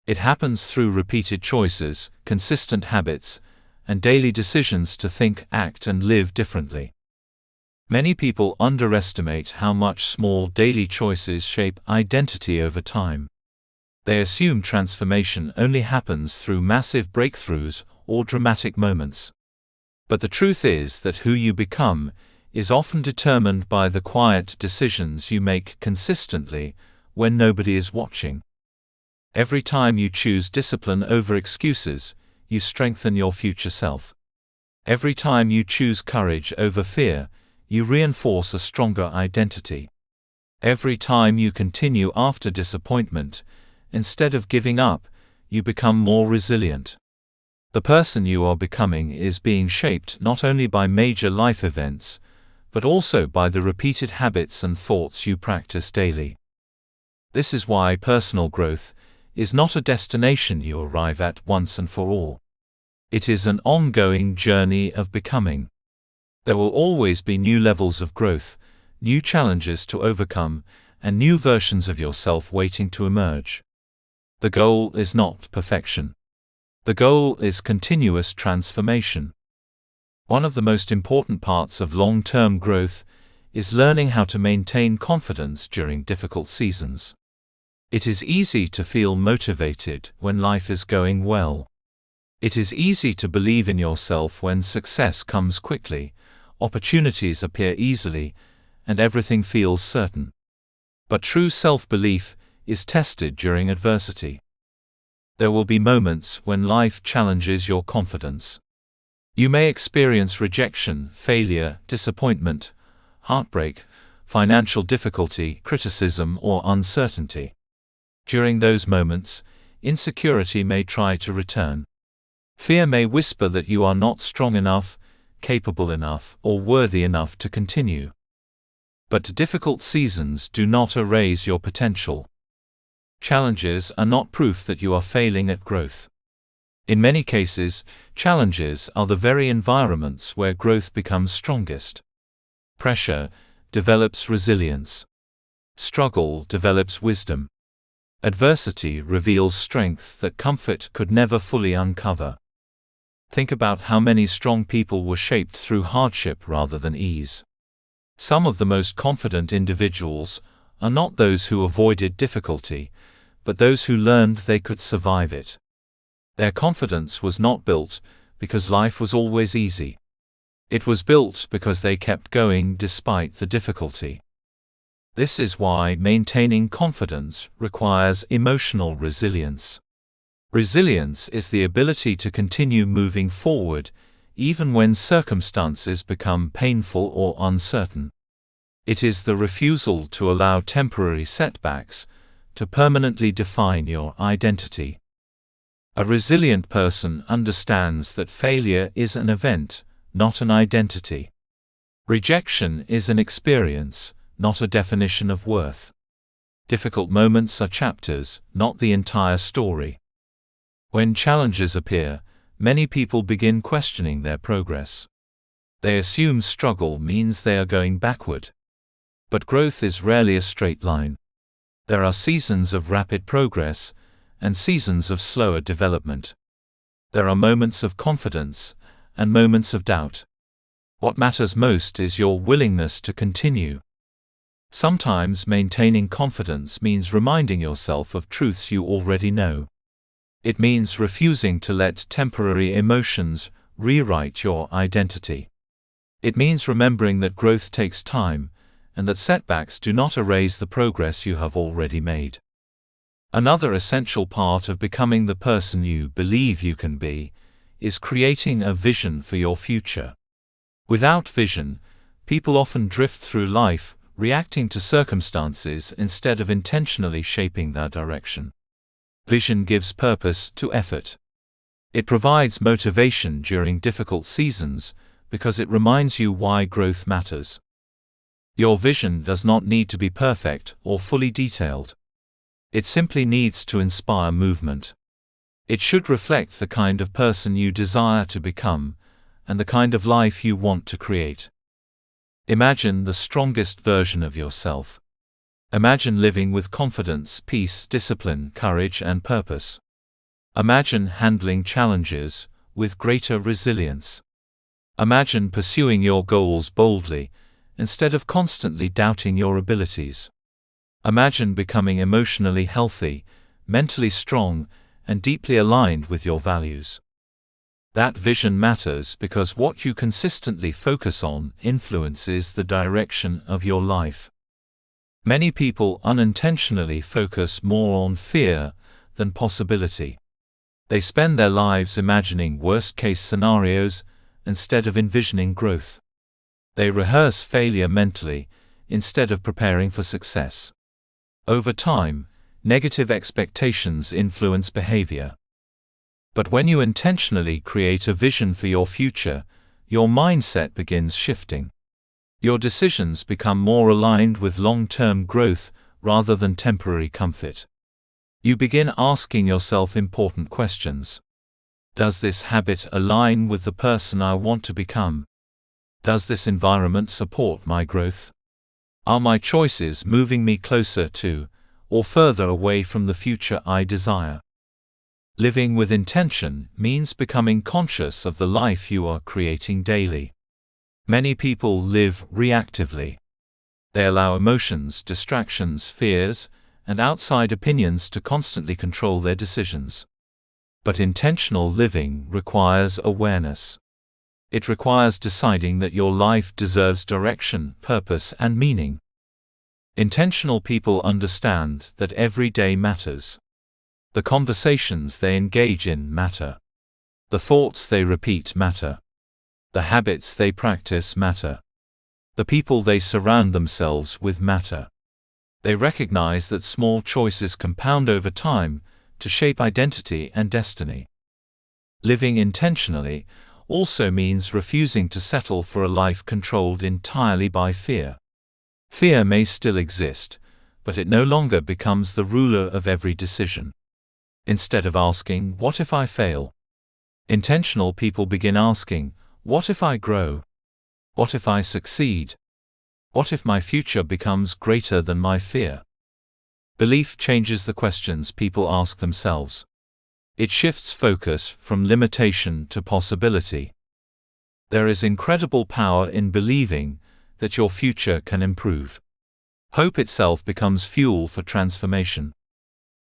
It happens through repeated choices, consistent habits, and daily decisions to think, act, and live differently. Many people underestimate how much small daily choices shape identity over time. They assume transformation only happens through massive breakthroughs or dramatic moments. But the truth is that who you become is often determined by the quiet decisions you make consistently when nobody is watching. Every time you choose discipline over excuses, you strengthen your future self. Every time you choose courage over fear, you reinforce a stronger identity. Every time you continue after disappointment, instead of giving up, you become more resilient. The person you are becoming is being shaped not only by major life events, but also by the repeated habits and thoughts you practice daily. This is why personal growth is not a destination you arrive at once and for all. It is an ongoing journey of becoming. There will always be new levels of growth, new challenges to overcome, and new versions of yourself waiting to emerge. The goal is not perfection. The goal is continuous transformation. One of the most important parts of long-term growth is learning how to maintain confidence during difficult seasons. It is easy to feel motivated when life is going well. It is easy to believe in yourself when success comes quickly, opportunities appear easily, and everything feels certain. But true self-belief is tested during adversity. There will be moments when life challenges your confidence. You may experience rejection, failure, disappointment, heartbreak, financial difficulty, criticism, or uncertainty. During those moments, insecurity may try to return. Fear may whisper that you are not strong enough, capable enough, or worthy enough to continue. But difficult seasons do not erase your potential. Challenges are not proof that you are failing at growth. In many cases, challenges are the very environments where growth becomes strongest. Pressure develops resilience. Struggle develops wisdom. Adversity reveals strength that comfort could never fully uncover. Think about how many strong people were shaped through hardship rather than ease. Some of the most confident individuals are not those who avoided difficulty, but those who learned they could survive it. Their confidence was not built because life was always easy. It was built because they kept going despite the difficulty. This is why maintaining confidence requires emotional resilience. Resilience is the ability to continue moving forward, even when circumstances become painful or uncertain. It is the refusal to allow temporary setbacks to permanently define your identity. A resilient person understands that failure is an event, not an identity. Rejection is an experience, not a definition of worth. Difficult moments are chapters, not the entire story. When challenges appear, many people begin questioning their progress. They assume struggle means they are going backward. But growth is rarely a straight line. There are seasons of rapid progress and seasons of slower development. There are moments of confidence and moments of doubt. What matters most is your willingness to continue. Sometimes maintaining confidence means reminding yourself of truths you already know. It means refusing to let temporary emotions rewrite your identity. It means remembering that growth takes time, and that setbacks do not erase the progress you have already made. Another essential part of becoming the person you believe you can be is creating a vision for your future. Without vision, people often drift through life, reacting to circumstances instead of intentionally shaping their direction. Vision gives purpose to effort. It provides motivation during difficult seasons because it reminds you why growth matters. Your vision does not need to be perfect or fully detailed. It simply needs to inspire movement. It should reflect the kind of person you desire to become and the kind of life you want to create. Imagine the strongest version of yourself. Imagine living with confidence, peace, discipline, courage, and purpose. Imagine handling challenges with greater resilience. Imagine pursuing your goals boldly instead of constantly doubting your abilities. Imagine becoming emotionally healthy, mentally strong, and deeply aligned with your values. That vision matters because what you consistently focus on influences the direction of your life. Many people unintentionally focus more on fear than possibility. They spend their lives imagining worst-case scenarios instead of envisioning growth. They rehearse failure mentally instead of preparing for success. Over time, negative expectations influence behavior. But when you intentionally create a vision for your future, your mindset begins shifting. Your decisions become more aligned with long-term growth rather than temporary comfort. You begin asking yourself important questions. Does this habit align with the person I want to become? Does this environment support my growth? Are my choices moving me closer to, or further away from the future I desire? Living with intention means becoming conscious of the life you are creating daily. Many people live reactively. They allow emotions, distractions, fears, and outside opinions to constantly control their decisions. But intentional living requires awareness. It requires deciding that your life deserves direction, purpose, and meaning. Intentional people understand that every day matters. The conversations they engage in matter. The thoughts they repeat matter. The habits they practice matter. The people they surround themselves with matter. They recognize that small choices compound over time to shape identity and destiny. Living intentionally also means refusing to settle for a life controlled entirely by fear. Fear may still exist, but it no longer becomes the ruler of every decision. Instead of asking, "What if I fail?" intentional people begin asking, "What if I grow? What if I succeed? What if my future becomes greater than my fear?" Belief changes the questions people ask themselves. It shifts focus from limitation to possibility. There is incredible power in believing that your future can improve. Hope itself becomes fuel for transformation.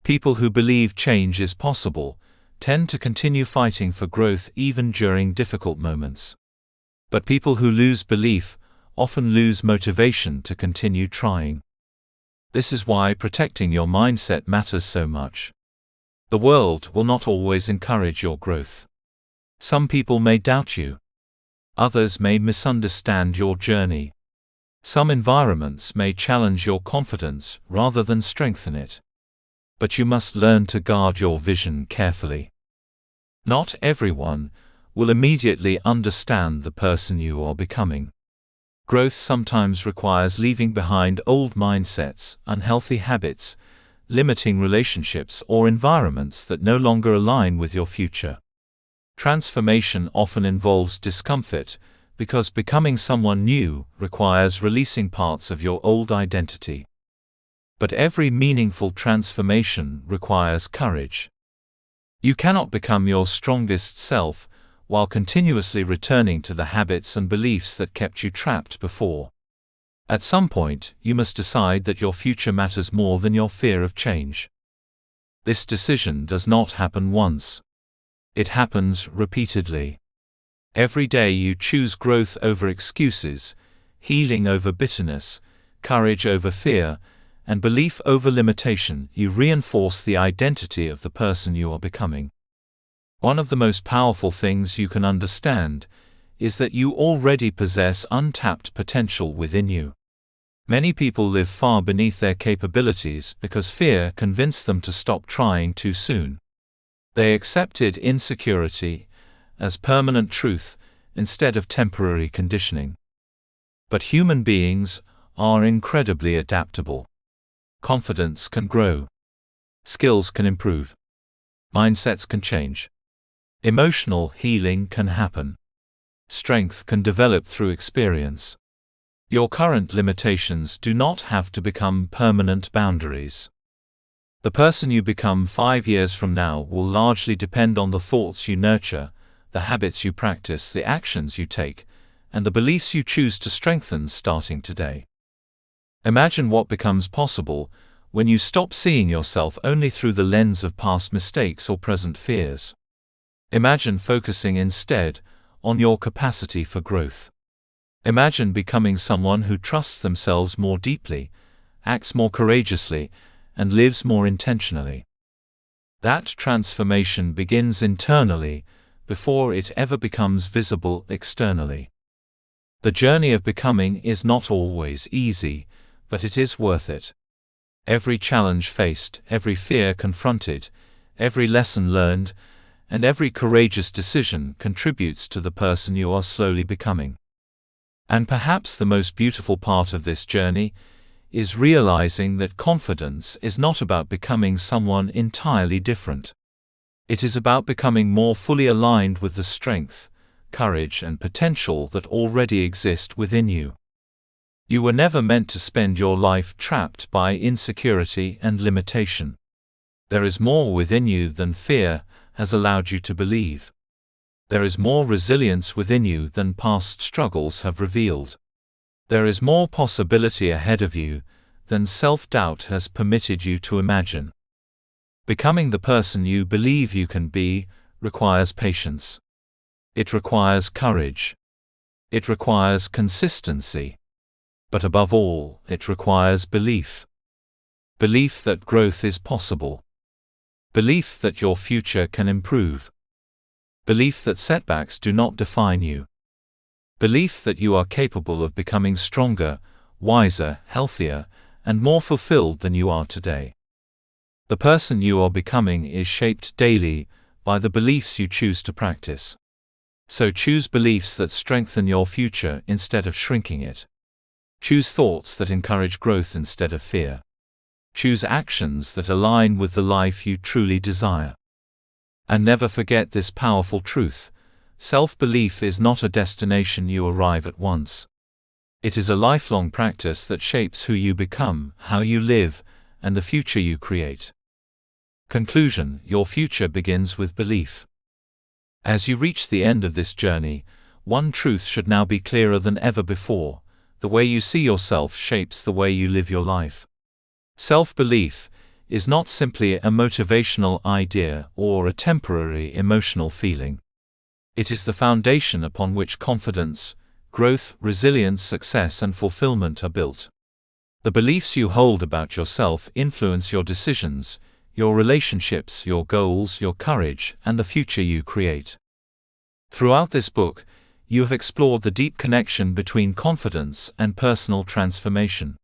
People who believe change is possible tend to continue fighting for growth even during difficult moments. But people who lose belief often lose motivation to continue trying. This is why protecting your mindset matters so much. The world will not always encourage your growth. Some people may doubt you. Others may misunderstand your journey. Some environments may challenge your confidence rather than strengthen it. But you must learn to guard your vision carefully. Not everyone will immediately understand the person you are becoming. Growth sometimes requires leaving behind old mindsets, unhealthy habits, limiting relationships, or environments that no longer align with your future. Transformation often involves discomfort, because becoming someone new requires releasing parts of your old identity. But every meaningful transformation requires courage. You cannot become your strongest self while continuously returning to the habits and beliefs that kept you trapped before. At some point, you must decide that your future matters more than your fear of change. This decision does not happen once. It happens repeatedly. Every day you choose growth over excuses, healing over bitterness, courage over fear, and belief over limitation. You reinforce the identity of the person you are becoming. One of the most powerful things you can understand is that you already possess untapped potential within you. Many people live far beneath their capabilities because fear convinced them to stop trying too soon. They accepted insecurity as permanent truth instead of temporary conditioning. But human beings are incredibly adaptable. Confidence can grow. Skills can improve. Mindsets can change. Emotional healing can happen. Strength can develop through experience. Your current limitations do not have to become permanent boundaries. The person you become 5 years from now will largely depend on the thoughts you nurture, the habits you practice, the actions you take, and the beliefs you choose to strengthen starting today. Imagine what becomes possible when you stop seeing yourself only through the lens of past mistakes or present fears. Imagine focusing instead on your capacity for growth. Imagine becoming someone who trusts themselves more deeply, acts more courageously, and lives more intentionally. That transformation begins internally before it ever becomes visible externally. The journey of becoming is not always easy, but it is worth it. Every challenge faced, every fear confronted, every lesson learned, and every courageous decision contributes to the person you are slowly becoming. And perhaps the most beautiful part of this journey is realizing that confidence is not about becoming someone entirely different. It is about becoming more fully aligned with the strength, courage, and potential that already exist within you. You were never meant to spend your life trapped by insecurity and limitation. There is more within you than fear has allowed you to believe. There is more resilience within you than past struggles have revealed. There is more possibility ahead of you than self-doubt has permitted you to imagine. Becoming the person you believe you can be requires patience. It requires courage. It requires consistency. But above all, it requires belief. Belief that growth is possible. Belief that your future can improve. Belief that setbacks do not define you. Belief that you are capable of becoming stronger, wiser, healthier, and more fulfilled than you are today. The person you are becoming is shaped daily by the beliefs you choose to practice. So choose beliefs that strengthen your future instead of shrinking it. Choose thoughts that encourage growth instead of fear. Choose actions that align with the life you truly desire. And never forget this powerful truth: self-belief is not a destination you arrive at once. It is a lifelong practice that shapes who you become, how you live, and the future you create. Conclusion: your future begins with belief. As you reach the end of this journey, one truth should now be clearer than ever before: the way you see yourself shapes the way you live your life. Self-belief is not simply a motivational idea or a temporary emotional feeling. It is the foundation upon which confidence, growth, resilience, success, and fulfillment are built. The beliefs you hold about yourself influence your decisions, your relationships, your goals, your courage, and the future you create. Throughout this book, you have explored the deep connection between confidence and personal transformation.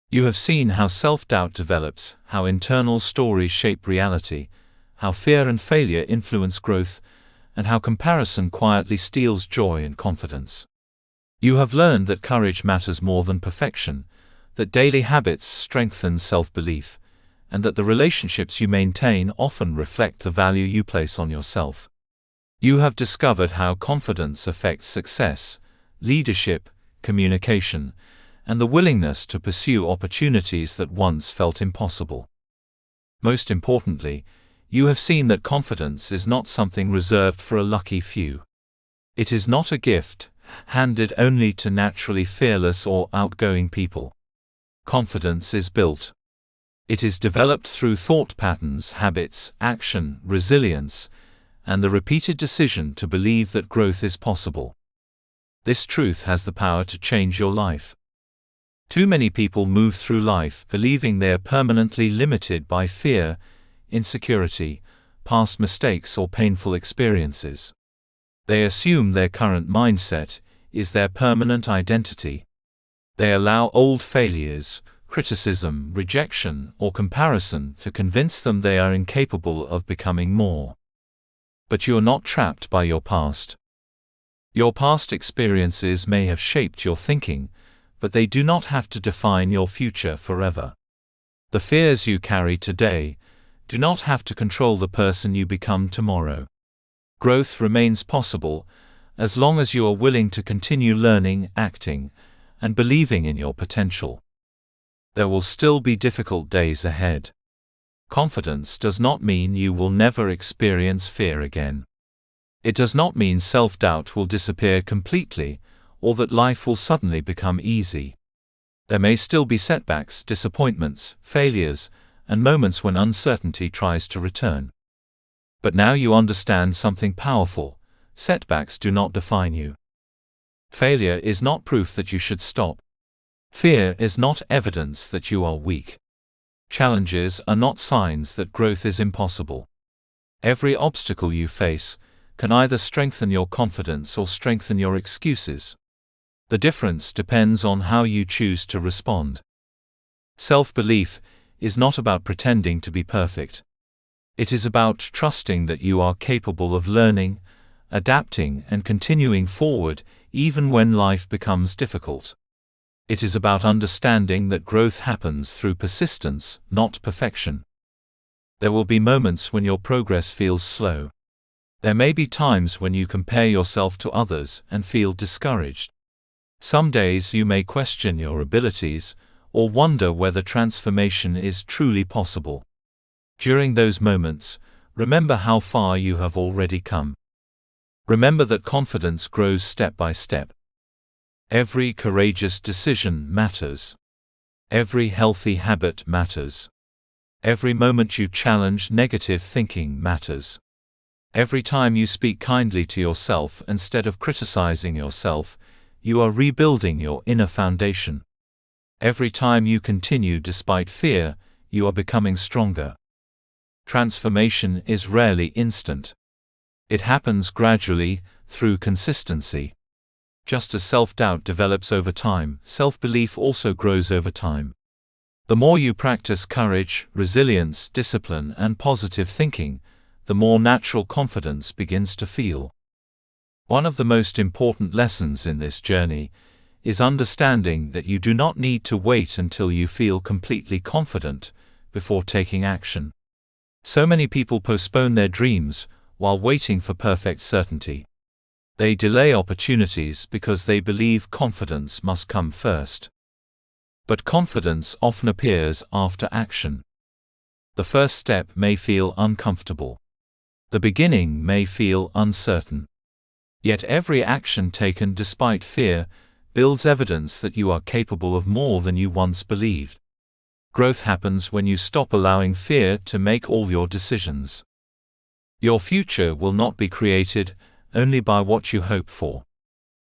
You have seen how self-doubt develops, how internal stories shape reality, how fear and failure influence growth, and how comparison quietly steals joy and confidence. You have learned that courage matters more than perfection, that daily habits strengthen self-belief, and that the relationships you maintain often reflect the value you place on yourself. You have discovered how confidence affects success, leadership, communication, and the willingness to pursue opportunities that once felt impossible. Most importantly, you have seen that confidence is not something reserved for a lucky few. It is not a gift, handed only to naturally fearless or outgoing people. Confidence is built. It is developed through thought patterns, habits, action, resilience, and the repeated decision to believe that growth is possible. This truth has the power to change your life. Too many people move through life believing they are permanently limited by fear, insecurity, past mistakes, or painful experiences. They assume their current mindset is their permanent identity. They allow old failures, criticism, rejection, or comparison to convince them they are incapable of becoming more. But you are not trapped by your past. Your past experiences may have shaped your thinking, but they do not have to define your future forever. The fears you carry today do not have to control the person you become tomorrow. Growth remains possible as long as you are willing to continue learning, acting, and believing in your potential. There will still be difficult days ahead. Confidence does not mean you will never experience fear again. It does not mean self-doubt will disappear completely, or that life will suddenly become easy. There may still be setbacks, disappointments, failures, and moments when uncertainty tries to return. But now you understand something powerful: setbacks do not define you. Failure is not proof that you should stop. Fear is not evidence that you are weak. Challenges are not signs that growth is impossible. Every obstacle you face can either strengthen your confidence or strengthen your excuses. The difference depends on how you choose to respond. Self-belief is not about pretending to be perfect. It is about trusting that you are capable of learning, adapting, and continuing forward even when life becomes difficult. It is about understanding that growth happens through persistence, not perfection. There will be moments when your progress feels slow. There may be times when you compare yourself to others and feel discouraged. Some days you may question your abilities, or wonder whether transformation is truly possible. During those moments, remember how far you have already come. Remember that confidence grows step by step. Every courageous decision matters. Every healthy habit matters. Every moment you challenge negative thinking matters. Every time you speak kindly to yourself instead of criticizing yourself, you are rebuilding your inner foundation. Every time you continue despite fear, you are becoming stronger. Transformation is rarely instant. It happens gradually, through consistency. Just as self-doubt develops over time, self-belief also grows over time. The more you practice courage, resilience, discipline, and positive thinking, the more natural confidence begins to feel. One of the most important lessons in this journey is understanding that you do not need to wait until you feel completely confident before taking action. So many people postpone their dreams while waiting for perfect certainty. They delay opportunities because they believe confidence must come first. But confidence often appears after action. The first step may feel uncomfortable. The beginning may feel uncertain. Yet every action taken despite fear builds evidence that you are capable of more than you once believed. Growth happens when you stop allowing fear to make all your decisions. Your future will not be created only by what you hope for.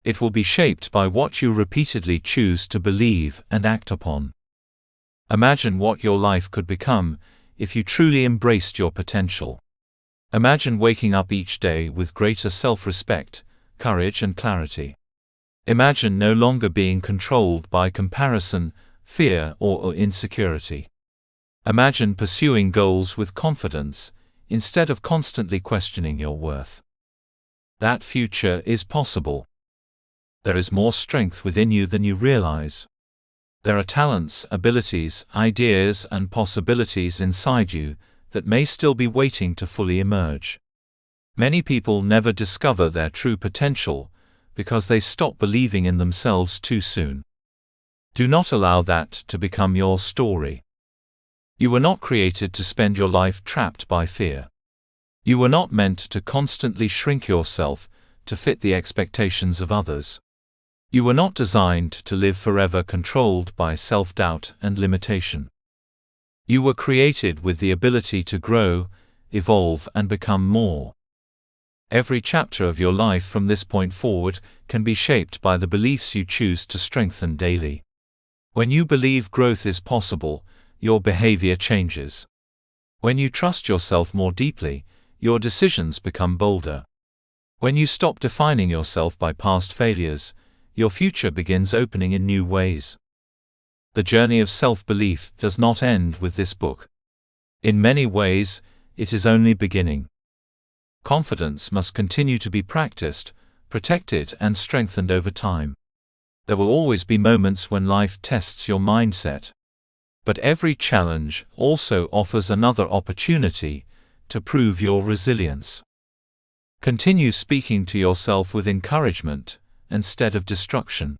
It will be shaped by what you repeatedly choose to believe and act upon. Imagine what your life could become if you truly embraced your potential. Imagine waking up each day with greater self-respect, courage and clarity. Imagine no longer being controlled by comparison, fear or insecurity. Imagine pursuing goals with confidence, instead of constantly questioning your worth. That future is possible. There is more strength within you than you realize. There are talents, abilities, ideas and possibilities inside you that may still be waiting to fully emerge. Many people never discover their true potential because they stop believing in themselves too soon. Do not allow that to become your story. You were not created to spend your life trapped by fear. You were not meant to constantly shrink yourself to fit the expectations of others. You were not designed to live forever controlled by self-doubt and limitation. You were created with the ability to grow, evolve and become more. Every chapter of your life from this point forward can be shaped by the beliefs you choose to strengthen daily. When you believe growth is possible, your behavior changes. When you trust yourself more deeply, your decisions become bolder. When you stop defining yourself by past failures, your future begins opening in new ways. The journey of self-belief does not end with this book. In many ways, it is only beginning. Confidence must continue to be practiced, protected and strengthened over time. There will always be moments when life tests your mindset. But every challenge also offers another opportunity to prove your resilience. Continue speaking to yourself with encouragement instead of destruction.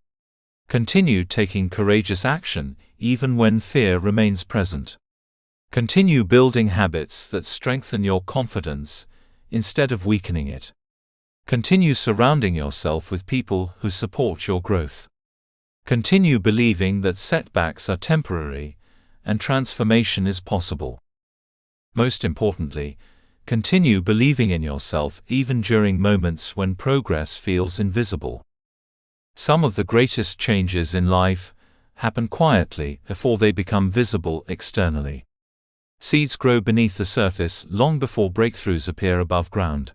Continue taking courageous action even when fear remains present. Continue building habits that strengthen your confidence instead of weakening it. Continue surrounding yourself with people who support your growth. Continue believing that setbacks are temporary and transformation is possible. Most importantly, continue believing in yourself even during moments when progress feels invisible. Some of the greatest changes in life happen quietly before they become visible externally. Seeds grow beneath the surface long before breakthroughs appear above ground.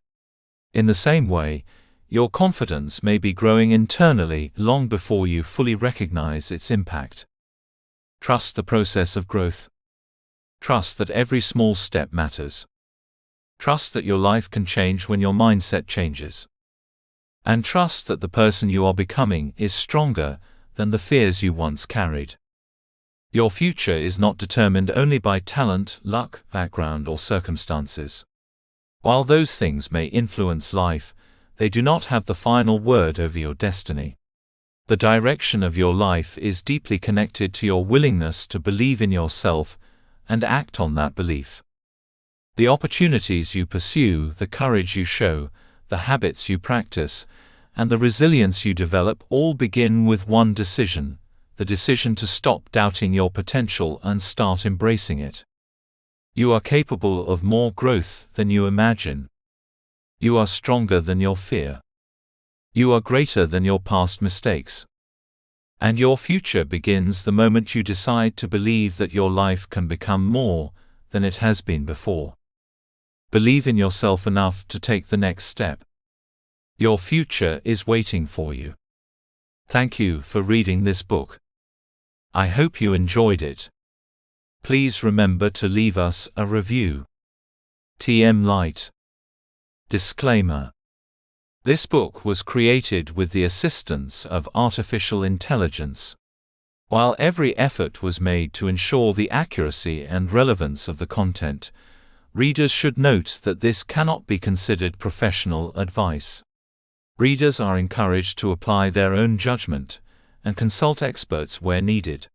In the same way, your confidence may be growing internally long before you fully recognize its impact. Trust the process of growth. Trust that every small step matters. Trust that your life can change when your mindset changes. And trust that the person you are becoming is stronger than the fears you once carried. Your future is not determined only by talent, luck, background or circumstances. While those things may influence life, they do not have the final word over your destiny. The direction of your life is deeply connected to your willingness to believe in yourself and act on that belief. The opportunities you pursue, the courage you show, the habits you practice, and the resilience you develop all begin with one decision, the decision to stop doubting your potential and start embracing it. You are capable of more growth than you imagine. You are stronger than your fear. You are greater than your past mistakes. And your future begins the moment you decide to believe that your life can become more than it has been before. Believe in yourself enough to take the next step. Your future is waiting for you. Thank you for reading this book. I hope you enjoyed it. Please remember to leave us a review. TM Light. Disclaimer. This book was created with the assistance of artificial intelligence. While every effort was made to ensure the accuracy and relevance of the content, readers should note that this cannot be considered professional advice. Readers are encouraged to apply their own judgment and consult experts where needed.